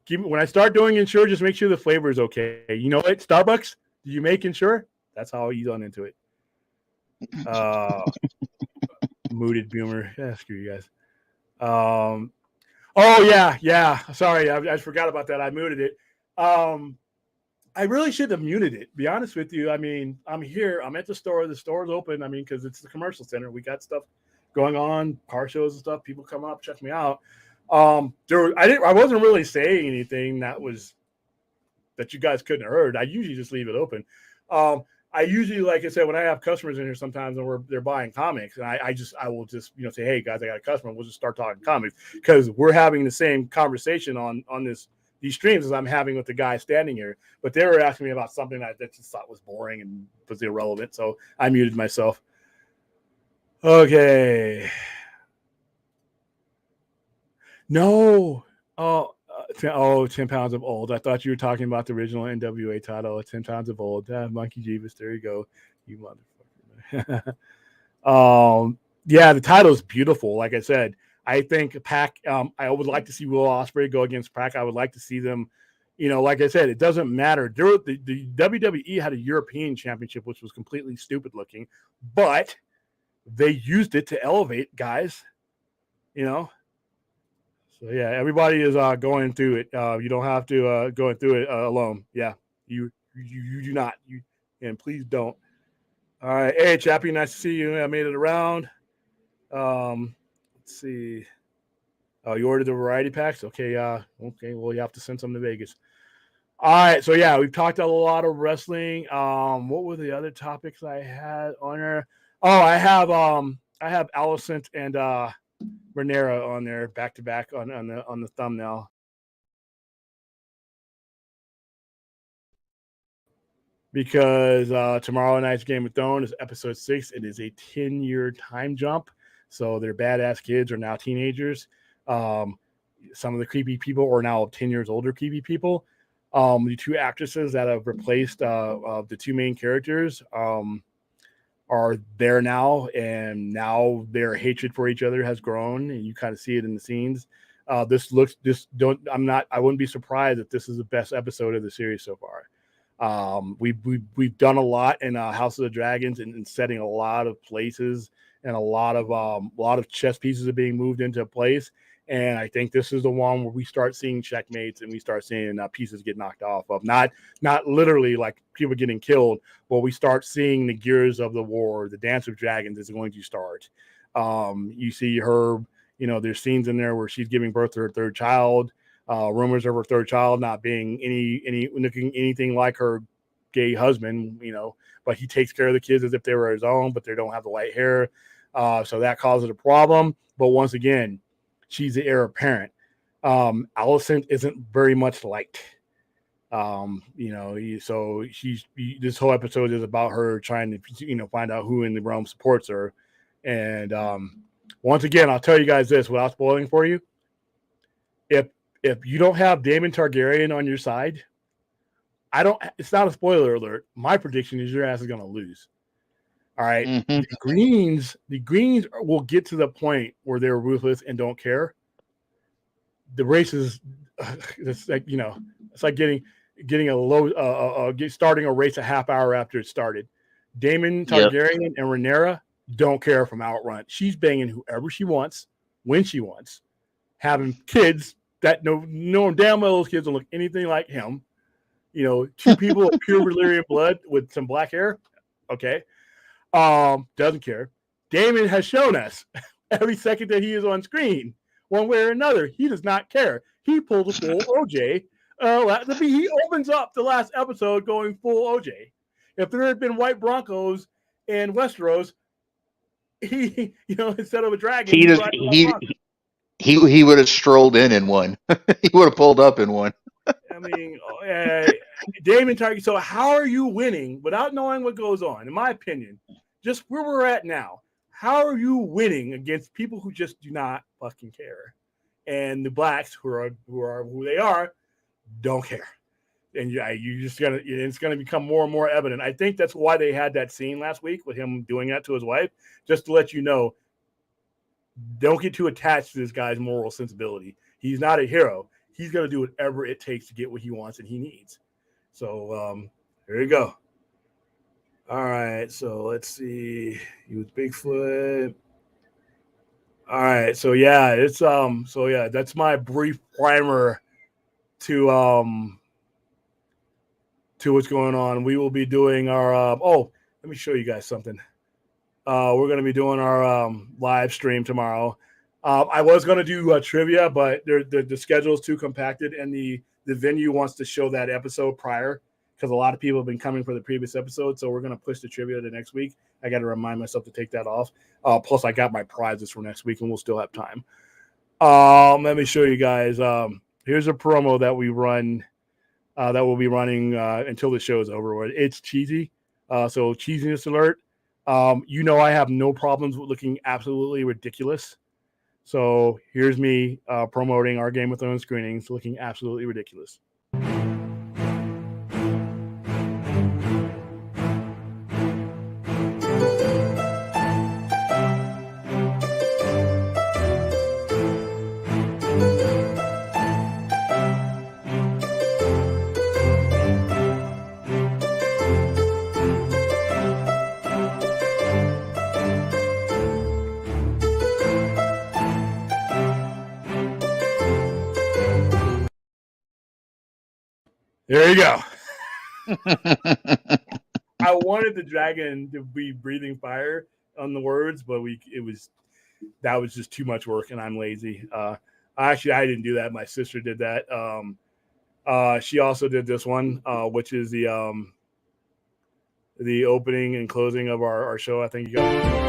when I start doing insure, just make sure the flavor is okay. You know what? Starbucks, do you make insure? That's how you on into it. Mooted boomer. Yeah, screw you guys. Oh yeah. Sorry, I forgot about that. I muted it. I really should have muted it. Be honest with you. I mean, I'm here. I'm at the store. The store's open. I mean, because it's the commercial center. We got stuff going on, car shows and stuff. People come up, check me out. I wasn't really saying anything that you guys couldn't have heard. I usually just leave it open. I usually, like I said, when I have customers in here sometimes and they're buying comics, and I will just say, hey guys, I got a customer. We'll just start talking comics, because we're having the same conversation on these streams as I'm having with the guy standing here. But they were asking me about something that I just thought was boring and was irrelevant, so I muted myself. Okay. No. 10 pounds of old. I thought you were talking about the original NWA title. 10 pounds of old. Monkey Jeebus. There you go. You motherfucker. Yeah, the title is beautiful. Like I said, I think Pac. I would like to see Will Ospreay go against Pac. I would like to see them. You know, like I said, it doesn't matter. The WWE had a European championship, which was completely stupid looking, but they used it to elevate guys. You know. So yeah, everybody is going through it. You don't have to go through it alone. Yeah, you do not. And please don't. All right, hey Chappie, nice to see you. I made it around. Let's see. Oh, you ordered the variety packs? Okay. Okay. Well, you have to send some to Vegas. All right. So yeah, we've talked a lot of wrestling. What were the other topics I had on there? Oh, I have Alicent and Renera on there back to back on the thumbnail. Because tomorrow night's Game of Thrones is episode 6. It is a 10-year time jump. So their badass kids are now teenagers. Some of the creepy people are now 10 years older creepy people. The two actresses that have replaced the two main characters are there now, and now their hatred for each other has grown, and you kind of see it in the scenes. I wouldn't be surprised if this is the best episode of the series so far. We've done a lot in House of the Dragons and setting a lot of places, and a lot of chess pieces are being moved into place. And I think this is the one where we start seeing checkmates and we start seeing pieces get knocked off of. Not literally like people getting killed, but we start seeing the gears of the war. The Dance of Dragons is going to start. You see her, there's scenes in there where she's giving birth to her third child. Rumors of her third child not being looking anything like her gay husband, but he takes care of the kids as if they were his own, but they don't have the white hair. So that causes a problem. But once again, she's the heir apparent. Alicent isn't very much liked. So this whole episode is about her trying to, find out who in the realm supports her. And once again, I'll tell you guys this without spoiling for you. If you don't have Daemon Targaryen on your side, it's not a spoiler alert. My prediction is your ass is going to lose. All right. Mm-hmm. The greens will get to the point where they're ruthless and don't care. The race is, it's like, it's like getting starting a race a half hour after it started. Daemon Targaryen and Rhaenyra don't care from outrun. She's banging whoever she wants, when she wants, having kids that know damn well those kids don't look anything like him. Two people of pure Valyrian blood with some black hair. Okay. Doesn't care. Daemon has shown us every second that he is on screen, one way or another, he does not care. He pulled a full OJ. He opens up the last episode going full OJ. If there had been white Broncos in Westeros, he instead of a dragon, he would have strolled in one. He would have pulled up in one. I mean, Daemon Targaryen. So how are you winning without knowing what goes on? In my opinion, just where we're at now, how are you winning against people who just do not fucking care? And the blacks who are who they are don't care. And it's gonna become more and more evident. I think that's why they had that scene last week with him doing that to his wife, just to let you know, don't get too attached to this guy's moral sensibility. He's not a hero. He's gonna do whatever it takes to get what he wants and he needs. So there you go. All right, so let's see. He was Bigfoot. All right, so yeah, that's my brief primer to what's going on. We will be doing our let me show you guys something. We're going to be doing our live stream tomorrow. I was going to do trivia, but the schedule is too compacted, and the venue wants to show that episode prior because a lot of people have been coming for the previous episode. So we're going to push the trivia to next week. I got to remind myself to take that off. Plus, I got my prizes for next week, and we'll still have time. Let me show you guys. Here's a promo that we run. That we'll be running until the show is over. It's cheesy. So cheesiness alert. I have no problems with looking absolutely ridiculous. So here's me promoting our Game of Thrones screenings, looking absolutely ridiculous. There you go. I wanted the dragon to be breathing fire on the words, but that was just too much work, and I'm lazy. Actually, I didn't do that. My sister did that. She also did this one, which is the opening and closing of our show. I think you got.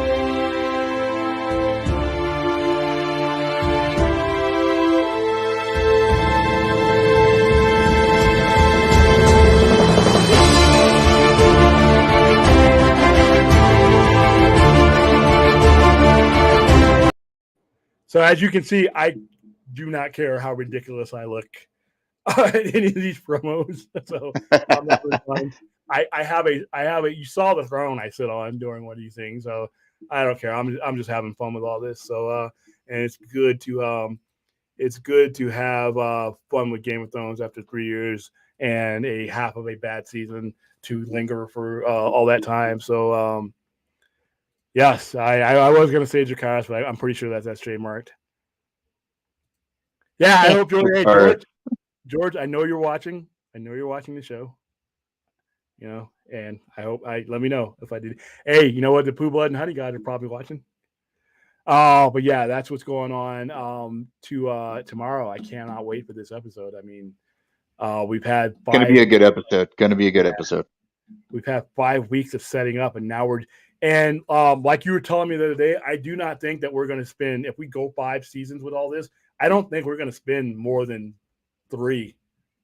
So as you can see, I do not care how ridiculous I look in any of these promos. So I have a. You saw the throne I sit on during one of these things, so I don't care. I'm just having fun with all this. So and it's good to have fun with Game of Thrones after 3 years and a half of a bad season to linger for all that time. So. Yes, I was going to say Dracarys, but I'm pretty sure that's trademarked. Yeah, I hope you're hey, George, I know you're watching. I know you're watching the show. And I hope let me know if I did. Hey, you know what? The Pooh Blood and Honey guys are probably watching. But yeah, that's what's going on to tomorrow. I cannot wait for this episode. I mean, we've had Going to be a good episode. We've had 5 weeks of setting up, and now and like you were telling me the other day, I do not think that we're going to spend, if we go 5 seasons with all this, I don't think we're going to spend more than 3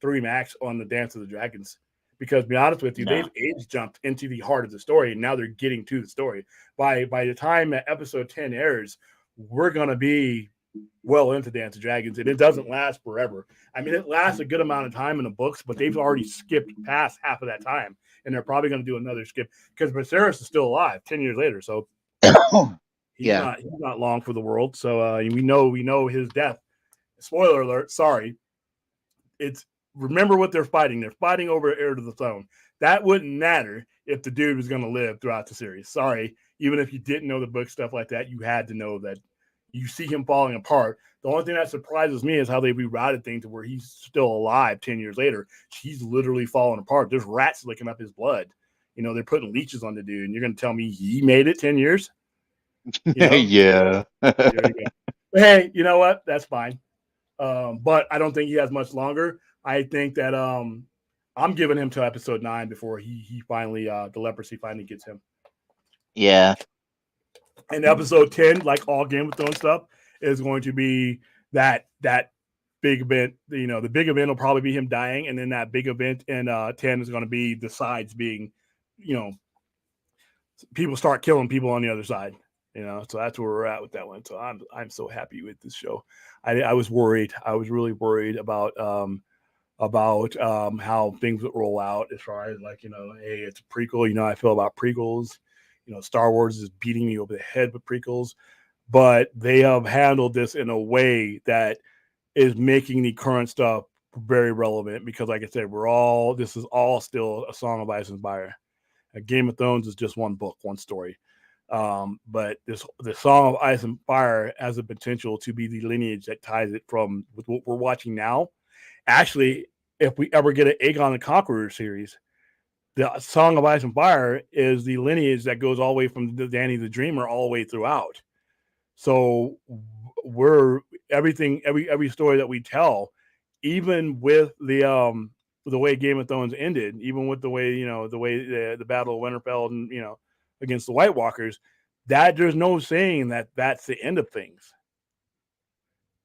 3 max on the Dance of the Dragons. Because to be honest with you, they've age jumped into the heart of the story, and now they're getting to the story. By the time that episode 10 airs, we're gonna be well into Dance of Dragons, and it doesn't last forever. I mean, it lasts a good amount of time in the books, but they've already skipped past half of that time, and they're probably going to do another skip because Viserys is still alive 10 years later, so he's not long for the world. So we know his death. Spoiler alert! Sorry, it's remember what they're fighting. They're fighting over heir to the throne. That wouldn't matter if the dude was going to live throughout the series. Sorry, even if you didn't know the book stuff like that, you had to know that. You see him falling apart. The only thing that surprises me is how they rerouted things to where he's still alive 10 years later. He's literally falling apart. There's rats licking up his blood. They're putting leeches on the dude, and you're going to tell me he made it 10 years? Yeah. There you go. But hey, you know what? That's fine. But I don't think he has much longer. I think that I'm giving him to episode 9 before he finally, the leprosy finally gets him. Yeah. And episode 10, like all Game of Thrones stuff, is going to be that big event. The big event will probably be him dying, and then that big event in 10 is going to be the sides being, people start killing people on the other side. So that's where we're at with that one. So I'm so happy with this show. I was worried. I was really worried about how things would roll out as far as hey, it's a prequel. I feel about prequels. Star Wars is beating me over the head with prequels, but they have handled this in a way that is making the current stuff very relevant because, like I said, this is all still a Song of Ice and Fire. Game of Thrones is just one book, one story. But the Song of Ice and Fire has the potential to be the lineage that ties it from with what we're watching now. Actually, if we ever get an Aegon the Conqueror series, the Song of Ice and Fire is the lineage that goes all the way from Danny the Dreamer all the way throughout. So every story that we tell, even with the way Game of Thrones ended, even with the way the Battle of Winterfell and against the White Walkers, that there's no saying that that's the end of things.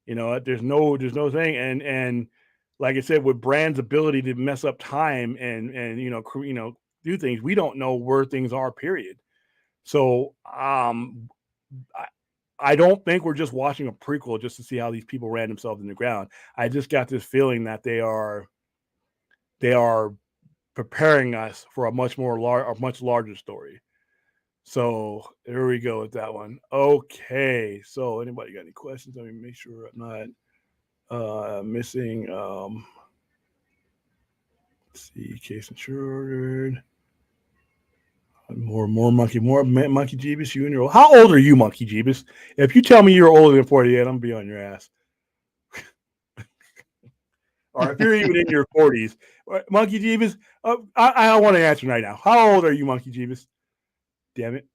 There's no thing, and like I said, with Bran's ability to mess up time and do things, we don't know where things are. Period. So I don't think we're just watching a prequel just to see how these people ran themselves in the ground. I just got this feeling that they are preparing us for a much larger story. So there we go with that one. Okay, so anybody got any questions? Let me make sure I'm not missing. Let's see, case insured. More Monkey Jeebus. You and your how old are you, Monkey Jeebus? If you tell me you're older than 48, I'm gonna be on your ass. Or if you're even in your 40s, Monkey Jeebus, I want to answer right now. How old are you, Monkey Jeebus? Damn it.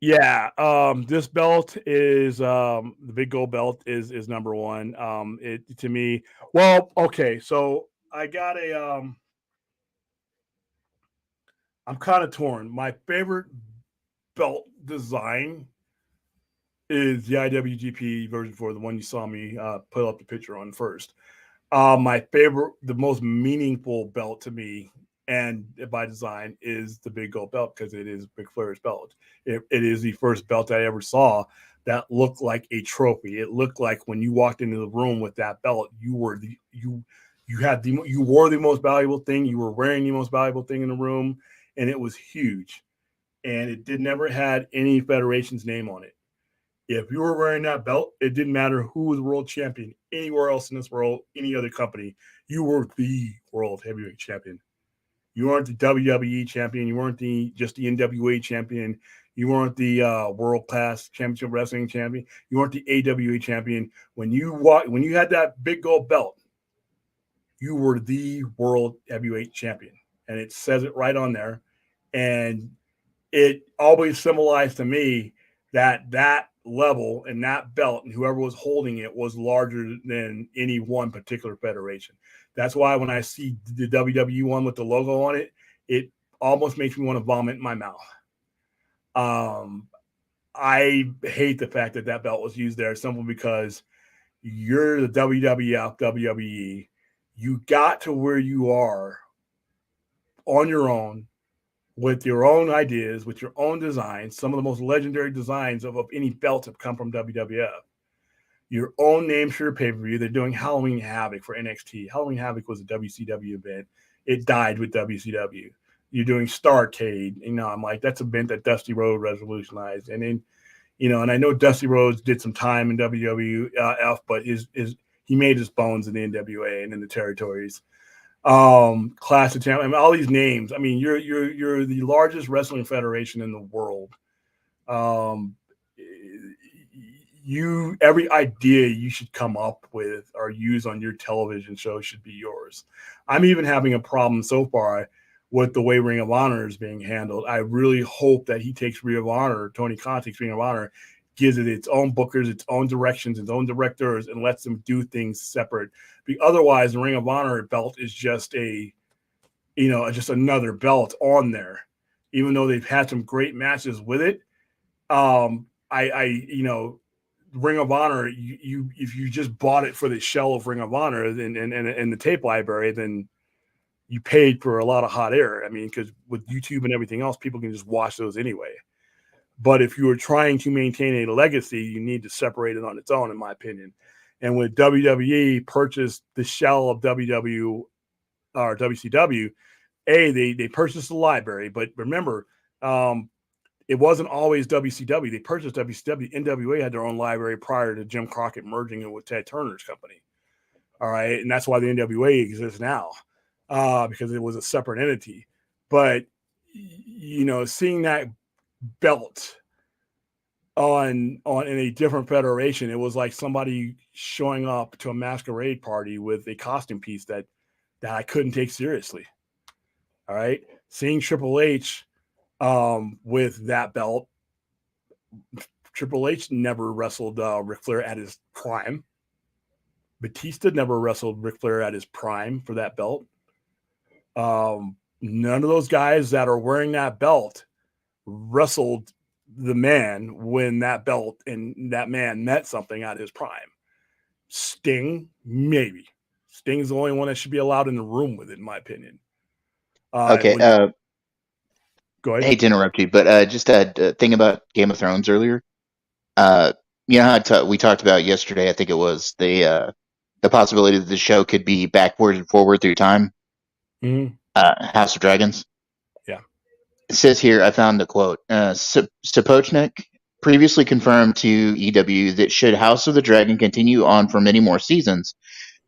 Yeah, this belt is the big gold belt is number one. It to me, well, okay, so I got I'm kind of torn. My favorite belt design is the IWGP version 4, the one you saw me put up the picture on first. My favorite, the most meaningful belt to me, and by design, is the big gold belt because it is Ric Flair's belt. It is the first belt I ever saw that looked like a trophy. It looked like when you walked into the room with that belt, you wore the most valuable thing. You were wearing the most valuable thing in the room, and it was huge. And it never had any federation's name on it. If you were wearing that belt, it didn't matter who was world champion anywhere else in this world, any other company. You were the world heavyweight champion. You weren't the WWE champion. You weren't just the NWA champion. You weren't the world class championship wrestling champion. You weren't the AWA champion. When you had that big gold belt, you were the world heavyweight champion, and it says it right on there. And it always symbolized to me that level and that belt and whoever was holding it was larger than any one particular federation. That's why when I see the WWE one with the logo on it, it almost makes me want to vomit in my mouth. I hate the fact that belt was used there simply because you're the WWF, WWE. You got to where you are on your own with your own ideas, with your own designs. Some of the most legendary designs of any belt have come from WWF. Your own names for your pay-per-view. They're doing Halloween Havoc for NXT. Halloween Havoc was a WCW event. It died with WCW. You're doing Starrcade. I'm like, that's an event that Dusty Rhodes revolutionized. And then, and I know Dusty Rhodes did some time in WWF, but he made his bones in the NWA and in the territories. Class of Champions. All these names. You're the largest wrestling federation in the world. Every idea you should come up with or use on your television show should be yours. I'm even having a problem so far with the way Ring of Honor is being handled. I really hope that he takes Ring of Honor, Tony Khan takes Ring of Honor, gives it its own bookers, its own directions, its own directors, and lets them do things separate. Otherwise, the Ring of Honor belt is just just another belt on there. Even though they've had some great matches with it, Ring of Honor, if you just bought it for the shell of Ring of Honor and the tape library, then you paid for a lot of hot air. Because with YouTube and everything else, people can just watch those anyway. But if you are trying to maintain a legacy, you need to separate it on its own, in my opinion. And when WWE purchased the shell of WCW, they purchased the library. But remember, it wasn't always WCW. They purchased WCW. NWA had their own library prior to Jim Crockett merging it with Ted Turner's company. All right. And that's why the NWA exists now, because it was a separate entity. But, seeing that belt in a different federation, it was like somebody showing up to a masquerade party with a costume piece that I couldn't take seriously. All right. Seeing Triple H with that belt. Triple H never wrestled Ric Flair at his prime. Batista never wrestled Ric Flair at his prime for that belt. None of those guys that are wearing that belt wrestled the man when that belt and that man met something at his prime. Sting, maybe. Sting's the only one that should be allowed in the room with it, in my opinion. Okay. Go ahead. I hate to interrupt you, but just a thing about Game of Thrones earlier. You know how we talked about yesterday? I think it was the possibility that the show could be backward and forward through time. Mm-hmm. House of Dragons. Yeah. It says here, I found the quote. Sapochnik previously confirmed to EW that should House of the Dragon continue on for many more seasons,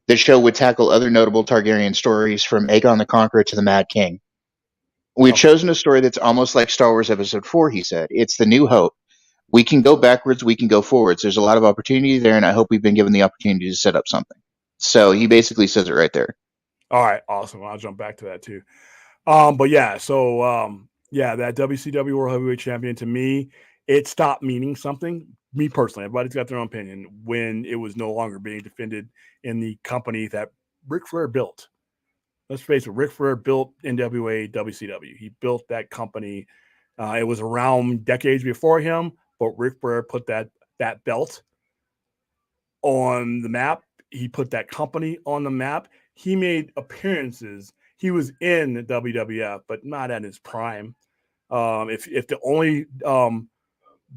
the show would tackle other notable Targaryen stories from Aegon the Conqueror to the Mad King. We've chosen a story that's almost like Star Wars Episode 4, he said. It's the New Hope. We can go backwards, we can go forwards. There's a lot of opportunity there, and I hope we've been given the opportunity to set up something. So he basically says it right there. All right, awesome. I'll jump back to that too. But yeah, so that WCW World Heavyweight Champion, to me, it stopped meaning something. Me personally, everybody's got their own opinion, when it was no longer being defended in the company that Ric Flair built. Let's face it, Ric Flair built NWA WCW. He built that company. It was around decades before him, but Ric Flair put that belt on the map. He put that company on the map. He made appearances. He was in the WWF, but not at his prime. If the only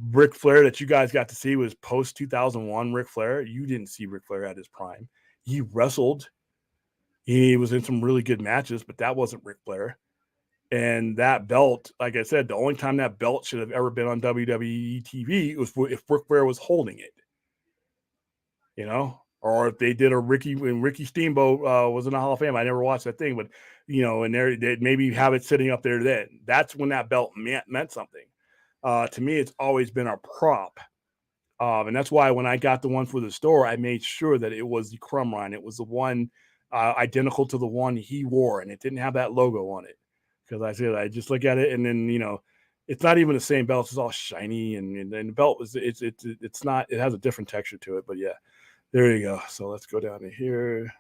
Ric Flair that you guys got to see was post 2001 Ric Flair, you didn't see Ric Flair at his prime. He wrestled. He was in some really good matches, but that wasn't Ric Flair. And that belt, like I said, the only time that belt should have ever been on WWE TV was if Ric Flair was holding it. Or if they did when Ricky Steamboat was in the Hall of Fame. I never watched that thing, but and they maybe have it sitting up there then. That's when that belt meant something. To me, it's always been a prop. And that's why when I got the one for the store, I made sure that it was the crumb line. It was the one identical to the one he wore, and it didn't have that logo on it. Because I just look at it, and then it's not even the same belt. It's all shiny, and the belt it's not. It has a different texture to it. But yeah, there you go. So let's go down to here.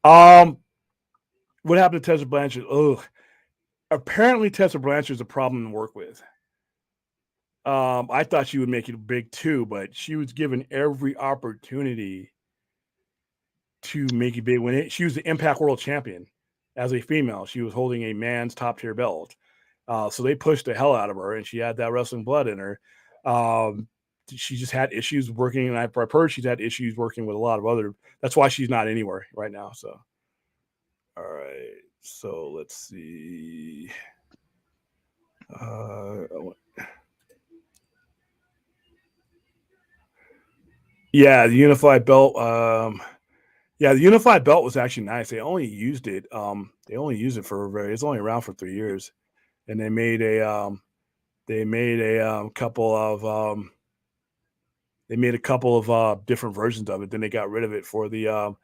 What happened to Tessa Blanchard? Apparently Tessa Blanchard is a problem to work with. I thought she would make it big too, but she was given every opportunity to make it big. She was the Impact World Champion as a female, she was holding a man's top tier belt. So they pushed the hell out of her, and she had that wrestling blood in her. She just had issues working, and I've heard she's had issues working with a lot of other. That's why she's not anywhere right now. So, all right. So let's see. Yeah, the unified belt. Yeah, the unified belt was actually nice. They only used it. They only used it for it's only around for 3 years, and they made a couple of different versions of it. Then they got rid of it for the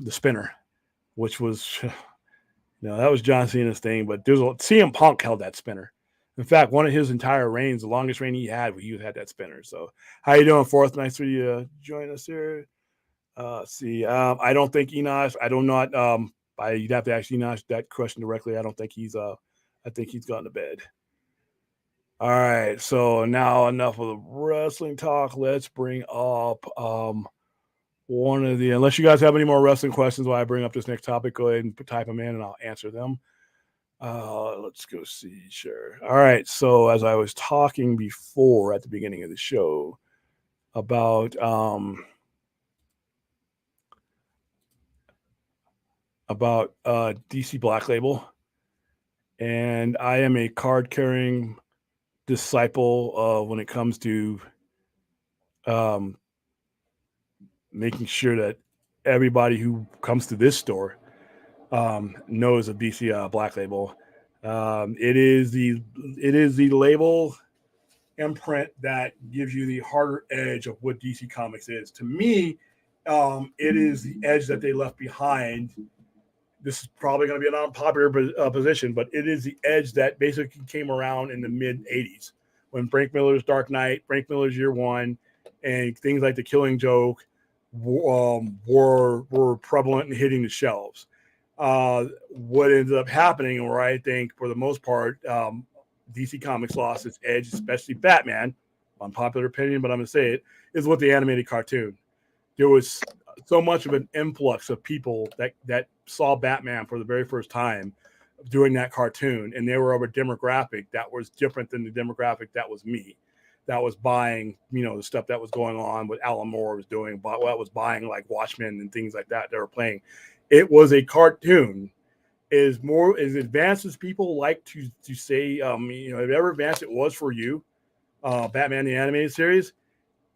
spinner, which was that was John Cena's thing. But CM Punk held that spinner. In fact, one of his entire reigns, the longest reign he had that spinner. So, how you doing, Fourth? Nice for you to join us here. See, I don't think Enosh. I don't not. You'd have to ask Enosh that question directly. I don't think he's. I think he's gone to bed. All right. So now enough of the wrestling talk. Let's bring up one of the. Unless you guys have any more wrestling questions while I bring up this next topic, go ahead and type them in, and I'll answer them. Let's go see. Sure. All right. So as I was talking before at the beginning of the show about DC Black Label, and I am a card carrying disciple when it comes to making sure that everybody who comes to this store knows of DC Black Label. It is the label imprint that gives you the harder edge of what DC Comics is. To me, it is the edge that they left behind. This is probably going to be an unpopular position, but it is the edge that basically came around in the mid 80s when Frank Miller's Dark Knight, Frank Miller's Year One, and things like The Killing Joke were prevalent and hitting the shelves. What ended up happening, or I think for the most part, DC Comics lost its edge, especially Batman, unpopular opinion, but I'm going to say it, is with the animated cartoon. There was so much of an influx of people that saw Batman for the very first time during that cartoon, and they were of a demographic that was different than the demographic that was me, that was buying, the stuff that was going on, what Alan Moore was doing, but what was buying like Watchmen and things like that they were playing. It was a cartoon. As advanced as people like to say, however advanced it was for you, Batman the Animated Series,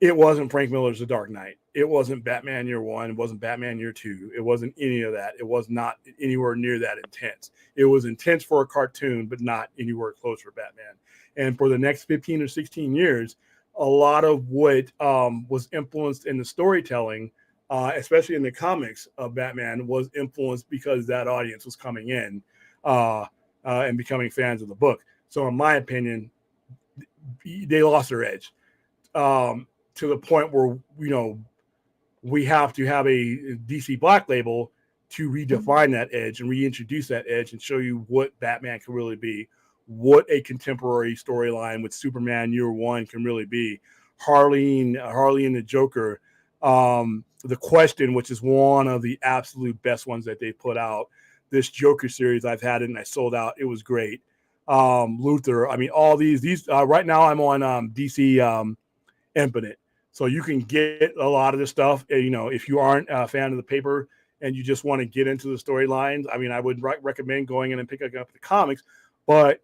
it wasn't Frank Miller's The Dark Knight. It wasn't Batman Year One. It wasn't Batman Year Two. It wasn't any of that. It was not anywhere near that intense. It was intense for a cartoon, but not anywhere close for Batman. And for the next 15 or 16 years, a lot of what was influenced in the storytelling, especially in the comics of Batman, was influenced because that audience was coming in and becoming fans of the book. So in my opinion, they lost their edge. To the point where we have to have a DC Black Label to redefine that edge and reintroduce that edge and show you what Batman can really be, what a contemporary storyline with Superman Year One can really be. Harley and the Joker, The Question, which is one of the absolute best ones that they put out. This Joker series, I've had it and I sold out. It was great. Luther, I mean, all these right now I'm on DC Infinite. So you can get a lot of this stuff. If you aren't a fan of the paper and you just want to get into the storylines, I mean, I would recommend going in and picking up the comics. But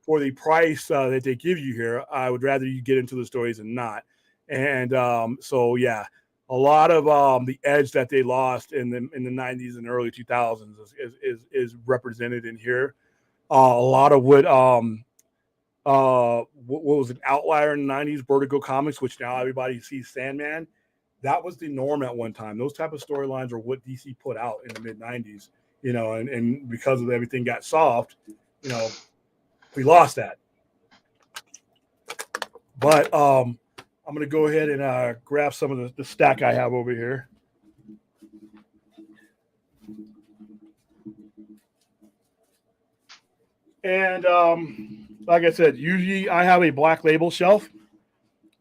for the price that they give you here, I would rather you get into the stories than not. And so, yeah, a lot of the edge that they lost in the 90s and early 2000s is represented in here. A lot of what was an outlier in the 90s, Vertigo Comics, which now everybody sees Sandman. That was the norm at one time. Those type of storylines are what DC put out in the mid 90s, and because of everything got soft, we lost that. But I'm going to go ahead and grab some of the stack I have over here. And like I said, usually I have a Black Label shelf.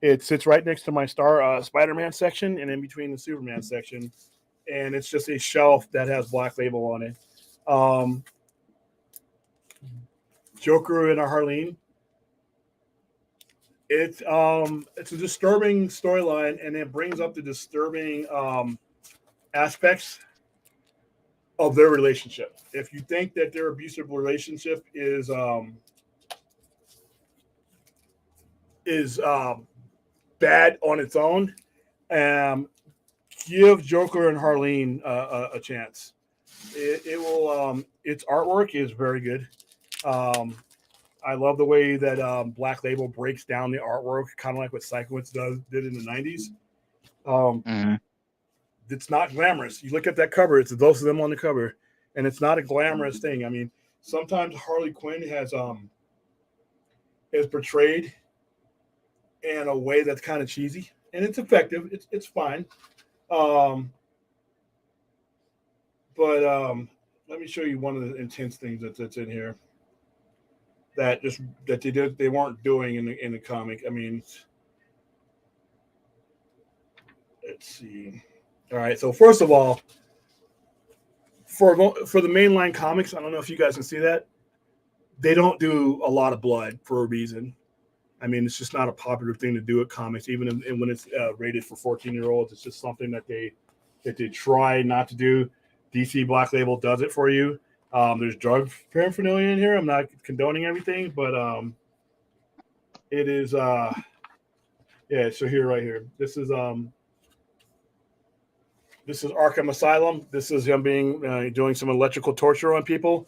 It sits right next to my Spider-Man section and in between the Superman section. And it's just a shelf that has Black Label on it. Joker and Harleen. It's a disturbing storyline, and it brings up the disturbing aspects of their relationship. If you think that their abusive relationship is bad on its own, give Joker and Harleen a chance. It will. Its artwork is very good. I love the way that Black Label breaks down the artwork, kind of like what Psychowitz did in the 90s. It's not glamorous. You look at that cover, it's both of them on the cover, and it's not a glamorous thing. I mean, sometimes Harley Quinn is portrayed in a way that's kind of cheesy, and it's effective. It's fine. But let me show you one of the intense things that's in here that they weren't doing in the comic. I mean, let's see. All right, so first of all, for the mainline comics, I don't know if you guys can see that, they don't do a lot of blood for a reason. I mean, it's just not a popular thing to do at comics, even when it's rated for 14-year-olds. It's just something that they try not to do. DC Black Label does it for you. There's drug paraphernalia in here. I'm not condoning everything, but it is yeah. So right here. This is Arkham Asylum. This is him doing some electrical torture on people.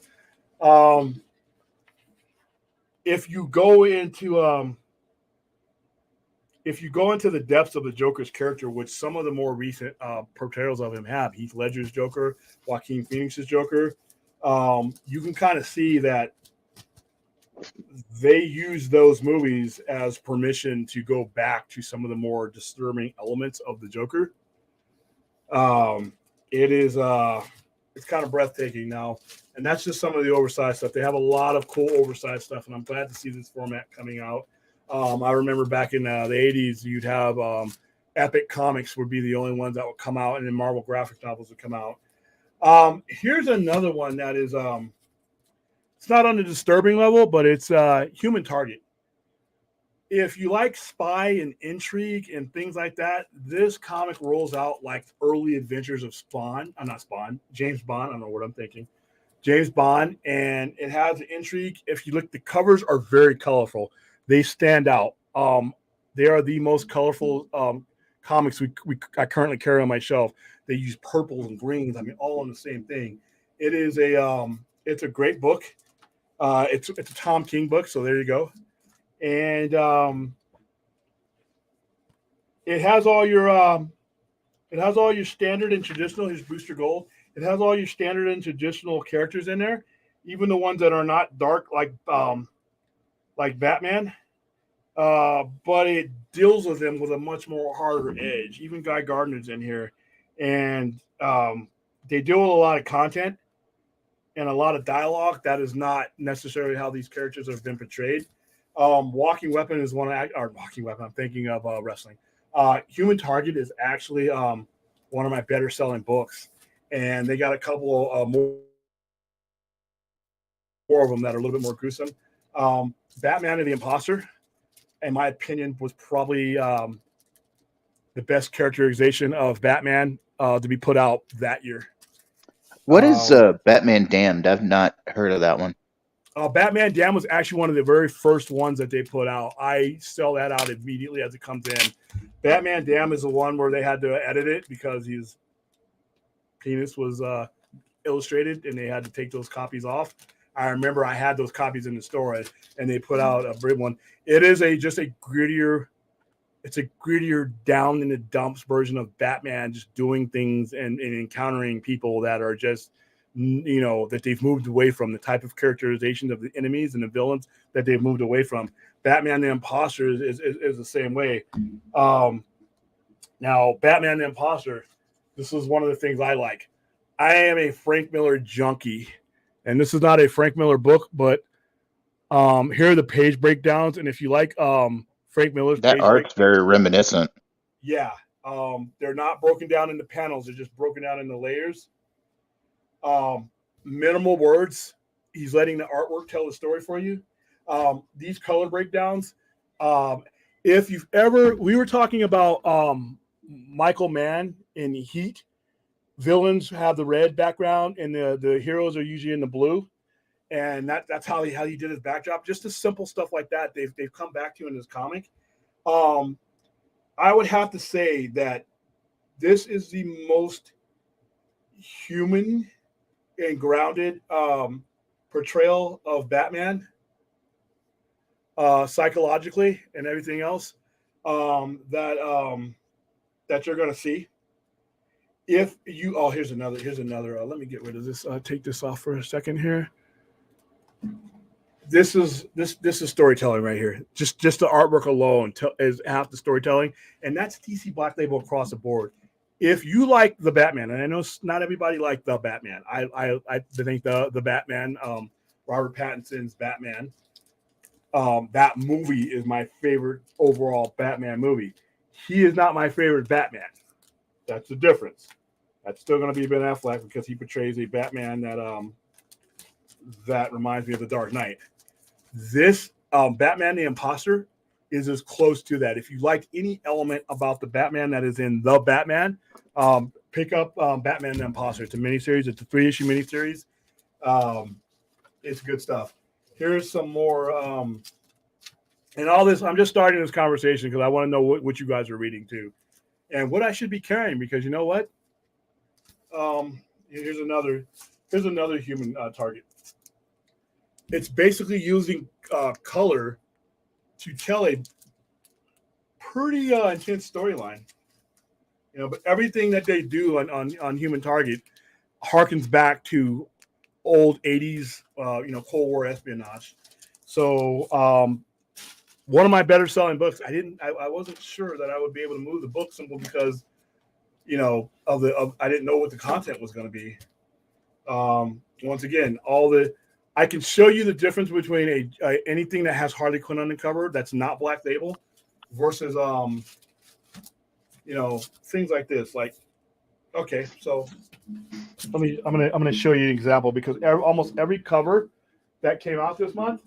If you go into the depths of the Joker's character, which some of the more recent portrayals of him have, Heath Ledger's Joker, Joaquin Phoenix's Joker, you can kind of see that they use those movies as permission to go back to some of the more disturbing elements of the Joker. It's kind of breathtaking now, and that's just some of the oversized stuff. They have a lot of cool oversized stuff, and I'm glad to see this format coming out. I remember back in the 80s, you'd have Epic Comics would be the only ones that would come out, and then Marvel graphic novels would come out. Here's another one that is it's not on the disturbing level, but it's Human Target. If you like spy and intrigue and things like that, this comic rolls out like early adventures of James Bond. I don't know what I'm thinking. James Bond, and it has intrigue. If you look, the covers are very colorful. They stand out. They are the most colorful comics I currently carry on my shelf. They use purples and greens. I mean, all on the same thing. It is it's a great book. It's a Tom King book, so there you go. And it has all your standard and traditional. Here's Booster Gold. It has all your standard and traditional characters in there, even the ones that are not dark like Batman. But it deals with them with a much more harder edge. Even Guy Gardner's in here, and they deal with a lot of content and a lot of dialogue that is not necessarily how these characters have been portrayed. Walking Weapon is Walking Weapon. I'm thinking of wrestling. Human Target is actually one of my better selling books, and they got a couple more of them that are a little bit more gruesome. Batman and the Imposter, in my opinion, was probably the best characterization of Batman to be put out that year. What is Batman Damned? I've not heard of that one. Batman Damned was actually one of the very first ones that they put out. I sell that out immediately as it comes in. Batman Damned is the one where they had to edit it because his penis was illustrated, and they had to take those copies off. I remember I had those copies in the store, and they put out a big one. It is just a grittier, down in the dumps version of Batman, just doing things and encountering people that are just, that they've moved away from, the type of characterization of the enemies and the villains that they've moved away from. Batman the Imposter is the same way. Now, Batman the Imposter, this is one of the things I like. I am a Frank Miller junkie, and this is not a Frank Miller book, but Here are the page breakdowns, and if you like Frank Miller's That page art's very reminiscent. yeah, they're not broken down into panels; they're just broken down into layers. Minimal words. He's letting the artwork tell the story for you. These color breakdowns. If you've ever, we were talking about Michael Mann in Heat. Villains have the red background, and the heroes are usually in the blue. And that's how he did his backdrop. Just the simple stuff like that. They've come back to in his comic. I would have to say that this is the most human and grounded portrayal of Batman, psychologically and everything else, that you're going to see. If you, here's another. Let me get rid of this. Take this off for a second here. This is storytelling right here. Just the artwork alone is half the storytelling, and that's DC Black Label across the board. If you like the Batman, and I know not everybody liked the Batman, I think the Batman, Robert Pattinson's Batman, that movie is my favorite overall Batman movie. He is not my favorite Batman. That's the difference. That's still going to be Ben Affleck because he portrays a Batman that reminds me of the Dark Knight. This Batman the Imposter is as close to that. If you like any element about the Batman that is in the Batman, pick up Batman the Imposter. It's a miniseries. It's a 3-issue miniseries. It's good stuff. Here's some more. And all this, I'm just starting this conversation because I want to know what you guys are reading too, and what I should be carrying, because you know what? Here's another human target. It's basically using color to tell a pretty intense storyline. But everything that they do on Human Target harkens back to old 80s, Cold War espionage. So one of my better selling books, I wasn't sure that I would be able to move the book simply because, I didn't know what the content was going to be. Once again, I can show you the difference between anything that has Harley Quinn on the cover that's not Black Label versus things like this. Like, okay, so I'm gonna show you an example, because almost every cover that came out this month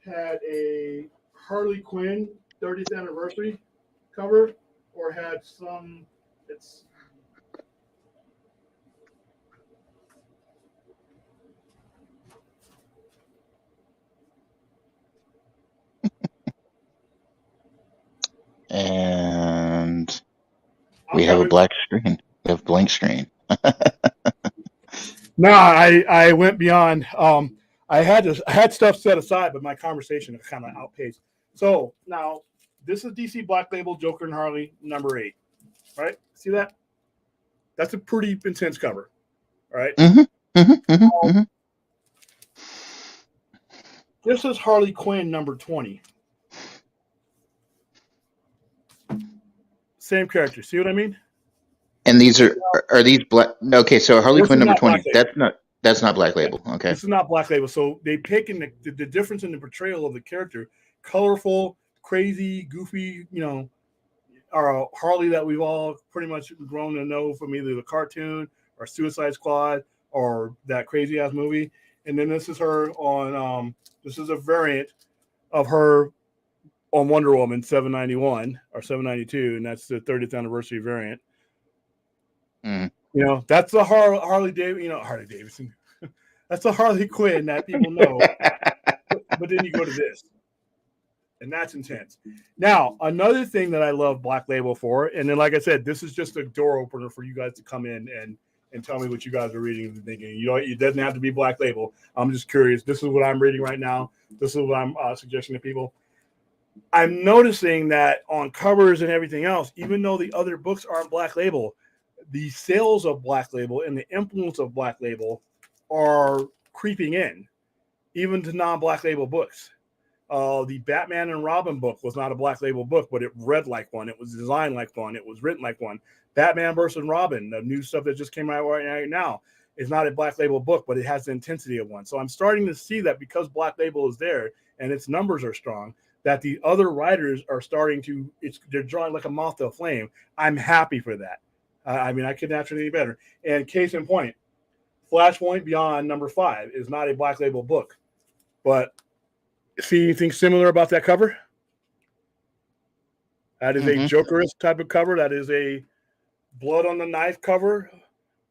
had a Harley Quinn 30th anniversary cover, or had some. It's And we have a black screen. We have blank screen. No, I went beyond. I had stuff set aside, but my conversation kind of outpaced. So now this is DC Black Label Joker and Harley number 8, right? See that? That's a pretty intense cover, right? This is Harley Quinn number 20. Same character. See what I mean? And these are these black? Okay, so Harley Quinn number 20. That's not Black Label. Okay, this is not Black Label. So they pick in the difference in the portrayal of the character: colorful, crazy, goofy. Our Harley that we've all pretty much grown to know from either the cartoon or Suicide Squad or that crazy ass movie. And then this is her on. This is a variant of her on Wonder Woman 791 or 792, and that's the 30th anniversary variant. That's a Harley Davidson. That's a Harley Quinn that people know. but then you go to this, and that's intense. Now, another thing that I love Black Label for, and then like I said, this is just a door opener for you guys to come in and tell me what you guys are reading and thinking. It doesn't have to be Black Label. I'm just curious. This is what I'm reading right now. This is what I'm suggesting to people. I'm noticing that on covers and everything else, even though the other books aren't Black Label, the sales of Black Label and the influence of Black Label are creeping in, even to non-Black Label books. The Batman and Robin book was not a Black Label book, but it read like one. It was designed like one. It was written like one. Batman versus Robin, the new stuff that just came out right now, is not a Black Label book, but it has the intensity of one. So I'm starting to see that because Black Label is there and its numbers are strong, that the other writers are starting to, they're drawing like a moth to a flame. I'm happy for that. I mean, I couldn't ask for anything better. And case in point, Flashpoint Beyond #5 is not a Black Label book, but see anything similar about that cover? That is a Jokerist type of cover. That is a blood on the knife cover.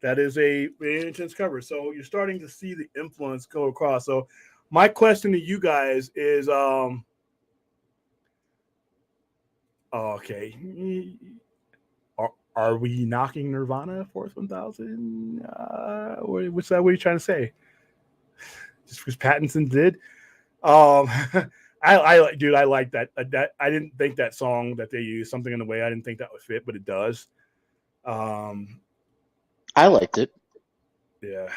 That is a very intense cover. So you're starting to see the influence go across. So my question to you guys is, okay, are we knocking Nirvana Force 1000? What's that? What are you trying to say? Just because Pattinson did? I like that. I didn't think that song that they used, Something in the Way, I didn't think that would fit, but it does. I liked it. Yeah.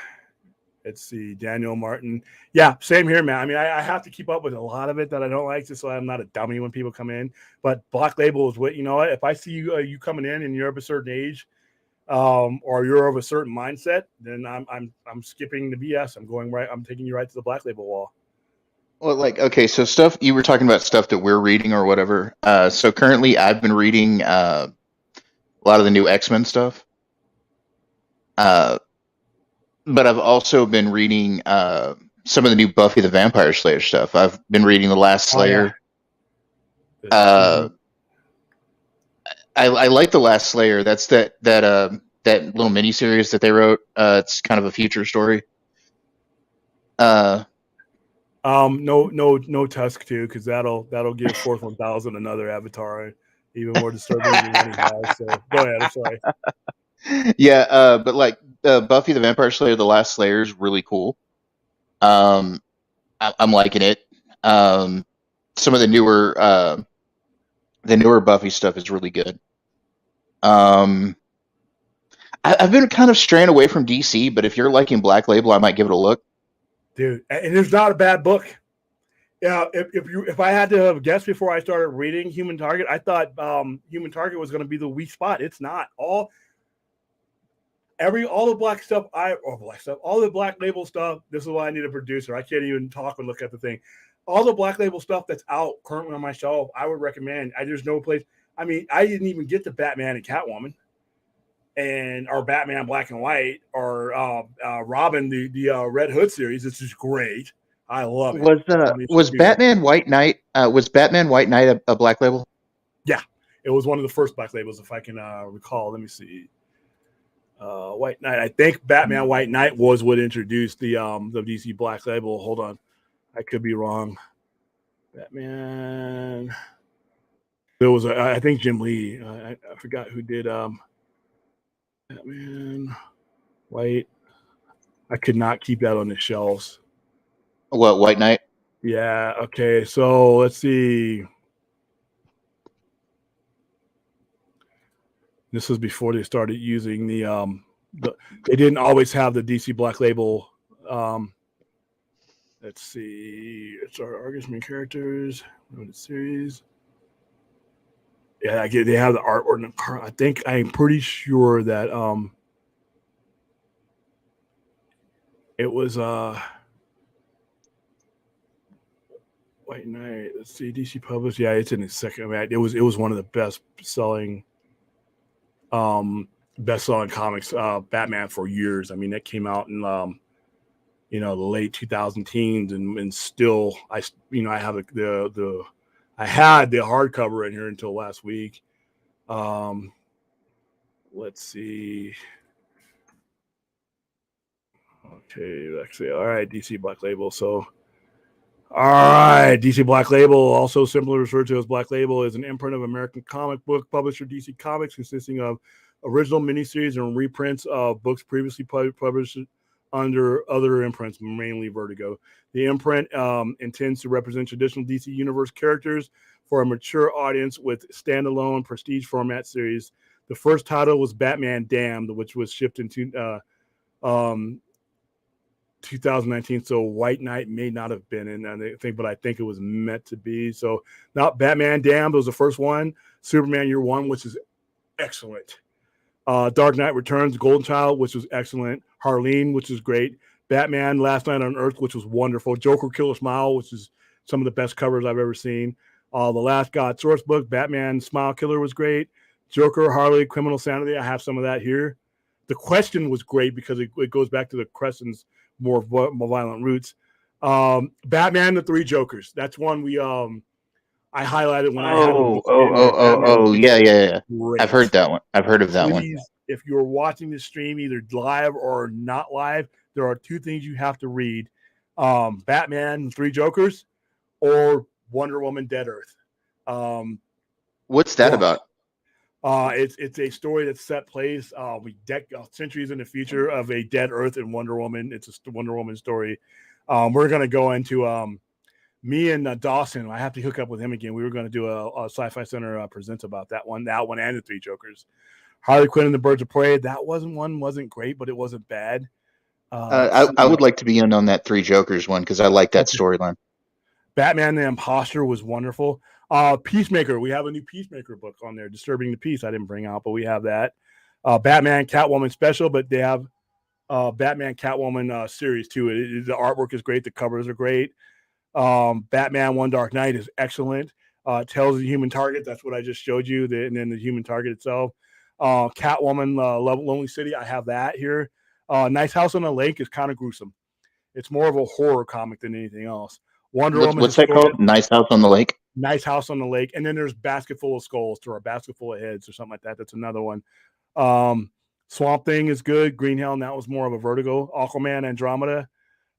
Let's see, Daniel Martin. Yeah, same here, man. I mean, I have to keep up with a lot of it that I don't like, just so I'm not a dummy when people come in. But Black Label is what, you know what? If I see you coming in and you're of a certain age, or you're of a certain mindset, then I'm skipping the BS. I'm taking you right to the Black Label wall. Well, like, okay, so stuff you were talking about stuff that we're reading or whatever. So currently I've been reading a lot of the new X-Men stuff. But I've also been reading some of the new Buffy the Vampire Slayer stuff. I've been reading The Last Slayer. I like The Last Slayer. That's that little mini series that they wrote. It's kind of a future story. No Tusk too, because that'll give Force 1000 another avatar, even more disturbing than what he has. So go ahead. I'm sorry. Yeah, but like Buffy the Vampire Slayer, The Last Slayer is really cool. I'm liking it. Some of the newer Buffy stuff is really good. I've been kind of straying away from DC, but if you're liking Black Label, I might give it a look. Dude, and it's not a bad book. Yeah, if I had to guess before I started reading Human Target, I thought Human Target was going to be the weak spot. It's not. All the black stuff, all the Black Label stuff. This is why I need a producer. I can't even talk and look at the thing. All the Black Label stuff that's out currently on my shelf, I would recommend. There's no place. I mean, I didn't even get to Batman and Catwoman, or Batman Black and White, or Robin the Red Hood series. This is great. I love it. Was Batman White Knight a Black Label? Yeah, it was one of the first Black Labels, if I can recall. Let me see. White Knight. I think Batman White Knight was what introduced the DC Black Label. Hold on, I could be wrong. Batman. There was I think Jim Lee. I forgot who did Batman White. I could not keep that on the shelves. What, White Knight? Yeah. Okay. So let's see. This was before they started using the they didn't always have the DC Black Label. Let's see. It's our Argus main characters. The series. Yeah, they have the artwork. I'm pretty sure that it was White Knight. Let's see, DC published. Yeah, it's in its second. I mean, it was one of the best selling comics, Batman, for years. I mean, that came out in the late 2000 teens, and still I have I had the hardcover in here until last week. Let's see. Okay, actually, all right, DC Black Label. So, all right, DC Black Label, also simply referred to as Black Label, is an imprint of American comic book publisher DC Comics, consisting of original miniseries and reprints of books previously published under other imprints, mainly Vertigo. The imprint intends to represent traditional DC Universe characters for a mature audience with standalone prestige format series. The first title was Batman Damned, which was shipped into 2019. So White Knight may not have been in anything, but I think it was meant to be. So not Batman Damned was the first one. Superman Year One, which is excellent. Dark Knight Returns, Golden Child, which was excellent. Harleen, which is great. Batman, Last Night on Earth, which was wonderful. Joker, Killer Smile, which is some of the best covers I've ever seen. The Last God source book, Batman Smile Killer was great. Joker, Harley, Criminal Sanity, I have some of that here. The Question was great because it goes back to the Crescent's more violent roots. Batman, The Three Jokers. That's one I highlighted when I had the book in there. Yeah. Great. I've heard that one. I've heard of that one. Please, if you're watching the stream, either live or not live, there are two things you have to read: Batman, Three Jokers, or Wonder Woman, Dead Earth. What's that about? It's a story that's set place centuries in the future of a dead Earth and Wonder Woman. It's a Wonder Woman story. We're going to go into me and Dawson. I have to hook up with him again. We were going to do a Sci-Fi Center presents about that one, and the Three Jokers. Harley Quinn and the Birds of Prey. That wasn't great, but it wasn't bad. I would like to be in on that Three Jokers one because I like that storyline. Batman the Imposter was wonderful. Peacemaker. We have a new Peacemaker book on there, Disturbing the Peace. I didn't bring out, but we have that. Batman Catwoman special, but they have Batman Catwoman series too. The artwork is great. The covers are great. Batman One Dark Knight is excellent. Tells the Human Target. That's what I just showed you. And then the Human Target itself. Catwoman Lonely City. I have that here. Nice House on the Lake is kind of gruesome. It's more of a horror comic than anything else. Woman. What's that called? Nice House on the Lake. Nice House on the Lake. And then there's Basket Full of Skulls or a Basket Full of Heads or something like that. That's another one. Swamp Thing is good. Green Hell, and that was more of a Vertigo. Aquaman, Andromeda.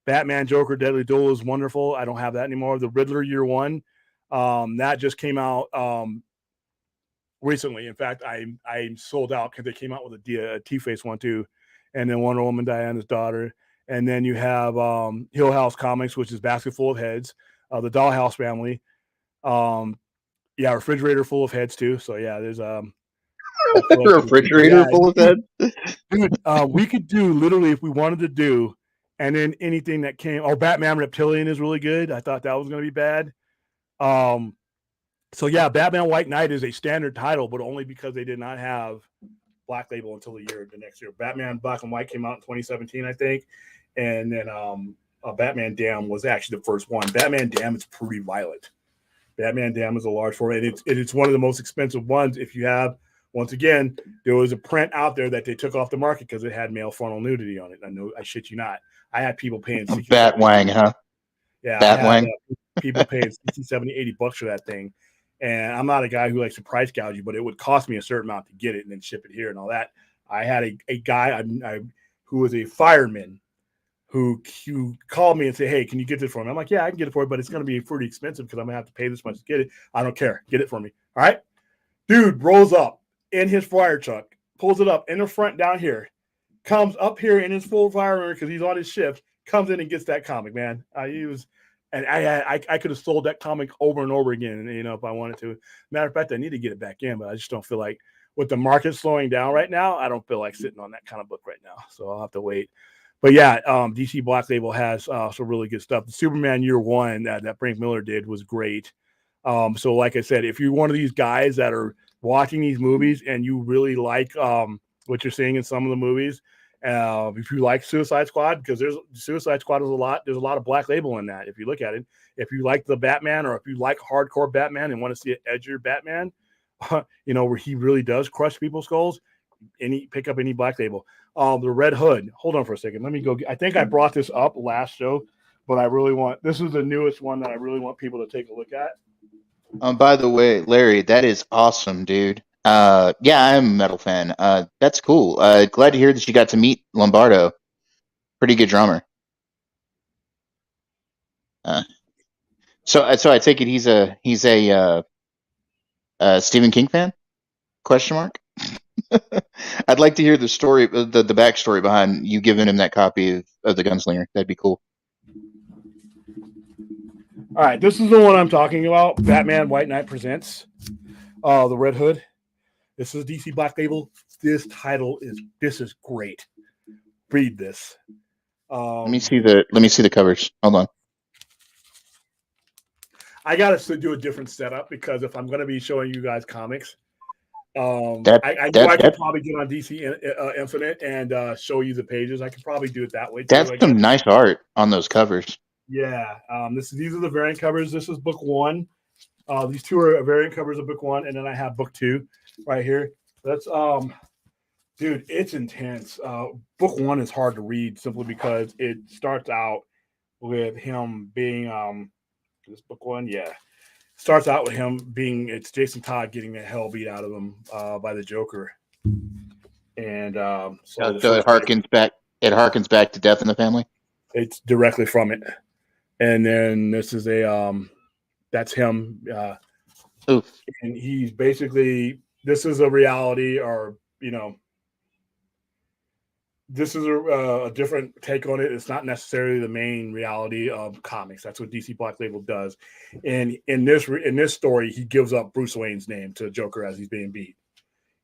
Batman, Joker, Deadly Duel is wonderful. I don't have that anymore. The Riddler Year One. That just came out recently. In fact, I sold out because they came out with a T-Face one too. And then Wonder Woman, Diana's Daughter. And then you have Hill House Comics, which is Basket Full of Heads. The Dollhouse Family. Refrigerator Full of Heads too. So yeah, there's a refrigerator full of heads. Dude, we could do literally if we wanted to do, and then anything that came. Oh, Batman Reptilian is really good. I thought that was going to be bad. So yeah, Batman White Knight is a standard title, but only because they did not have Black Label until the next year. Batman Black and White came out in 2017, I think, and then Batman Damn was actually the first one. Batman Damn is pretty violent. Batman Damn is a large format. It's one of the most expensive ones. If you have, once again, there was a print out there that they took off the market because it had male frontal nudity on it. I shit you not. I had people paying Batwang, huh? Yeah, Batwang. People paying 60, 70, $80 for that thing. And I'm not a guy who likes to price gouge you, but it would cost me a certain amount to get it and then ship it here and all that. I had a guy who was a fireman who called me and said, "Hey, can you get this for me?" I'm like, "Yeah, I can get it for you, but it's going to be pretty expensive because I'm going to have to pay this much to get it." "I don't care. Get it for me." All right. Dude rolls up in his fire truck, pulls it up in the front down here, comes up here in his full fireman because he's on his shift, comes in and gets that comic, man. I could have sold that comic over and over again, if I wanted to. Matter of fact, I need to get it back in, but I just don't feel like, with the market slowing down right now, I don't feel like sitting on that kind of book right now. So I'll have to wait. But yeah, DC Black Label has some really good stuff. The Superman Year One that Frank Miller did was great. So like I said, if you're one of these guys that are watching these movies and you really like what you're seeing in some of the movies, if you like Suicide Squad, because Suicide Squad is there's a lot of Black Label in that. If you look at it, if you like the Batman, or if you like hardcore Batman and want to see an edgier Batman, where he really does crush people's skulls, pick up any Black Label. The Red Hood. Hold on for a second. Let me go. I think I brought this up last show, but this is the newest one that I really want people to take a look at. By the way, Larry, that is awesome, dude. Yeah, I'm a metal fan. That's cool. Glad to hear that you got to meet Lombardo. Pretty good drummer. So I take it he's a Stephen King fan? Question mark. I'd like to hear the story, the backstory behind you giving him that copy of the Gunslinger. That'd be cool. All right, this is the one I'm talking about. Batman White Knight presents the Red Hood. This is DC Black Label. This is great. Read this. Let me see the covers. Hold on. I got to do a different setup because if I'm going to be showing you guys comics, That I know that I could that probably get on DC Infinite and show you the pages. I could probably do it that way that's too. I some got nice art on those covers. yeah. These are the variant covers. This is book one. These two are variant covers of book one, and then I have book two right here. That's dude, it's intense. Book one is hard to read simply because it starts out with him being this book one, yeah. Starts out with him being it's Jason Todd getting the hell beat out of him by the Joker. And so the So it first page, harkens back. It harkens back to Death in the Family. it's directly from it. And then this is a that's him. Oof. And he's basically this is a reality or this is a different take on it. It's not necessarily the main reality of comics. That's what DC Black Label does. And in this story, he gives up Bruce Wayne's name to Joker as he's being beat.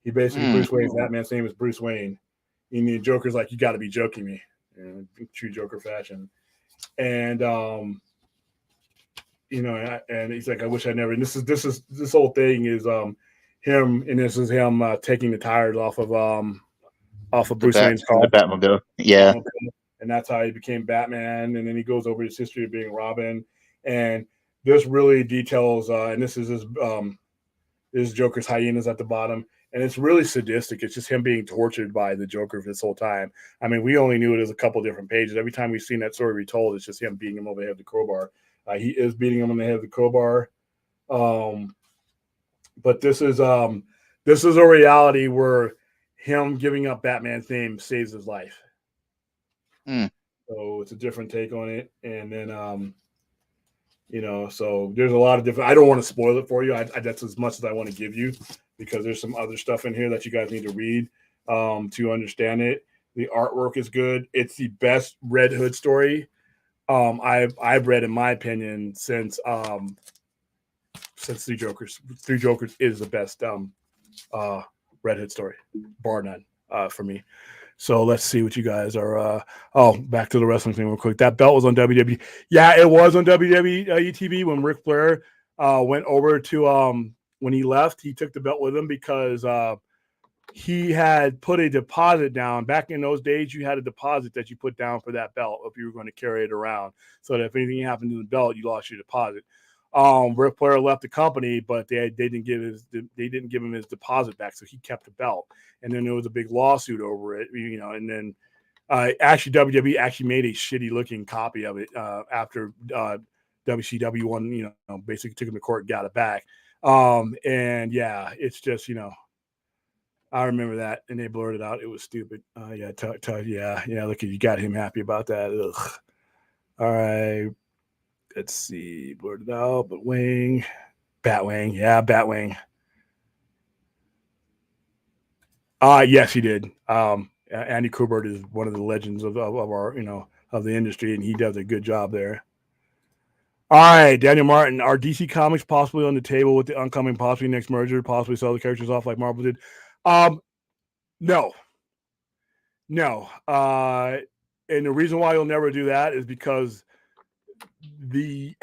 He basically Bruce Wayne's Batman's name is Bruce Wayne. And the Joker's like, you got to be joking me, in true Joker fashion. And and he's like, I wish I never. And this whole thing is him, and this is him taking the tires off of Bruce Wayne's car. The Batmobile. Yeah. And that's how he became Batman. And then he goes over his history of being Robin. And this really details, and this is his Joker's hyenas at the bottom. And it's really sadistic. It's just him being tortured by the Joker for this whole time. I mean, we only knew it as a couple different pages. Every time we've seen that story retold, it's just him beating him over the head with the crowbar. He is beating him on the head with the crowbar. But this is a reality where him giving up Batman's name saves his life. So it's a different take on it. And then, so there's a lot of different, I don't want to spoil it for you. That's as much as I want to give you because there's some other stuff in here that you guys need to read to understand it. The artwork is good. It's the best Red Hood story I've read, in my opinion, since Three Jokers. Three Jokers is the best Red Hood story, bar none, for me. So let's see what you guys are. Back to the wrestling thing real quick. That belt was on WWE. Yeah, it was on WWE TV when Ric Flair went over to when he left. He took the belt with him because he had put a deposit down. Back in those days, you had a deposit that you put down for that belt if you were going to carry it around. So that if anything happened to the belt, you lost your deposit. Ric Flair left the company, but they didn't give him his deposit back, so he kept the belt. And then there was a big lawsuit over it, And then actually WWE actually made a shitty looking copy of it after WCW won. Basically took him to court, and got it back. And yeah, it's just I remember that, and they blurred it out. It was stupid. Yeah. Look, you got him happy about that. Ugh. All right. Let's see. Blurred it out, but Batwing. Yeah, Batwing. Yes, he did. Andy Kubert is one of the legends of our, of the industry, and he does a good job there. All right, Daniel Martin. Are DC Comics possibly on the table with the oncoming possibly next merger, possibly sell the characters off like Marvel did? No. And the reason why you'll never do that is because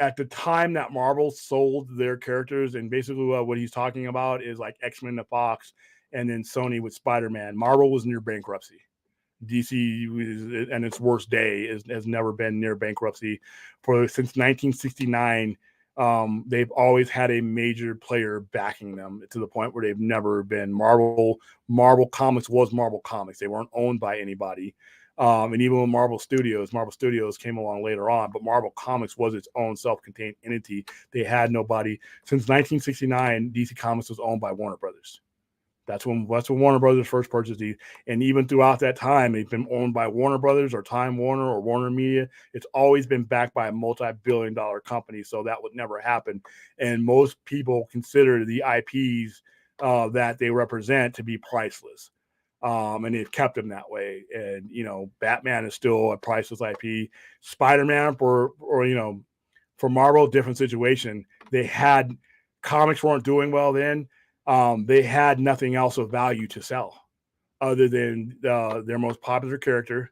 at the time that Marvel sold their characters, and basically what he's talking about is like X-Men to Fox, and then Sony with Spider-Man. Marvel was near bankruptcy. DC and its worst day has never been near bankruptcy since 1969. They've always had a major player backing them to the point where they've never been Marvel Comics was Marvel Comics. They weren't owned by anybody. And even when Marvel Studios came along later on, but Marvel Comics was its own self-contained entity. They had nobody. Since 1969, DC Comics was owned by Warner Brothers. That's when Warner Brothers first purchased these. And even throughout that time, they've been owned by Warner Brothers or Time Warner or Warner Media. It's always been backed by a multi-billion-dollar company, so that would never happen. And most people consider the IPs that they represent to be priceless. And they've kept them that way. And, Batman is still a priceless IP. Spider-Man for Marvel, different situation. They had comics weren't doing well then. They had nothing else of value to sell other than their most popular character.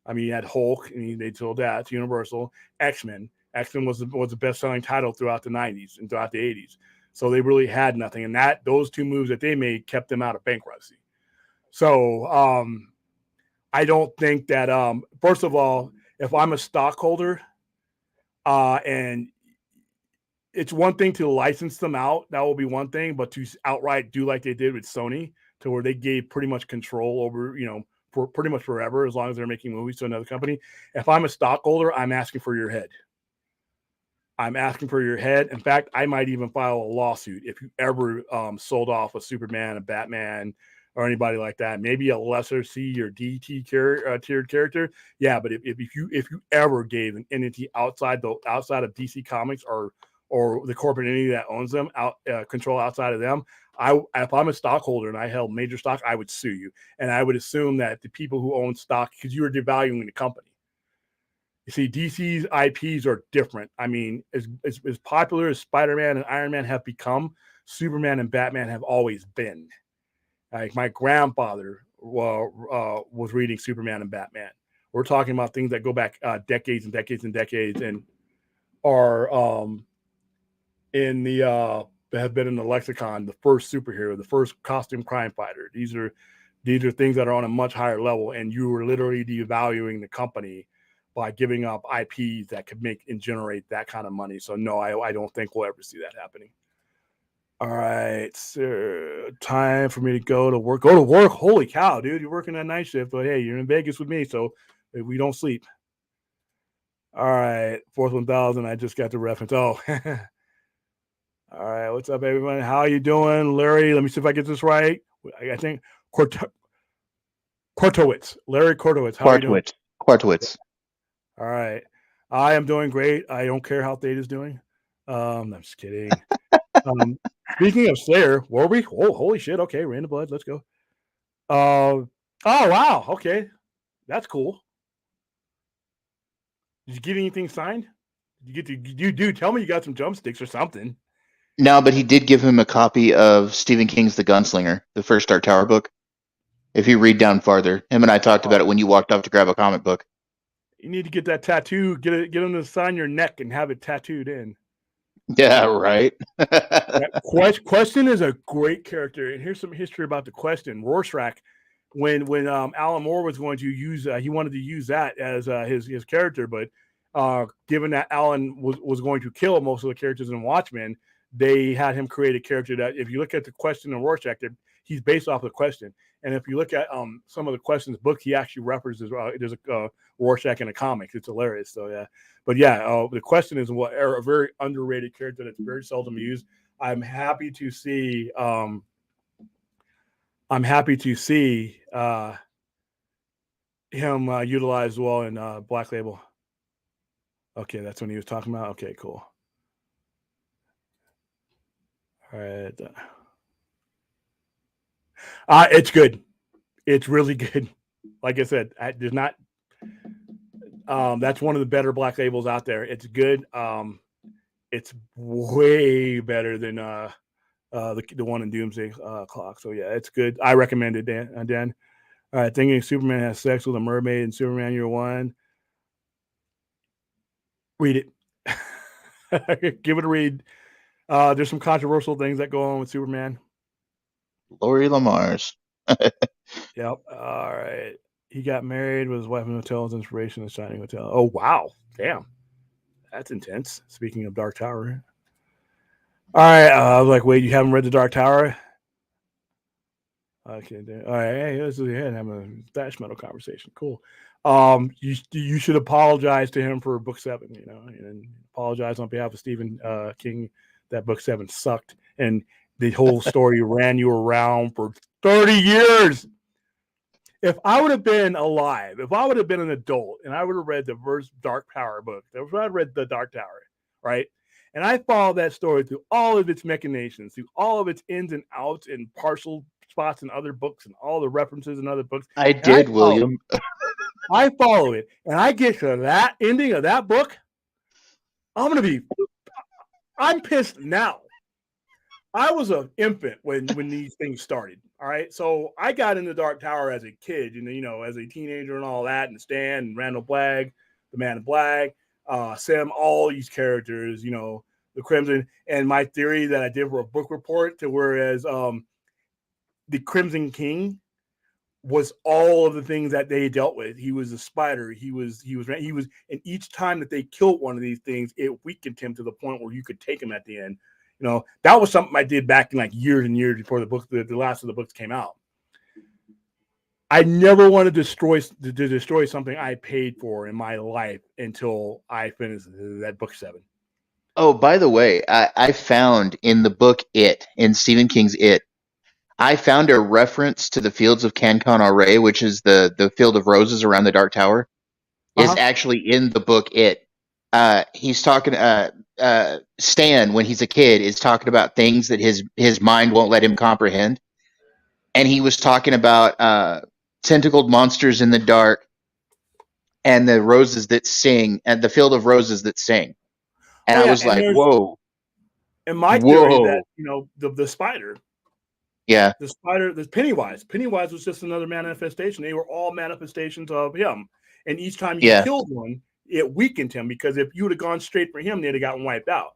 I mean, you had Hulk, and they sold that to Universal. X-Men was the best-selling title throughout the 90s and throughout the 80s. So they really had nothing. And those two moves that they made kept them out of bankruptcy. So I don't think that, first of all, if I'm a stockholder and it's one thing to license them out, that will be one thing, but to outright do like they did with Sony, to where they gave pretty much control over, for pretty much forever, as long as they're making movies to another company. If I'm a stockholder, I'm asking for your head. I'm asking for your head. In fact, I might even file a lawsuit if you ever sold off a Superman, a Batman, or anybody like that. Maybe a lesser C or D tiered character. Yeah, but if you ever gave an entity outside of DC Comics or the corporate entity that owns them control outside of them, if I'm a stockholder and I held major stock, I would sue you, and I would assume that the people who own stock, because you are devaluing the company. You see, DC's IPs are different. I mean, as popular as Spider-Man and Iron Man have become, Superman and Batman have always been. Like my grandfather was reading Superman and Batman. We're talking about things that go back decades and decades and decades, and are have been in the lexicon. The first superhero, the first costume crime fighter. These are things that are on a much higher level, and you were literally devaluing the company by giving up IPs that could make and generate that kind of money. So no, I don't think we'll ever see that happening. All right, sir. Time for me to go to work. Go to work. Holy cow, dude. You're working that night shift, but hey, you're in Vegas with me, so we don't sleep. All right, fourth 1,000. I just got the reference. Oh, all right. What's up, everyone? How you doing, Larry? Let me see if I get this right. I think Kortowitz. Larry Kortowitz. How are you doing? Quartowitz. All right. I am doing great. I don't care how Theta's doing. I'm just kidding. Speaking of Flair, were we? Oh, holy shit. Okay, Random Blood. Let's go. Oh, wow. Okay. That's cool. Did you get anything signed? Tell me you got some drumsticks or something. No, but he did give him a copy of Stephen King's The Gunslinger, the first Dark Tower book. If you read down farther, him and I talked about it when you walked off to grab a comic book. You need to get that tattoo. Get him to sign your neck and have it tattooed in. Yeah, right. Question is a great character, and here's some history about the Question. Rorschach, when Alan Moore was going to use, he wanted to use that as his character, but given that Alan was going to kill most of the characters in Watchmen, they had him create a character that, if you look at the Question and Rorschach, he's based off the Question. And if you look at some of the Question's book, he actually references there's a Rorschach in the comics. It's hilarious. So yeah, but yeah, the Question is a very underrated character that's very seldom used. I'm happy to see. Him utilized well in Black Label. Okay, that's when he was talking about. Okay, cool. All right. It's good. It's really good. Like I said, there's not. That's one of the better Black Labels out there. It's good. It's way better than the one in Doomsday Clock. So yeah, it's good. I recommend it, Dan. All right, thinking Superman has sex with a mermaid in Superman Year One. Read it. Give it a read. There's some controversial things that go on with Superman. Lori Lamar's. Yep. All right. He got married with his wife in Hotel's inspiration of Shining Hotel. Oh, wow. Damn. That's intense. Speaking of Dark Tower. All right. I was like, wait, you haven't read The Dark Tower? Okay. All right. Hey, let's go ahead and have a Thatch Metal conversation. Cool. You should apologize to him for book 7, and apologize on behalf of Stephen King that book 7 sucked. And the whole story ran you around for 30 years. If I would have been alive, if I would have been an adult and I would have read the first Dark Tower book, if I read The Dark Tower, right? And I followed that story through all of its machinations, through all of its ins and outs and partial spots in other books and all the references in other books. I did, William. I follow it, and I get to that ending of that book. I'm pissed now. I was an infant when these things started. All right. So I got into Dark Tower as a kid, as a teenager and all that, and Stan and Randall Blagg, the Man in Black, Sam, all these characters, the Crimson, and my theory that I did for a book report to whereas the Crimson King was all of the things that they dealt with. He was a spider. He was, and each time that they killed one of these things, it weakened him to the point where you could take him at the end. You know, that was something I did back in like years and years before the book, the last of the books came out. I never want to destroy something I paid for in my life until I finished that book 7. Oh, by the way, I found in the book in Stephen King's I found a reference to the fields of Cancan-Aure, which is the field of roses around the Dark Tower, is actually in the book He's talking, Stan, when he's a kid, is talking about things that his mind won't let him comprehend. And he was talking about tentacled monsters in the dark and the roses that sing, and the field of roses that sing. And I was like, whoa. And my theory that, you know, the spider, yeah, the spider, the Pennywise was just another manifestation. They were all manifestations of him. And each time you killed one, it weakened him, because if you would have gone straight for him, they'd have gotten wiped out.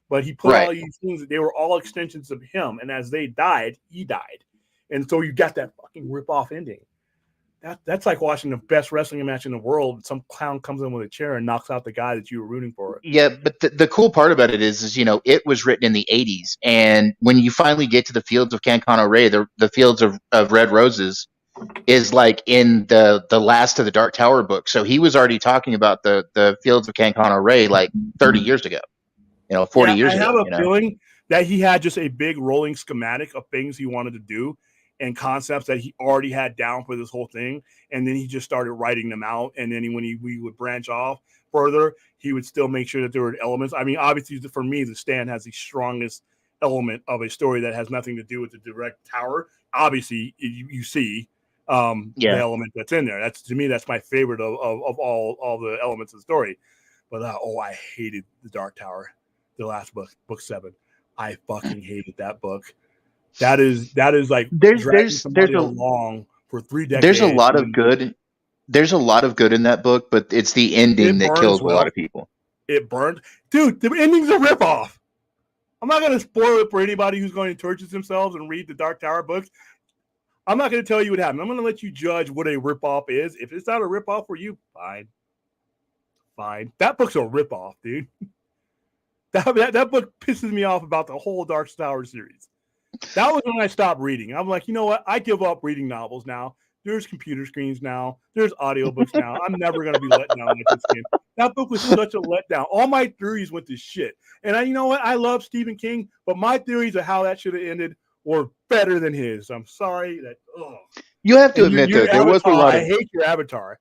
But he put all these things, they were all extensions of him. And as they died, he died. And so you got that fucking rip-off ending. That's like watching the best wrestling match in the world, and some clown comes in with a chair and knocks out the guy that you were rooting for. Yeah, but the cool part about it is, you know, it was written in the 80s. And when you finally get to the fields of Cancan-Aure, the fields of red roses is like in the last of the Dark Tower book. So he was already talking about the fields of Cancan-Aure like 30 years ago, 40 years ago. I have a feeling that he had just a big rolling schematic of things he wanted to do and concepts that he already had down for this whole thing. And then he just started writing them out. And then when we would branch off further, he would still make sure that there were elements. I mean, obviously for me, the Stand has the strongest element of a story that has nothing to do with the direct tower. Obviously you see the element that's in there. That's, to me, that's my favorite of all the elements of the story. But I hated the Dark Tower, the last book 7. I fucking hated that book. That is like dragging somebody along for 3 decades. There's a lot of good. There's a lot of good in that book, but it's the ending that kills a lot of people. It burned, dude. The ending's a ripoff. I'm not going to spoil it for anybody who's going to torture themselves and read the Dark Tower books. I'm not going to tell you what happened. I'm going to let you judge what a ripoff is. If it's not a ripoff for you, fine. That book's a ripoff, dude. That book pisses me off about the whole Dark Tower series. That was when I stopped reading. I'm like, you know what? I give up reading novels now. There's computer screens now. There's audiobooks now. I'm never going to be let down like this game. That book was such a letdown. All my theories went to shit. And you know what? I love Stephen King, but my theories of how that should have ended were better than his. I'm sorry that. You have to admit, though, there was a lot of. I hate your avatar.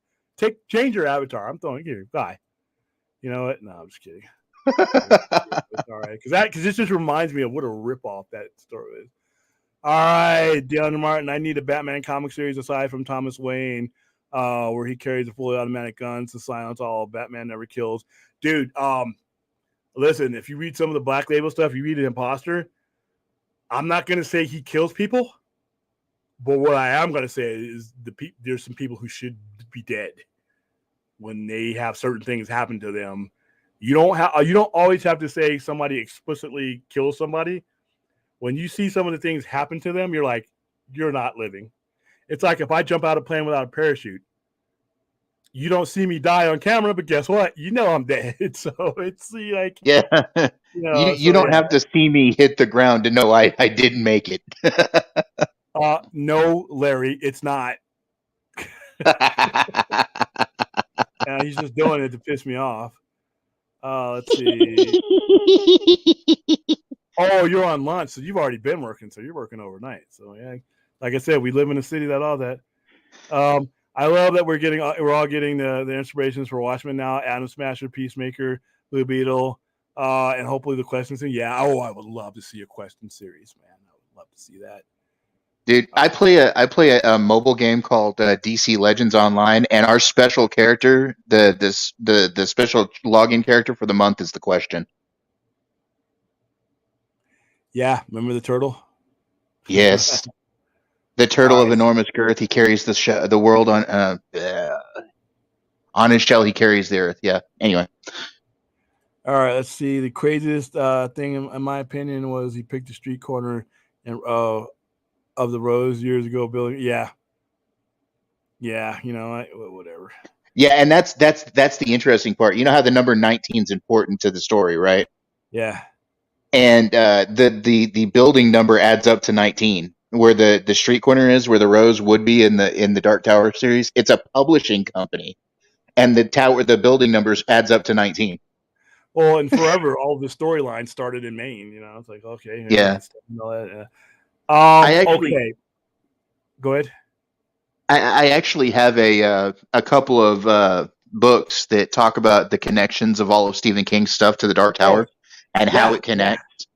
Change your avatar. I'm throwing you. Bye. You know what? No, I'm just kidding. It's all right, because this just reminds me of what a ripoff that story is. All right, DeAndre Martin, I need a Batman comic series aside from Thomas Wayne, where he carries a fully automatic gun to silence all Batman never kills. Dude, listen, if you read some of the Black Label stuff, you read an Imposter, I'm not going to say he kills people, but what I am going to say is there's some people who should be dead when they have certain things happen to them. You don't always have to say somebody explicitly kills somebody. When you see some of the things happen to them, you're like, you're not living. It's like if I jump out of a plane without a parachute, you don't see me die on camera, but guess what? You know I'm dead. So it's like, you don't have to see me hit the ground to know I didn't make it. No, Larry, it's not. He's just doing it to piss me off. Let's see. Oh, you're on lunch, so you've already been working, so you're working overnight. So yeah, like I said, we live in a city that all that. I love that we're all getting the inspirations for Watchmen now. Atom Smasher, Peacemaker, Blue Beetle, and hopefully the questions. Yeah, I would love to see a question series, man. I would love to see that. Dude, I play a mobile game called DC Legends Online, and our special character, the special login character for the month is the question. Yeah, remember the turtle? Yes, the turtle of enormous girth. He carries the world on his shell. He carries the earth. Yeah. Anyway. All right, let's see. The craziest thing, in my opinion, was he picked the street corner and of the Rose years ago. Billy, yeah, whatever. Yeah, and that's the interesting part. You know how the number 19 is important to the story, right? Yeah, And the building number adds up to 19, where the street corner is, where the Rose would be in the Dark Tower series. It's a publishing company, and the building numbers adds up to 19. well, and forever, all the storylines started in Maine. It's like okay, Yeah, all that, yeah. I actually Okay, go ahead. I actually have a couple of books that talk about the connections of all of Stephen King's stuff to the Dark Oh, Tower and how yeah, it connects.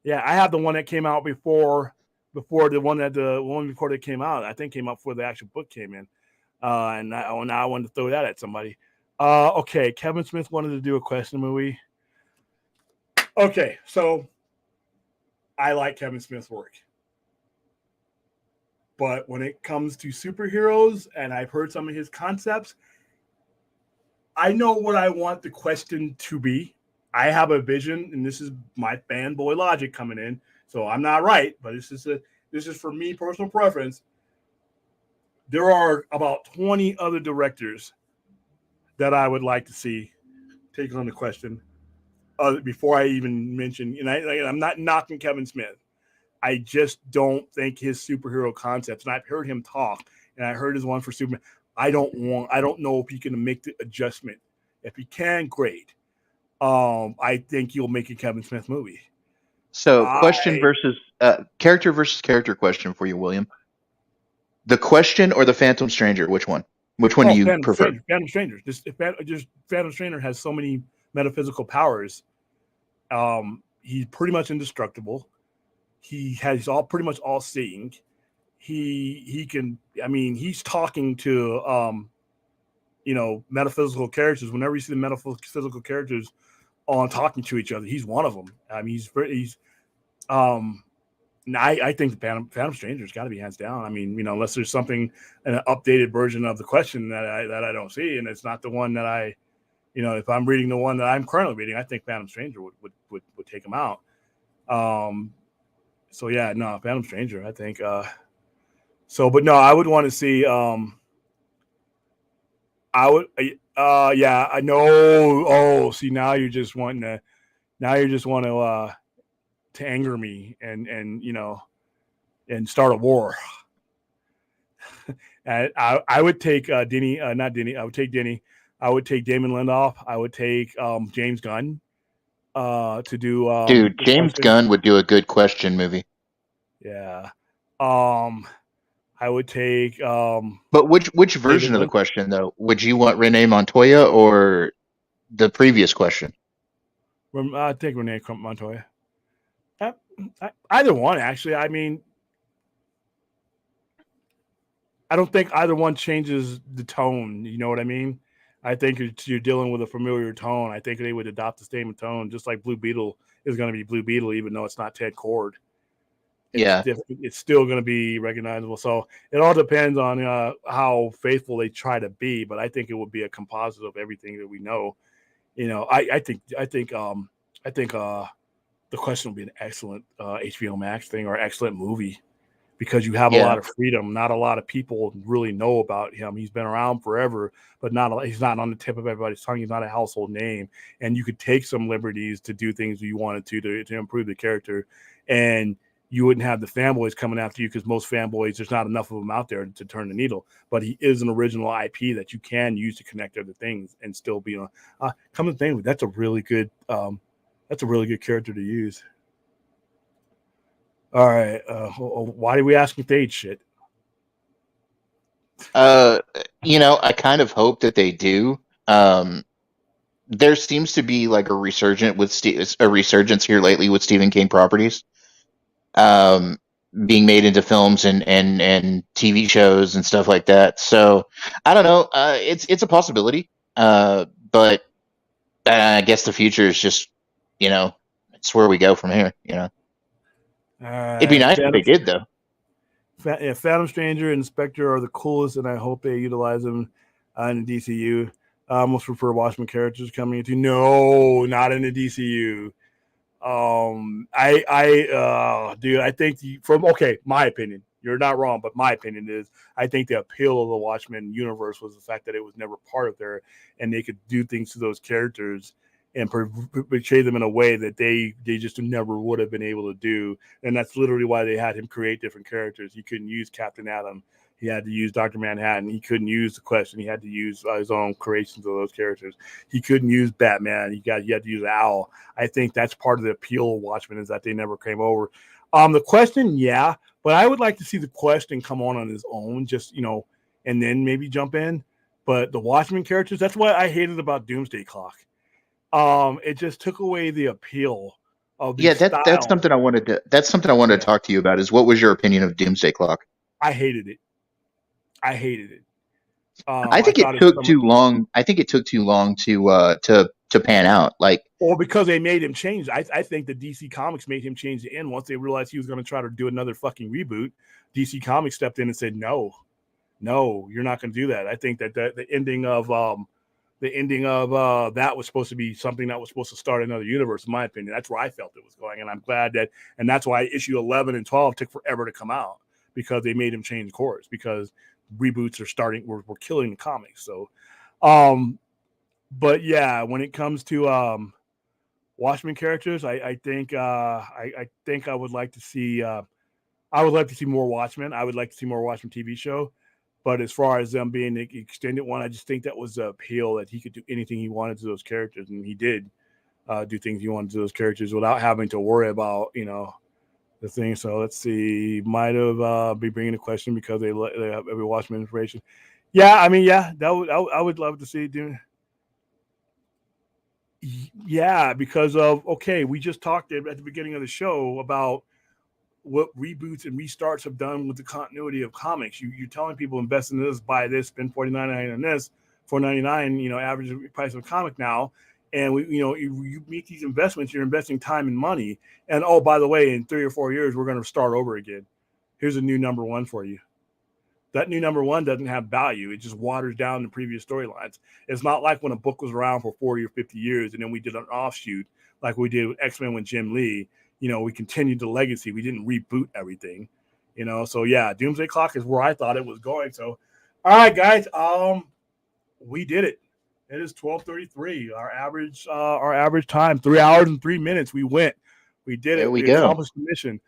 yeah. I have the one that came out before the one before that came out. I think came out before the actual book came in. And now I wanted to throw that at somebody. Okay, Kevin Smith wanted to do a question movie. Okay, so I like Kevin Smith's work. But when it comes to superheroes, and I've heard some of his concepts, I know what I want the question to be. I have a vision, and this is my fanboy logic coming in. So I'm not right, but this is for me, personal preference. There are about 20 other directors that I would like to see take on the question before I even mention. And I'm not knocking Kevin Smith. I just don't think his superhero concepts, and I've heard him talk, and I heard his one for Superman. I don't know if he can make the adjustment. If he can, great. I think he'll make a Kevin Smith movie. So, character versus character question for you, William. The Question or the Phantom Stranger? Which one? Which one do you prefer? Phantom Stranger. Just Phantom Stranger has so many metaphysical powers. He's pretty much indestructible. He's pretty much all seeing. He can. I mean, he's talking to metaphysical characters. Whenever you see the metaphysical characters on talking to each other, he's one of them. I mean, I think the Phantom Stranger's got to be hands down. I mean, unless there's something, an updated version of the question that I don't see, and it's not the one that if I'm reading the one that I'm currently reading, I think Phantom Stranger would take him out. So yeah, no, Phantom Stranger, I think. But no, I would want to see. Yeah, I know. Oh, see, now you're just wanting to. Now you just want to anger me and start a war. And I would take Denny, not Denny. I would take Denny. I would take Damon Lindelof. I would take James Gunn to do. Dude, James Gunn would do a good question movie. Yeah. I would take. But which version of the question though? Would you want Renee Montoya or the previous question? I take Renee Montoya. Either one, actually. I mean, I don't think either one changes the tone. You know what I mean? I think you're dealing with a familiar tone. I think they would adopt the same tone, just like Blue Beetle is going to be Blue Beetle, even though it's not Ted Kord. It's still going to be recognizable. So it all depends on how faithful they try to be. But I think it would be a composite of everything that we know. I think the question would be an excellent HBO Max thing or excellent movie because you have a lot of freedom. Not a lot of people really know about him. He's been around forever, but he's not on the tip of everybody's tongue. He's not a household name. And you could take some liberties to do things you wanted to improve the character. And you wouldn't have the fanboys coming after you because most fanboys, there's not enough of them out there to turn the needle. But he is an original IP that you can use to connect other things and still be on. Come to think, that's a really good character to use. All right. Why are we asking Thade shit? I kind of hope that they do. There seems to be like a resurgence here lately with Stephen King properties, being made into films and TV shows and stuff like that. So I don't know. It's a possibility. But I guess the future is just, it's where we go from here. It'd be nice if they did, though. Phantom Stranger and Spectre are the coolest, and I hope they utilize them in the DCU. Most preferred Watchmen characters coming into? No, not in the DCU. Dude, I think my opinion, you're not wrong, but my opinion is I think the appeal of the Watchmen universe was the fact that it was never part of there, and they could do things to those characters and portray them in a way that they just never would have been able to do. And that's literally why they had him create different characters. He couldn't use Captain Atom. He had to use Dr. Manhattan. He couldn't use the Question. He had to use his own creations of those characters. He couldn't use Batman. He had to use Owl. I think that's part of the appeal of Watchmen is that they never came over. The Question, yeah, but I would like to see the Question come on his own, just, and then maybe jump in. But the Watchmen characters, that's what I hated about Doomsday Clock. It just took away the appeal of the style. That's something I wanted to talk to you about. Is what was your opinion of Doomsday Clock? I hated it. I think it took too long. I think it took too long to pan out. Because they made him change. I think the DC Comics made him change the end once they realized he was going to try to do another fucking reboot. DC Comics stepped in and said, "No, you're not going to do that." I think that the ending of that was supposed to be something that was supposed to start another universe. In my opinion, that's where I felt it was going, and I'm glad that. And that's why issue 11 and 12 took forever to come out because they made him change course because reboots are starting. We're killing the comics. So, but yeah, when it comes to Watchmen characters, I think I would like to see more Watchmen. I would like to see more Watchmen TV show. But as far as them being the extended one, I just think that was the appeal that he could do anything he wanted to those characters, and he did do things he wanted to those characters without having to worry about the thing. So let's see, might have be bringing a question because they have every Watchmen information. Yeah, I mean, yeah, I would love to see it doing. Yeah, because of we just talked at the beginning of the show about what reboots and restarts have done with the continuity of comics. You're telling people invest in this, buy this, spend $49.99 on this, $4.99, average price of a comic now. And you make these investments, you're investing time and money. And by the way, in 3 or 4 years, we're going to start over again. Here's a new number one for you. That new number one doesn't have value. It just waters down the previous storylines. It's not like when a book was around for 40 or 50 years and then we did an offshoot like we did with X-Men with Jim Lee. We continued the legacy. We didn't reboot everything, So yeah, Doomsday Clock is where I thought it was going. So, all right, guys, we did it. It is 12:33. Our average time, 3 hours and 3 minutes. We went. We did it. We accomplished the mission.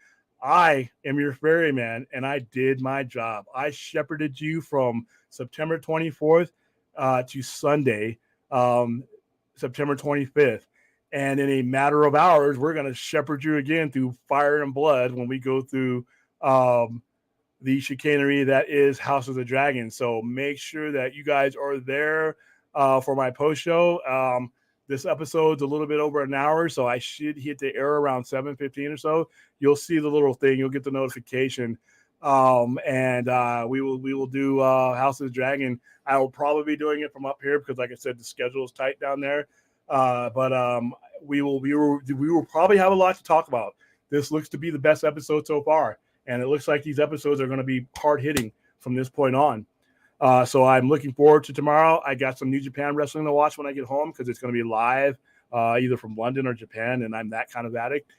I am your ferryman, and I did my job. I shepherded you from September 24th to Sunday, September 25th. And in a matter of hours, we're going to shepherd you again through fire and blood when we go through the chicanery that is House of the Dragon. So make sure that you guys are there for my post show. This episode's a little bit over an hour, so I should hit the air around 7:15 or so. You'll see the little thing. You'll get the notification. And we will do House of the Dragon. I will probably be doing it from up here because, like I said, the schedule is tight down there. But we will probably have a lot to talk about. This looks to be the best episode so far, and it looks like these episodes are going to be hard hitting from this point on. So I'm looking forward to tomorrow. I got some New Japan Wrestling to watch when I get home because it's going to be live, either from London or Japan, and I'm that kind of addict.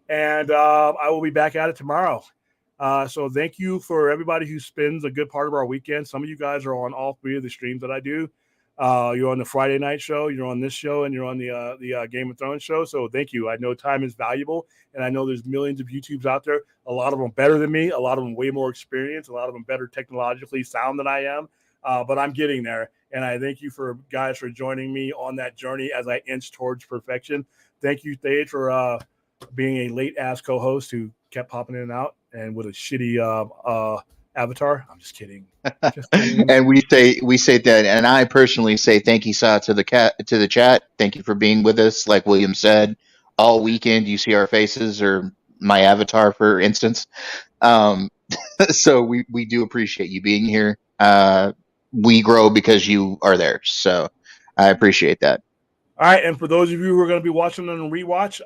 And I will be back at it tomorrow. So thank you for everybody who spends a good part of our weekend. Some of you guys are on all 3 of the streams that I do. You're on the Friday night show, you're on this show, and you're on the Game of Thrones show. So thank you. I know time is valuable, and I know there's millions of YouTubes out there. A lot of them better than me, a lot of them way more experienced, a lot of them better technologically sound than I am. But I'm getting there, and I thank you for guys for joining me on that journey as I inch towards perfection. Thank you, Thade, for being a late ass co-host who kept popping in and out and with a shitty avatar. I'm just kidding. And we say that, and I personally say thank you, Sa, to the chat. Thank you for being with us. Like William said, all weekend you see our faces or my avatar, for instance. So we do appreciate you being here. We grow because you are there. So I appreciate that. All right, and for those of you who are going to be watching on rewatch,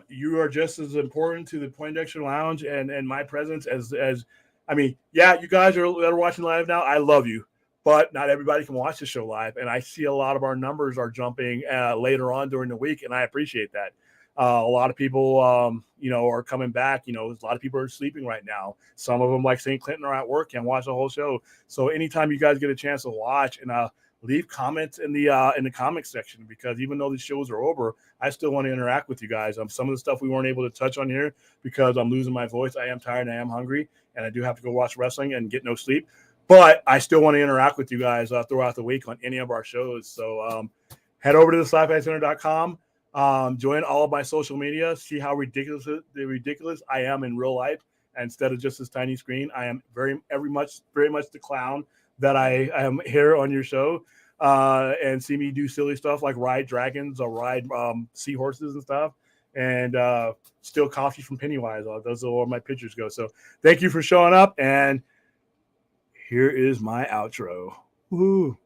you are just as important to the Poindexter Lounge and my presence as I mean, yeah, you guys that are watching live now, I love you, but not everybody can watch the show live. And I see a lot of our numbers are jumping later on during the week, and I appreciate that. A lot of people, are coming back. A lot of people are sleeping right now. Some of them, like St. Clinton, are at work and watch the whole show. So anytime you guys get a chance to watch, and leave comments in the comments section, because even though the shows are over, I still want to interact with you guys. Some of the stuff we weren't able to touch on here because I'm losing my voice. I am tired and I am hungry, and I do have to go watch wrestling and get no sleep. But I still want to interact with you guys throughout the week on any of our shows. So head over to the sci-fi-center.com. Join all of my social media. See how ridiculous I am in real life. Instead of just this tiny screen, I am very much the clown that I am here on your show. And see me do silly stuff like ride dragons or ride seahorses and stuff. And steal coffee from Pennywise. Those are where my pictures go. So thank you for showing up. And here is my outro. Woo.